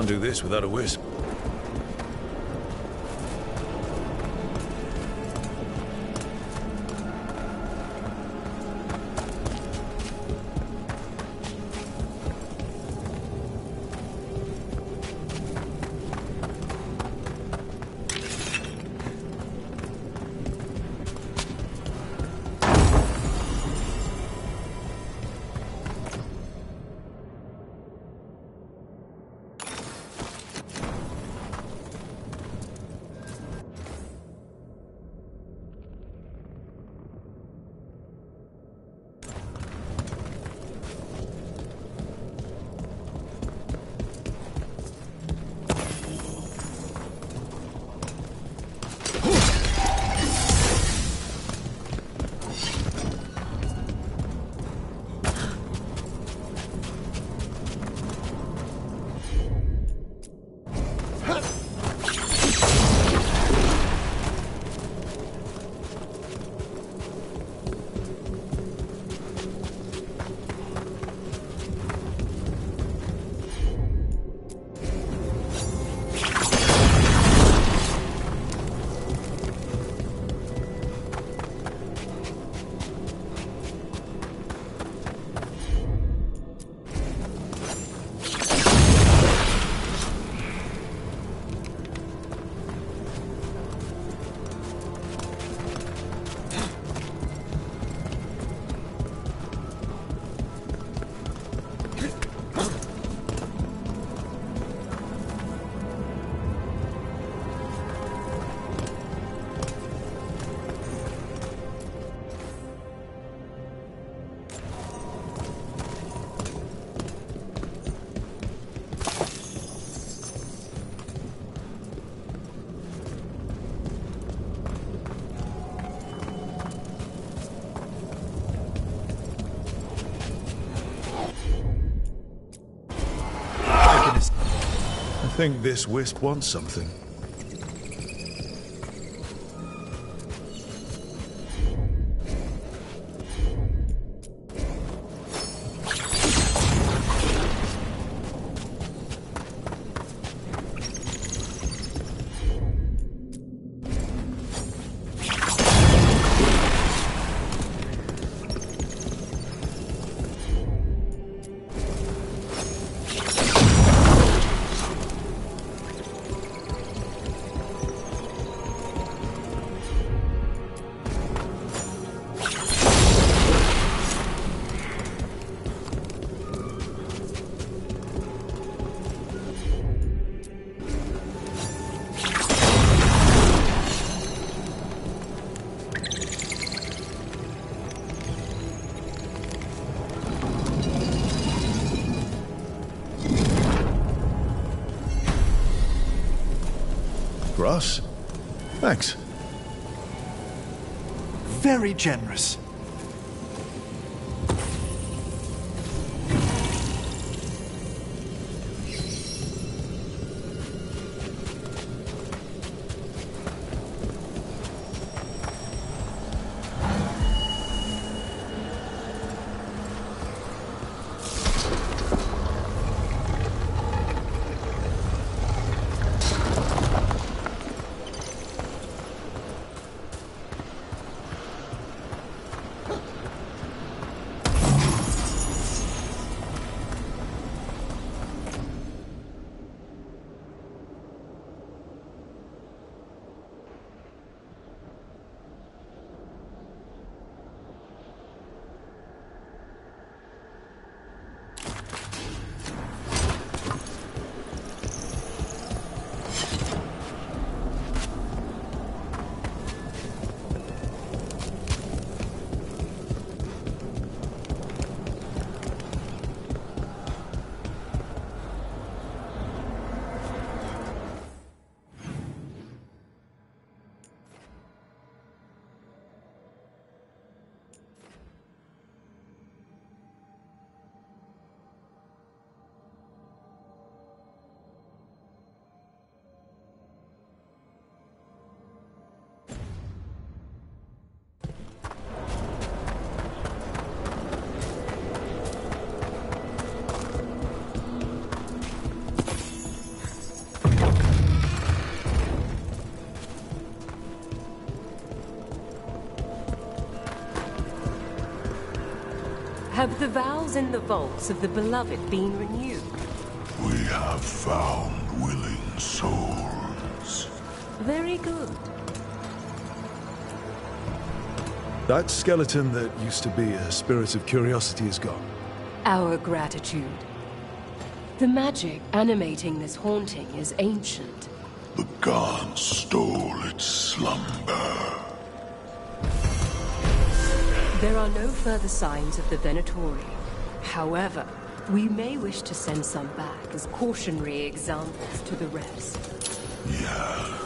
Can't do this without a wisp. I think this wisp wants something. Grass? Thanks. Very generous. Have the vows in the vaults of the Beloved been renewed? We have found willing souls. Very good. That skeleton that used to be a spirit of curiosity is gone. Our gratitude. The magic animating this haunting is ancient. The gods stole its slumber. There are no further signs of the Venatori. However, we may wish to send some back as cautionary examples to the rest. Yeah.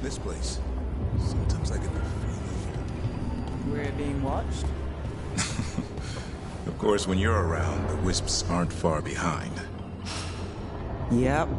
This place. Sometimes I get the feeling. We're being watched? Of course, when you're around, the wisps aren't far behind. Yep.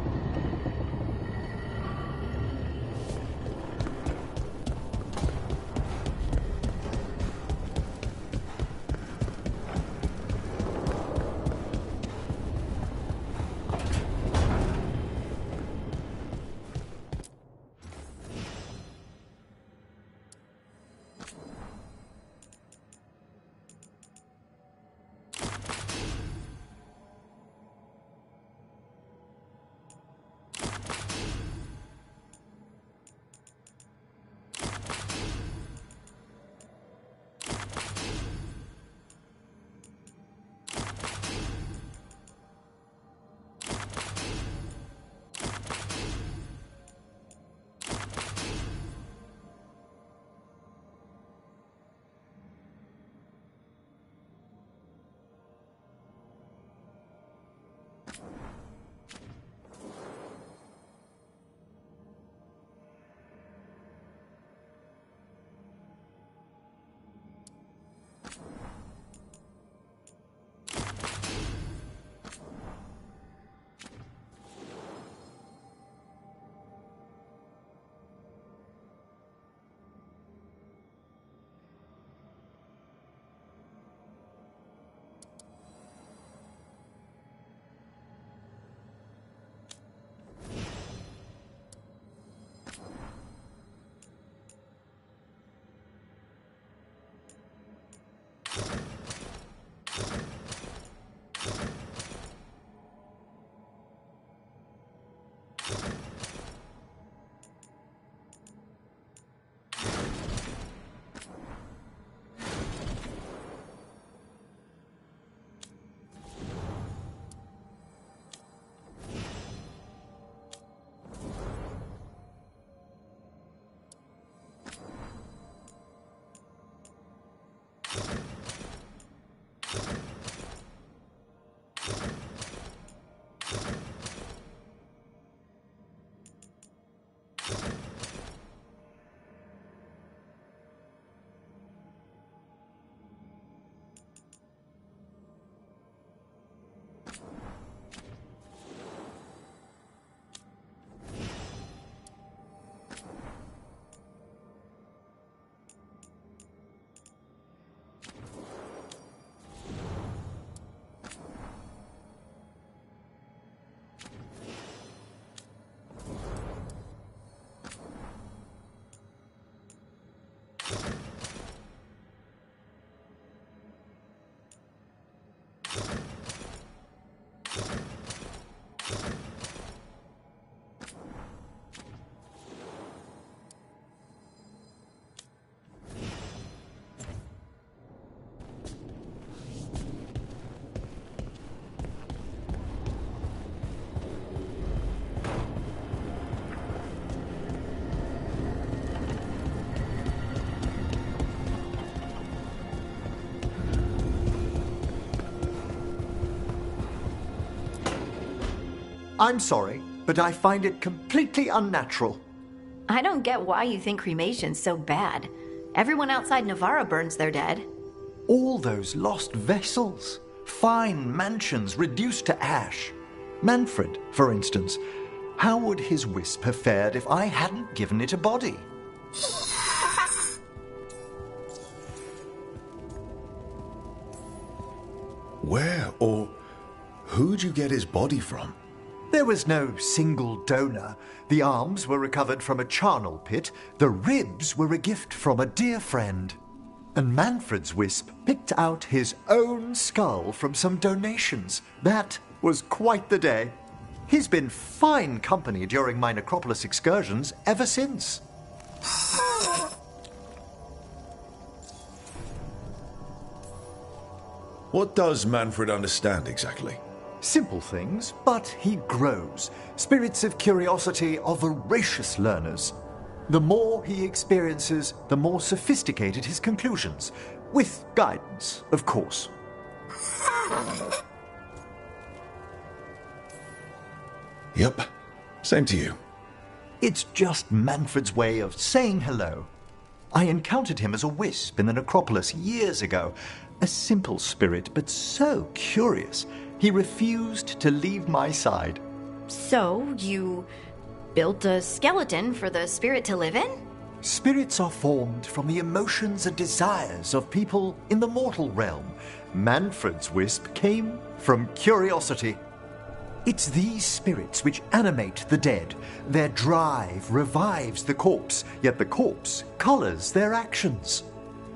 I'm sorry, but I find it completely unnatural. I don't get why you think cremation's so bad. Everyone outside Navarra burns their dead. All those lost vessels, fine mansions reduced to ash. Manfred, for instance, how would his wisp have fared if I hadn't given it a body? Where or who'd you get his body from? There was no single donor. The arms were recovered from a charnel pit. The ribs were a gift from a dear friend. And Manfred's wisp picked out his own skull from some donations. That was quite the day. He's been fine company during my necropolis excursions ever since. What does Manfred understand exactly? Simple things, but he grows. Spirits of curiosity are voracious learners. The more he experiences, the more sophisticated his conclusions. With guidance, of course. Yep, same to you. It's just Manfred's way of saying hello. I encountered him as a wisp in the necropolis years ago. A simple spirit, but so curious. He refused to leave my side. So, you built a skeleton for the spirit to live in? Spirits are formed from the emotions and desires of people in the mortal realm. Manfred's wisp came from curiosity. It's these spirits which animate the dead. Their drive revives the corpse, yet the corpse colors their actions.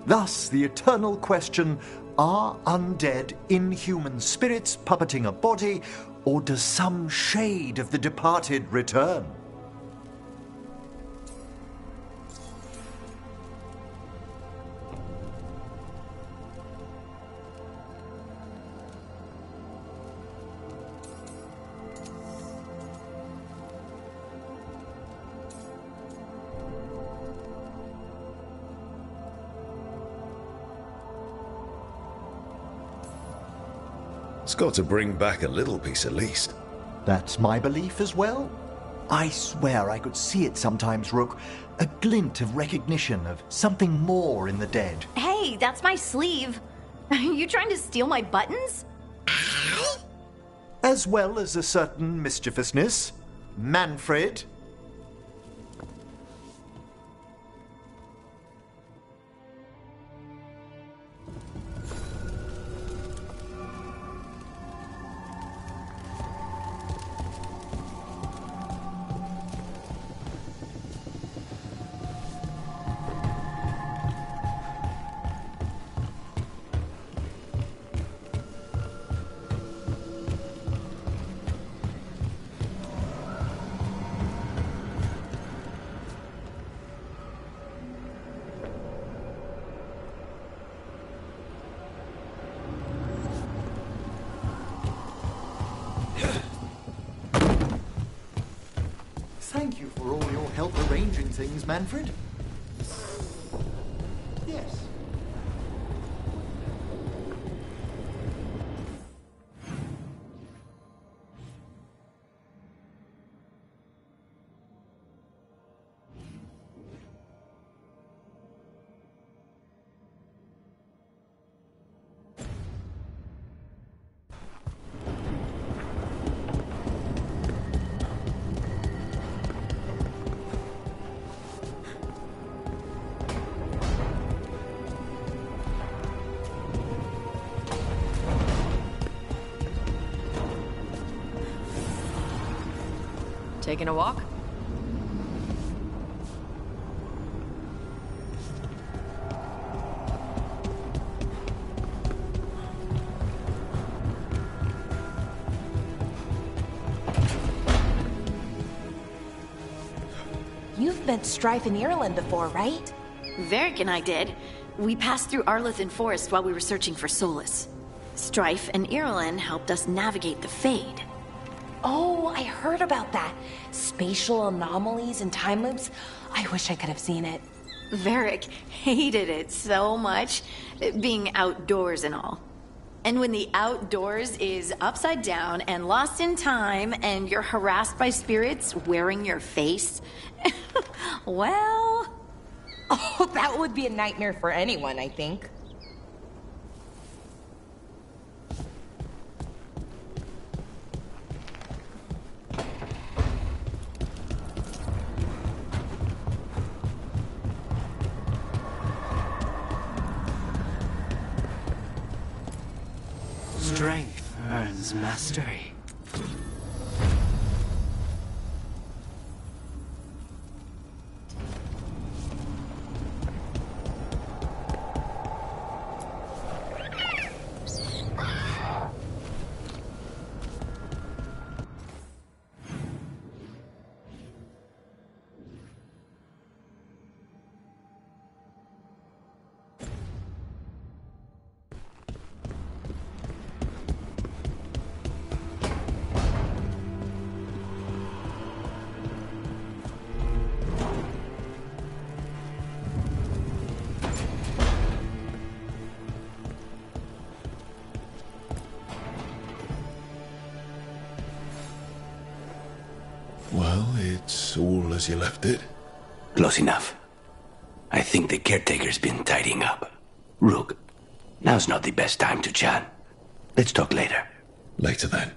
Thus, the eternal question, are undead, inhuman spirits puppeting a body, or does some shade of the departed return? It's got to bring back a little piece at least. That's my belief as well. I swear I could see it sometimes, Rook. A glint of recognition of something more in the dead. Hey, that's my sleeve. Are you trying to steal my buttons? As well as a certain mischievousness. Manfred. Thank you for all your help arranging things, Manfred. Yes. Taking a walk? You've met Strife in Ireland before, right? Varric and I did. We passed through Arlethan Forest while we were searching for Solus. Strife and Ireland helped us navigate the Fade. Oh, I heard about that. Spatial anomalies and time loops. I wish I could have seen it. Varric hated it so much, being outdoors and all. And when the outdoors is upside down and lost in time and you're harassed by spirits wearing your face, well... Oh, that would be a nightmare for anyone, I think. Strength earns mastery. Well, it's all as you left it. Close enough. I think the caretaker's been tidying up. Rook, now's not the best time to chat. Let's talk later. Later then.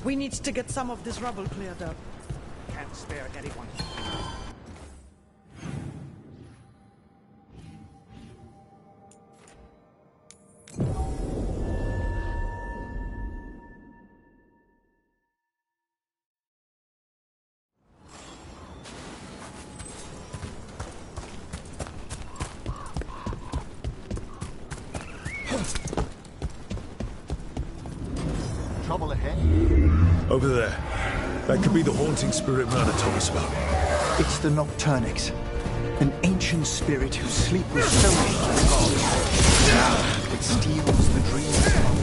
We need to get some of this rubble cleared up. Can't spare anyone. Trouble ahead? Over there. That could be the haunting spirit Myrna told us about. It's the Nocturnix, an ancient spirit whose sleep was so gods. Now it steals the dreams from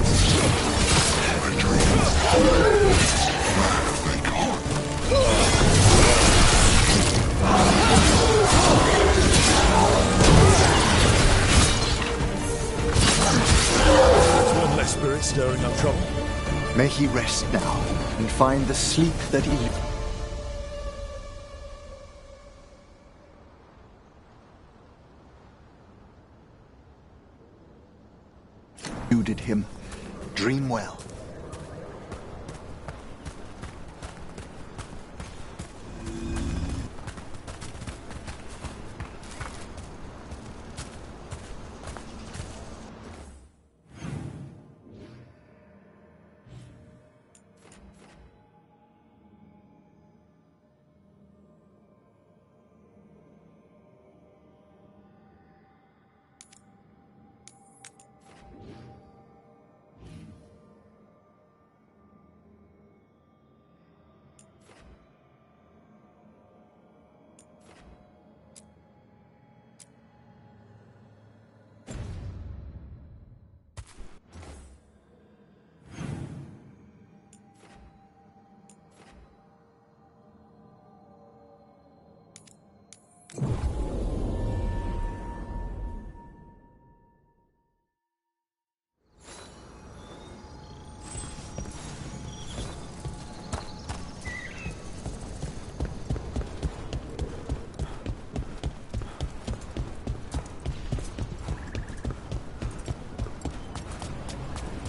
There's one less spirit stirring up trouble. May he rest now and find the sleep that he eluded him. Dream well.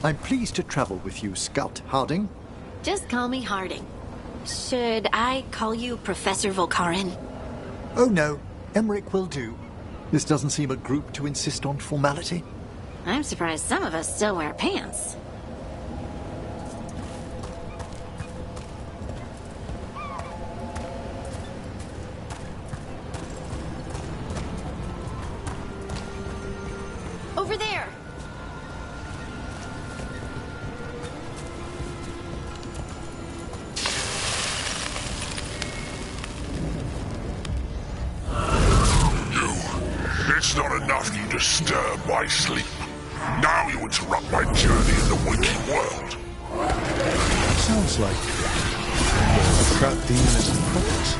I'm pleased to travel with you, Scout Harding. Just call me Harding. Should I call you Professor Volkarin? Oh no, Emmerich will do. This doesn't seem a group to insist on formality. I'm surprised some of us still wear pants. Over there! It's not enough you disturb my sleep. Now you interrupt my journey in the waking world. Sounds like a trapped demon is in progress.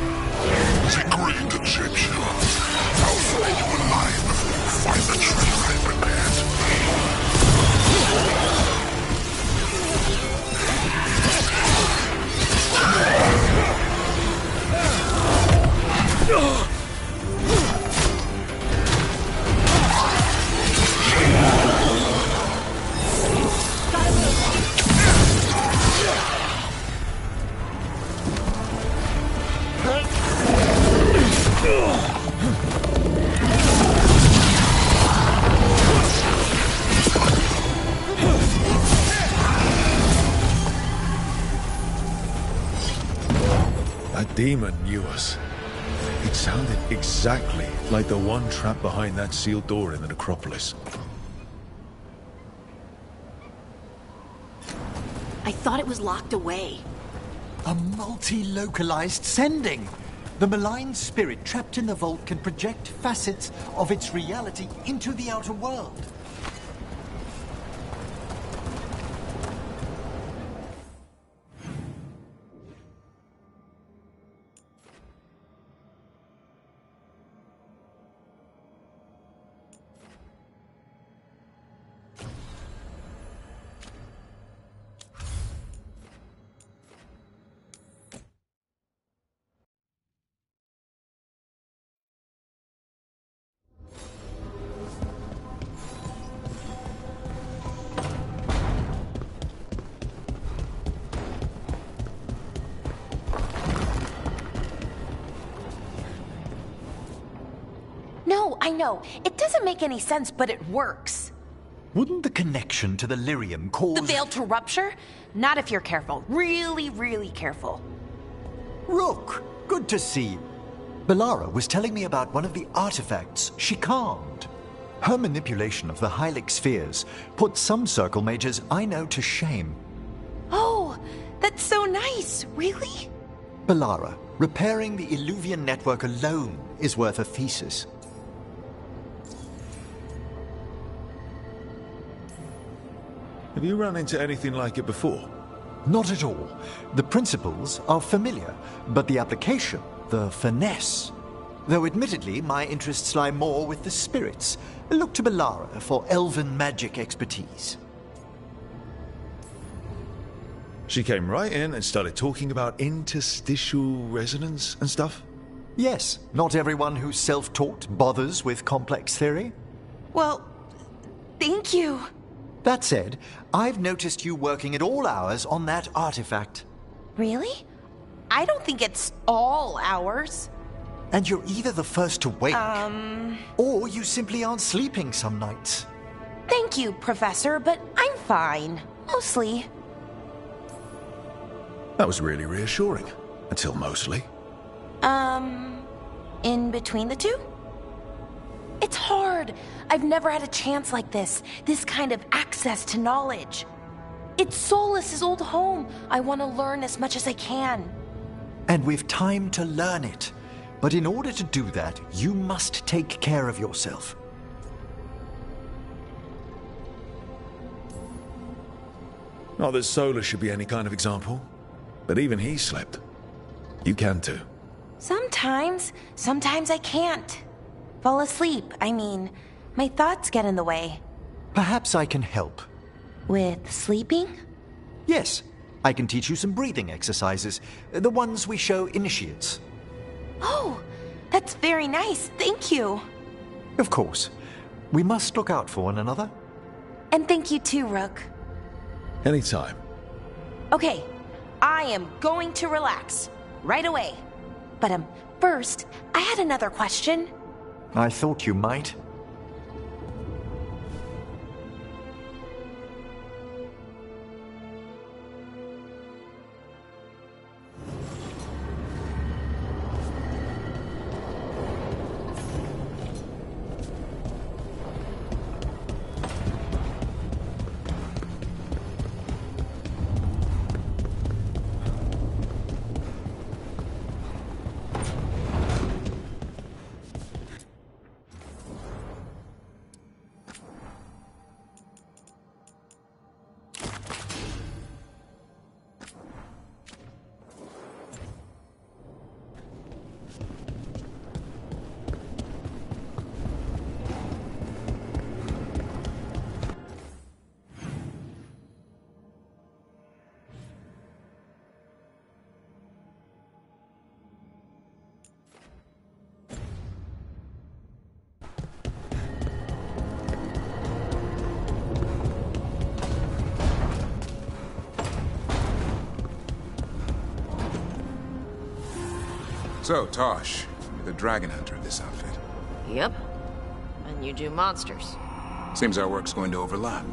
The green that shapes you. I'll flay you alive before you find the treasure I prepared. That demon knew us. It sounded exactly like the one trapped behind that sealed door in the necropolis. I thought it was locked away. A multi-localized sending! The malign spirit trapped in the vault can project facets of its reality into the outer world. No, I know. It doesn't make any sense, but it works. Wouldn't the connection to the lyrium cause... The veil to rupture? Not if you're careful. Really, really careful. Rook, good to see you. Belara was telling me about one of the artifacts she calmed. Her manipulation of the Hylic spheres put some circle mages I know to shame. Oh, that's so nice. Really? Belara, repairing the Illuvian network alone is worth a thesis. Have you run into anything like it before? Not at all. The principles are familiar, but the application, the finesse. Though admittedly, my interests lie more with the spirits. Look to Belara for elven magic expertise. She came right in and started talking about interstitial resonance and stuff? Yes, not everyone who's self-taught bothers with complex theory. Well, thank you. That said, I've noticed you working at all hours on that artifact. Really? I don't think it's all hours. And you're either the first to wake, or you simply aren't sleeping some nights. Thank you, Professor, but I'm fine. Mostly. That was really reassuring. Until mostly. In between the two? It's hard. I've never had a chance like this. This kind of access to knowledge. It's Solas's old home. I want to learn as much as I can. And we've time to learn it. But in order to do that, you must take care of yourself. Not that Solar should be any kind of example, but even he slept. You can too. Sometimes I can't. Fall asleep, I mean. My thoughts get in the way. Perhaps I can help. With sleeping? Yes, I can teach you some breathing exercises, the ones we show initiates. Oh, that's very nice, thank you. Of course. We must look out for one another. And thank you too, Rook. Anytime. Okay, I am going to relax. Right away. But, first, I had another question. I thought you might. So, Tosh, you're the dragon hunter of this outfit. Yep. And you do monsters. Seems our work's going to overlap.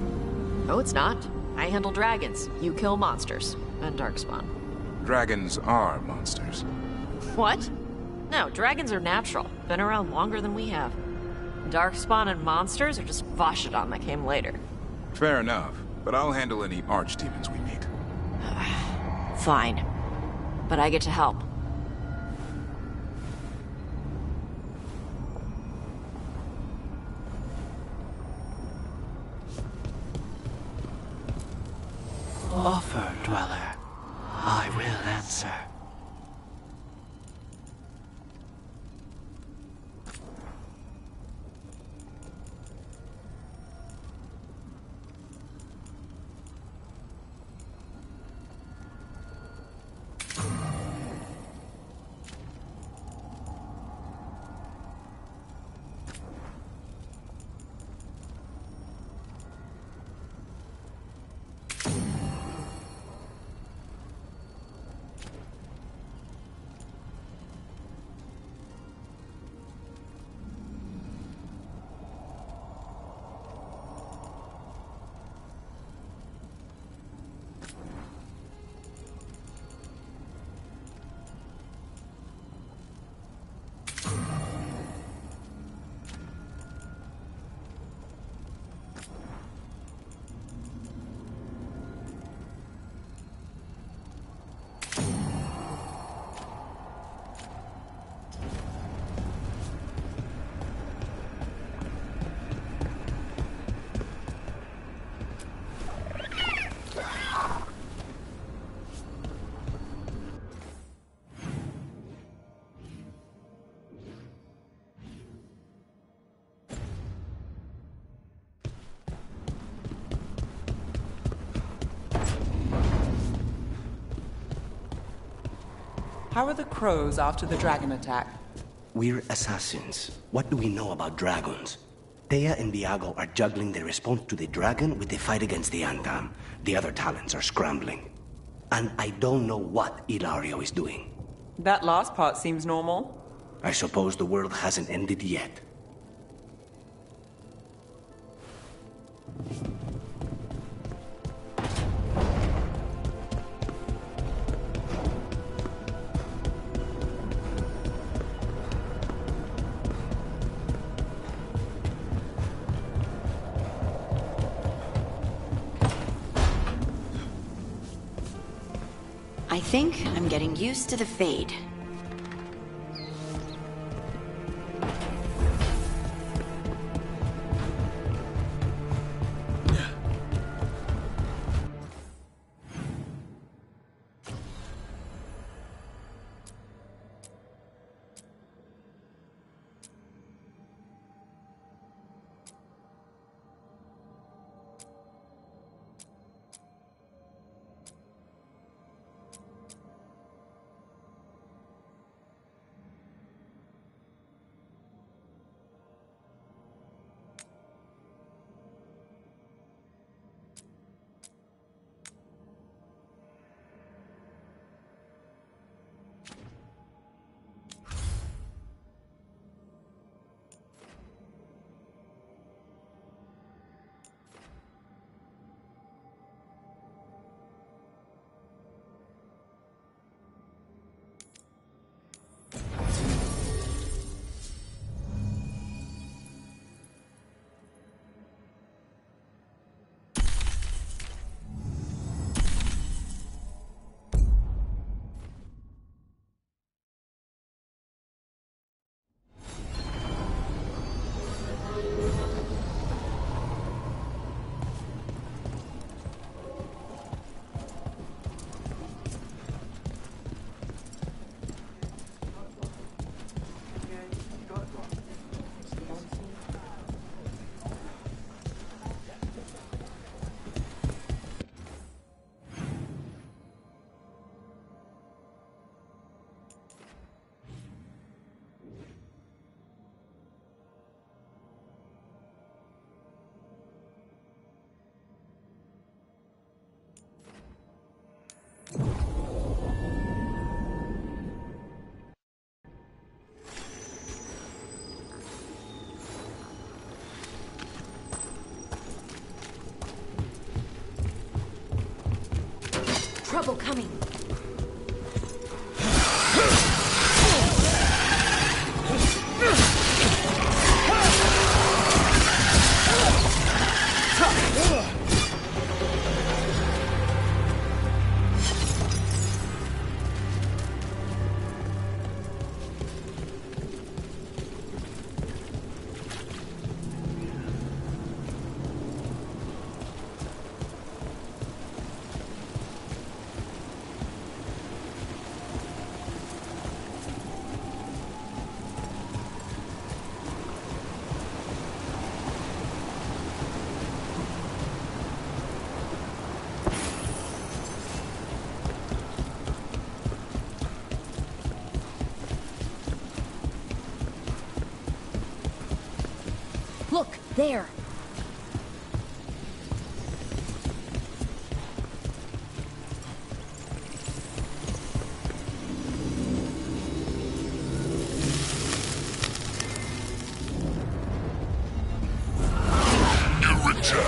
No, it's not. I handle dragons. You kill monsters. And Darkspawn. Dragons are monsters. What? No, dragons are natural. Been around longer than we have. Darkspawn and monsters are just Vashidon that came later. Fair enough, but I'll handle any archdemons we meet. Fine. But I get to help. Offer, Dweller. I will answer. How are the crows after the dragon attack? We're assassins. What do we know about dragons? Thea and Viago are juggling their response to the dragon with the fight against the Antam. The other talents are scrambling. And I don't know what Ilario is doing. That last part seems normal. I suppose the world hasn't ended yet. I think I'm getting used to the fade. rubble coming. Look, there. You return.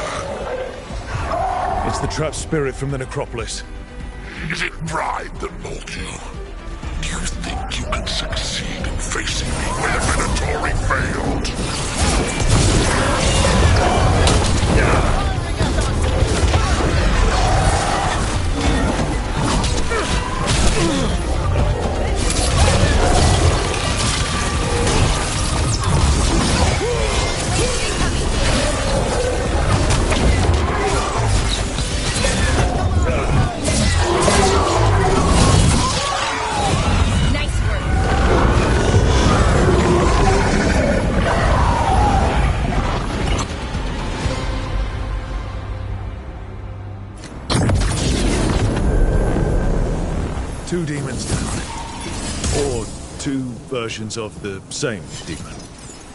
It's the trapped spirit from the necropolis. Is it pride that mold you? Do you think you can succeed in facing me when the Venatori failed? Two demons down. Or two versions of the same demon.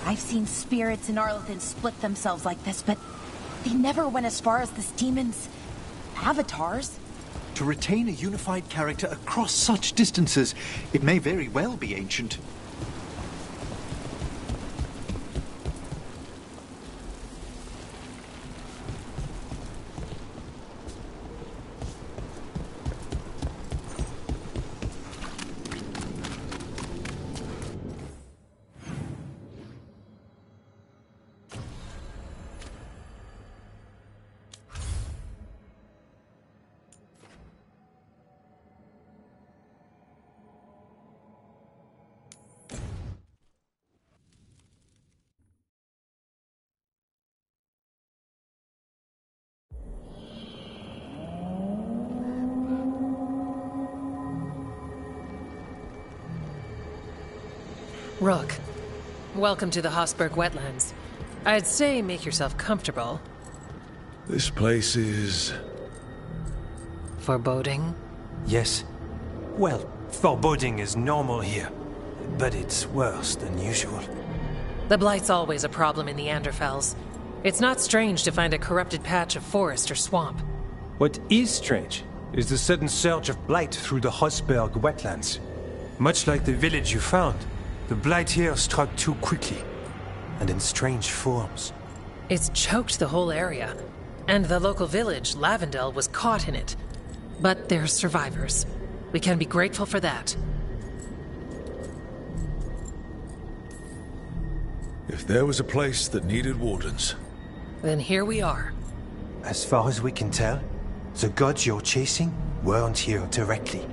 I've seen spirits in Arlethan split themselves like this, but they never went as far as this demon's avatars. To retain a unified character across such distances, it may very well be ancient. Rook, welcome to the Hosberg wetlands. I'd say make yourself comfortable. This place is... foreboding? Yes. Well, foreboding is normal here, but it's worse than usual. The Blight's always a problem in the Anderfells. It's not strange to find a corrupted patch of forest or swamp. What is strange is the sudden surge of blight through the Hosberg wetlands. Much like the village you found, the blight here struck too quickly, and in strange forms. It's choked the whole area, and the local village, Lavendel, was caught in it. But they're survivors. We can be grateful for that. If there was a place that needed wardens... Then here we are. As far as we can tell, the gods you're chasing weren't here directly.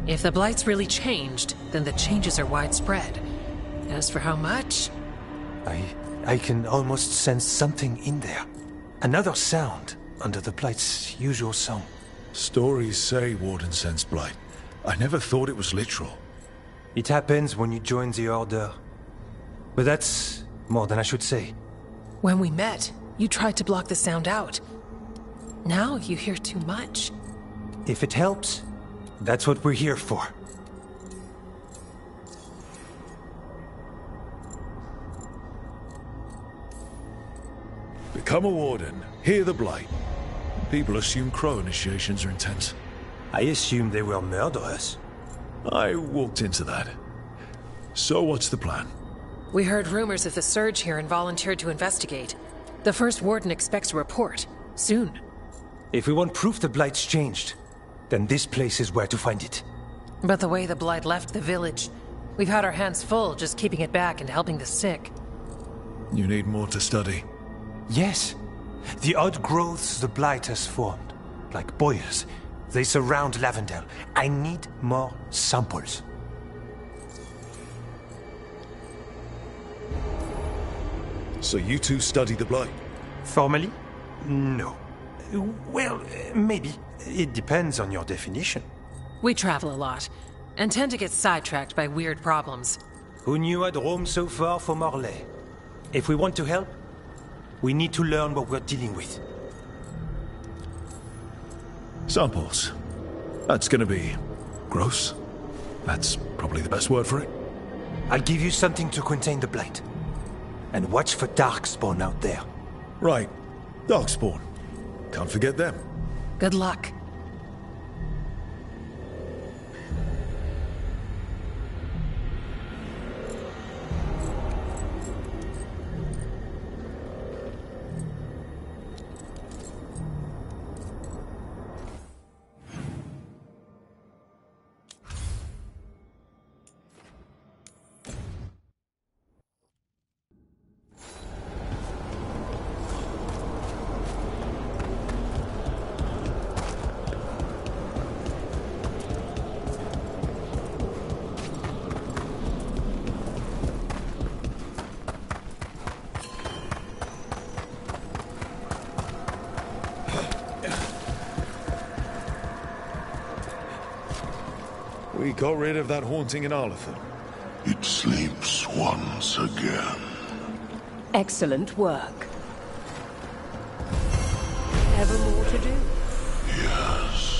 If the Blight's really changed, then the changes are widespread. As for how much... I can almost sense something in there. Another sound under the Blight's usual song. Stories say wardens sense blight. I never thought it was literal. It happens when you join the Order. But that's more than I should say. When we met, you tried to block the sound out. Now you hear too much. If it helps, that's what we're here for. Become a warden, hear the blight. People assume crow initiations are intense. I assumed they were murderers. I walked into that. So what's the plan? We heard rumors of the surge here and volunteered to investigate. The first warden expects a report. Soon. If we want proof the Blight's changed, then this place is where to find it. But the way the Blight left the village, we've had our hands full just keeping it back and helping the sick. You need more to study. Yes. The odd growths the Blight has formed, like boils, they surround Lavendel. I need more samples. So you two study the Blight? Formally? No. Well, maybe. It depends on your definition. We travel a lot, and tend to get sidetracked by weird problems. Who knew I'd roam so far for Morlaix? If we want to help, we need to learn what we're dealing with. Samples. That's gonna be gross. That's probably the best word for it. I'll give you something to contain the Blight. And watch for Darkspawn out there. Right. Darkspawn. Can't forget them. Good luck. We got rid of that haunting in Arlington. It sleeps once again. Excellent work. Ever more to do? Yes.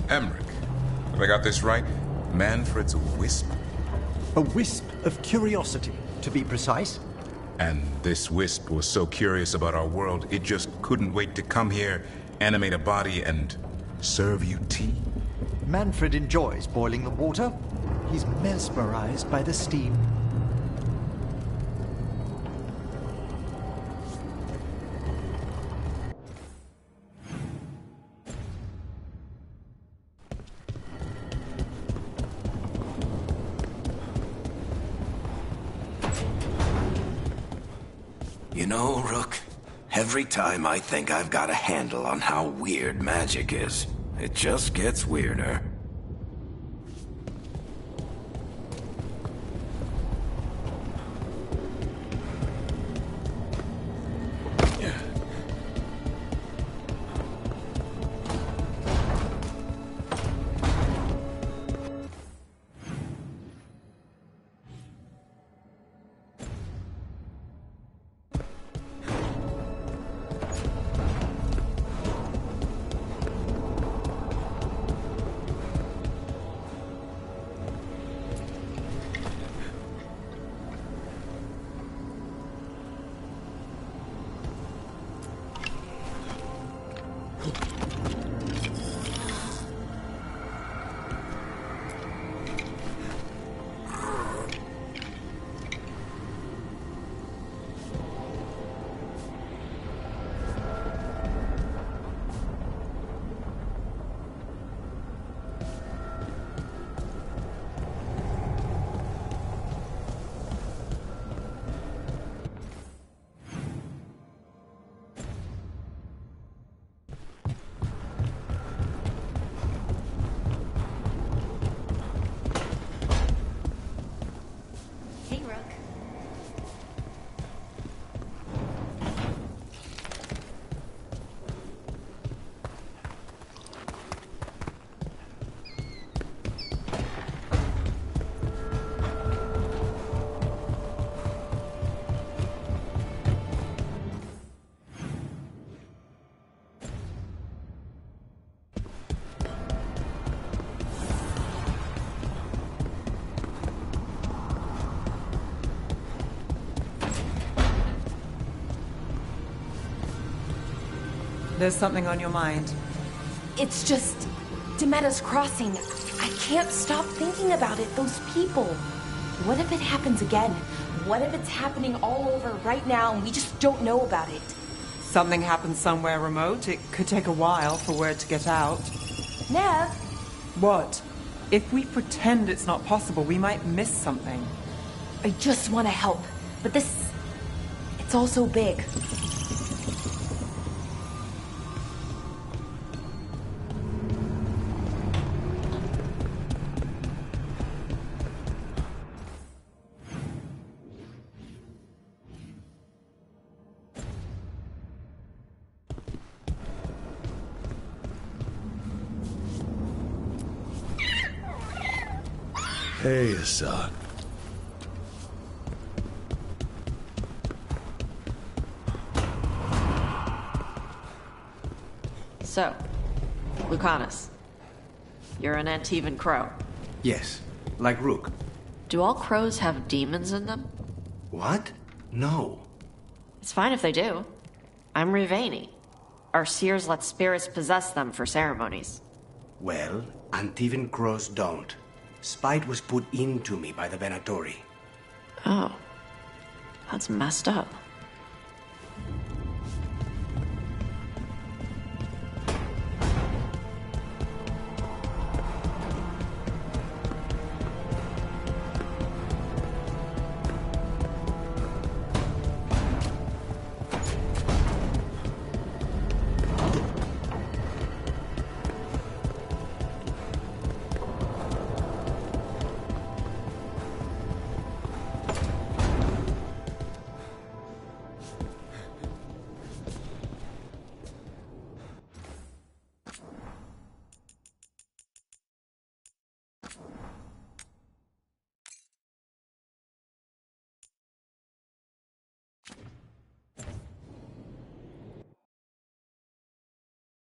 Emmerich, have I got this right? Manfred's a wisp? A wisp of curiosity, to be precise. And this wisp was so curious about our world, it just couldn't wait to come here, animate a body, and serve you tea? Manfred enjoys boiling the water. He's mesmerized by the steam. You know, Rook, every time I think I've got a handle on how weird magic is, it just gets weirder. There's something on your mind? It's just... Demetta's Crossing. I can't stop thinking about it, those people. What if it happens again? What if it's happening all over right now and we just don't know about it? Something happens somewhere remote. It could take a while for word to get out. Nev? What? If we pretend it's not possible, we might miss something. I just want to help, but this... It's all so big. Hey, Assad. So, Lucanus, you're an Antivan crow. Yes, like Rook. Do all crows have demons in them? What? No. It's fine if they do. I'm Rivani. Our seers let spirits possess them for ceremonies. Well, Antivan crows don't. Spite was put into me by the Venatori. Oh. That's messed up.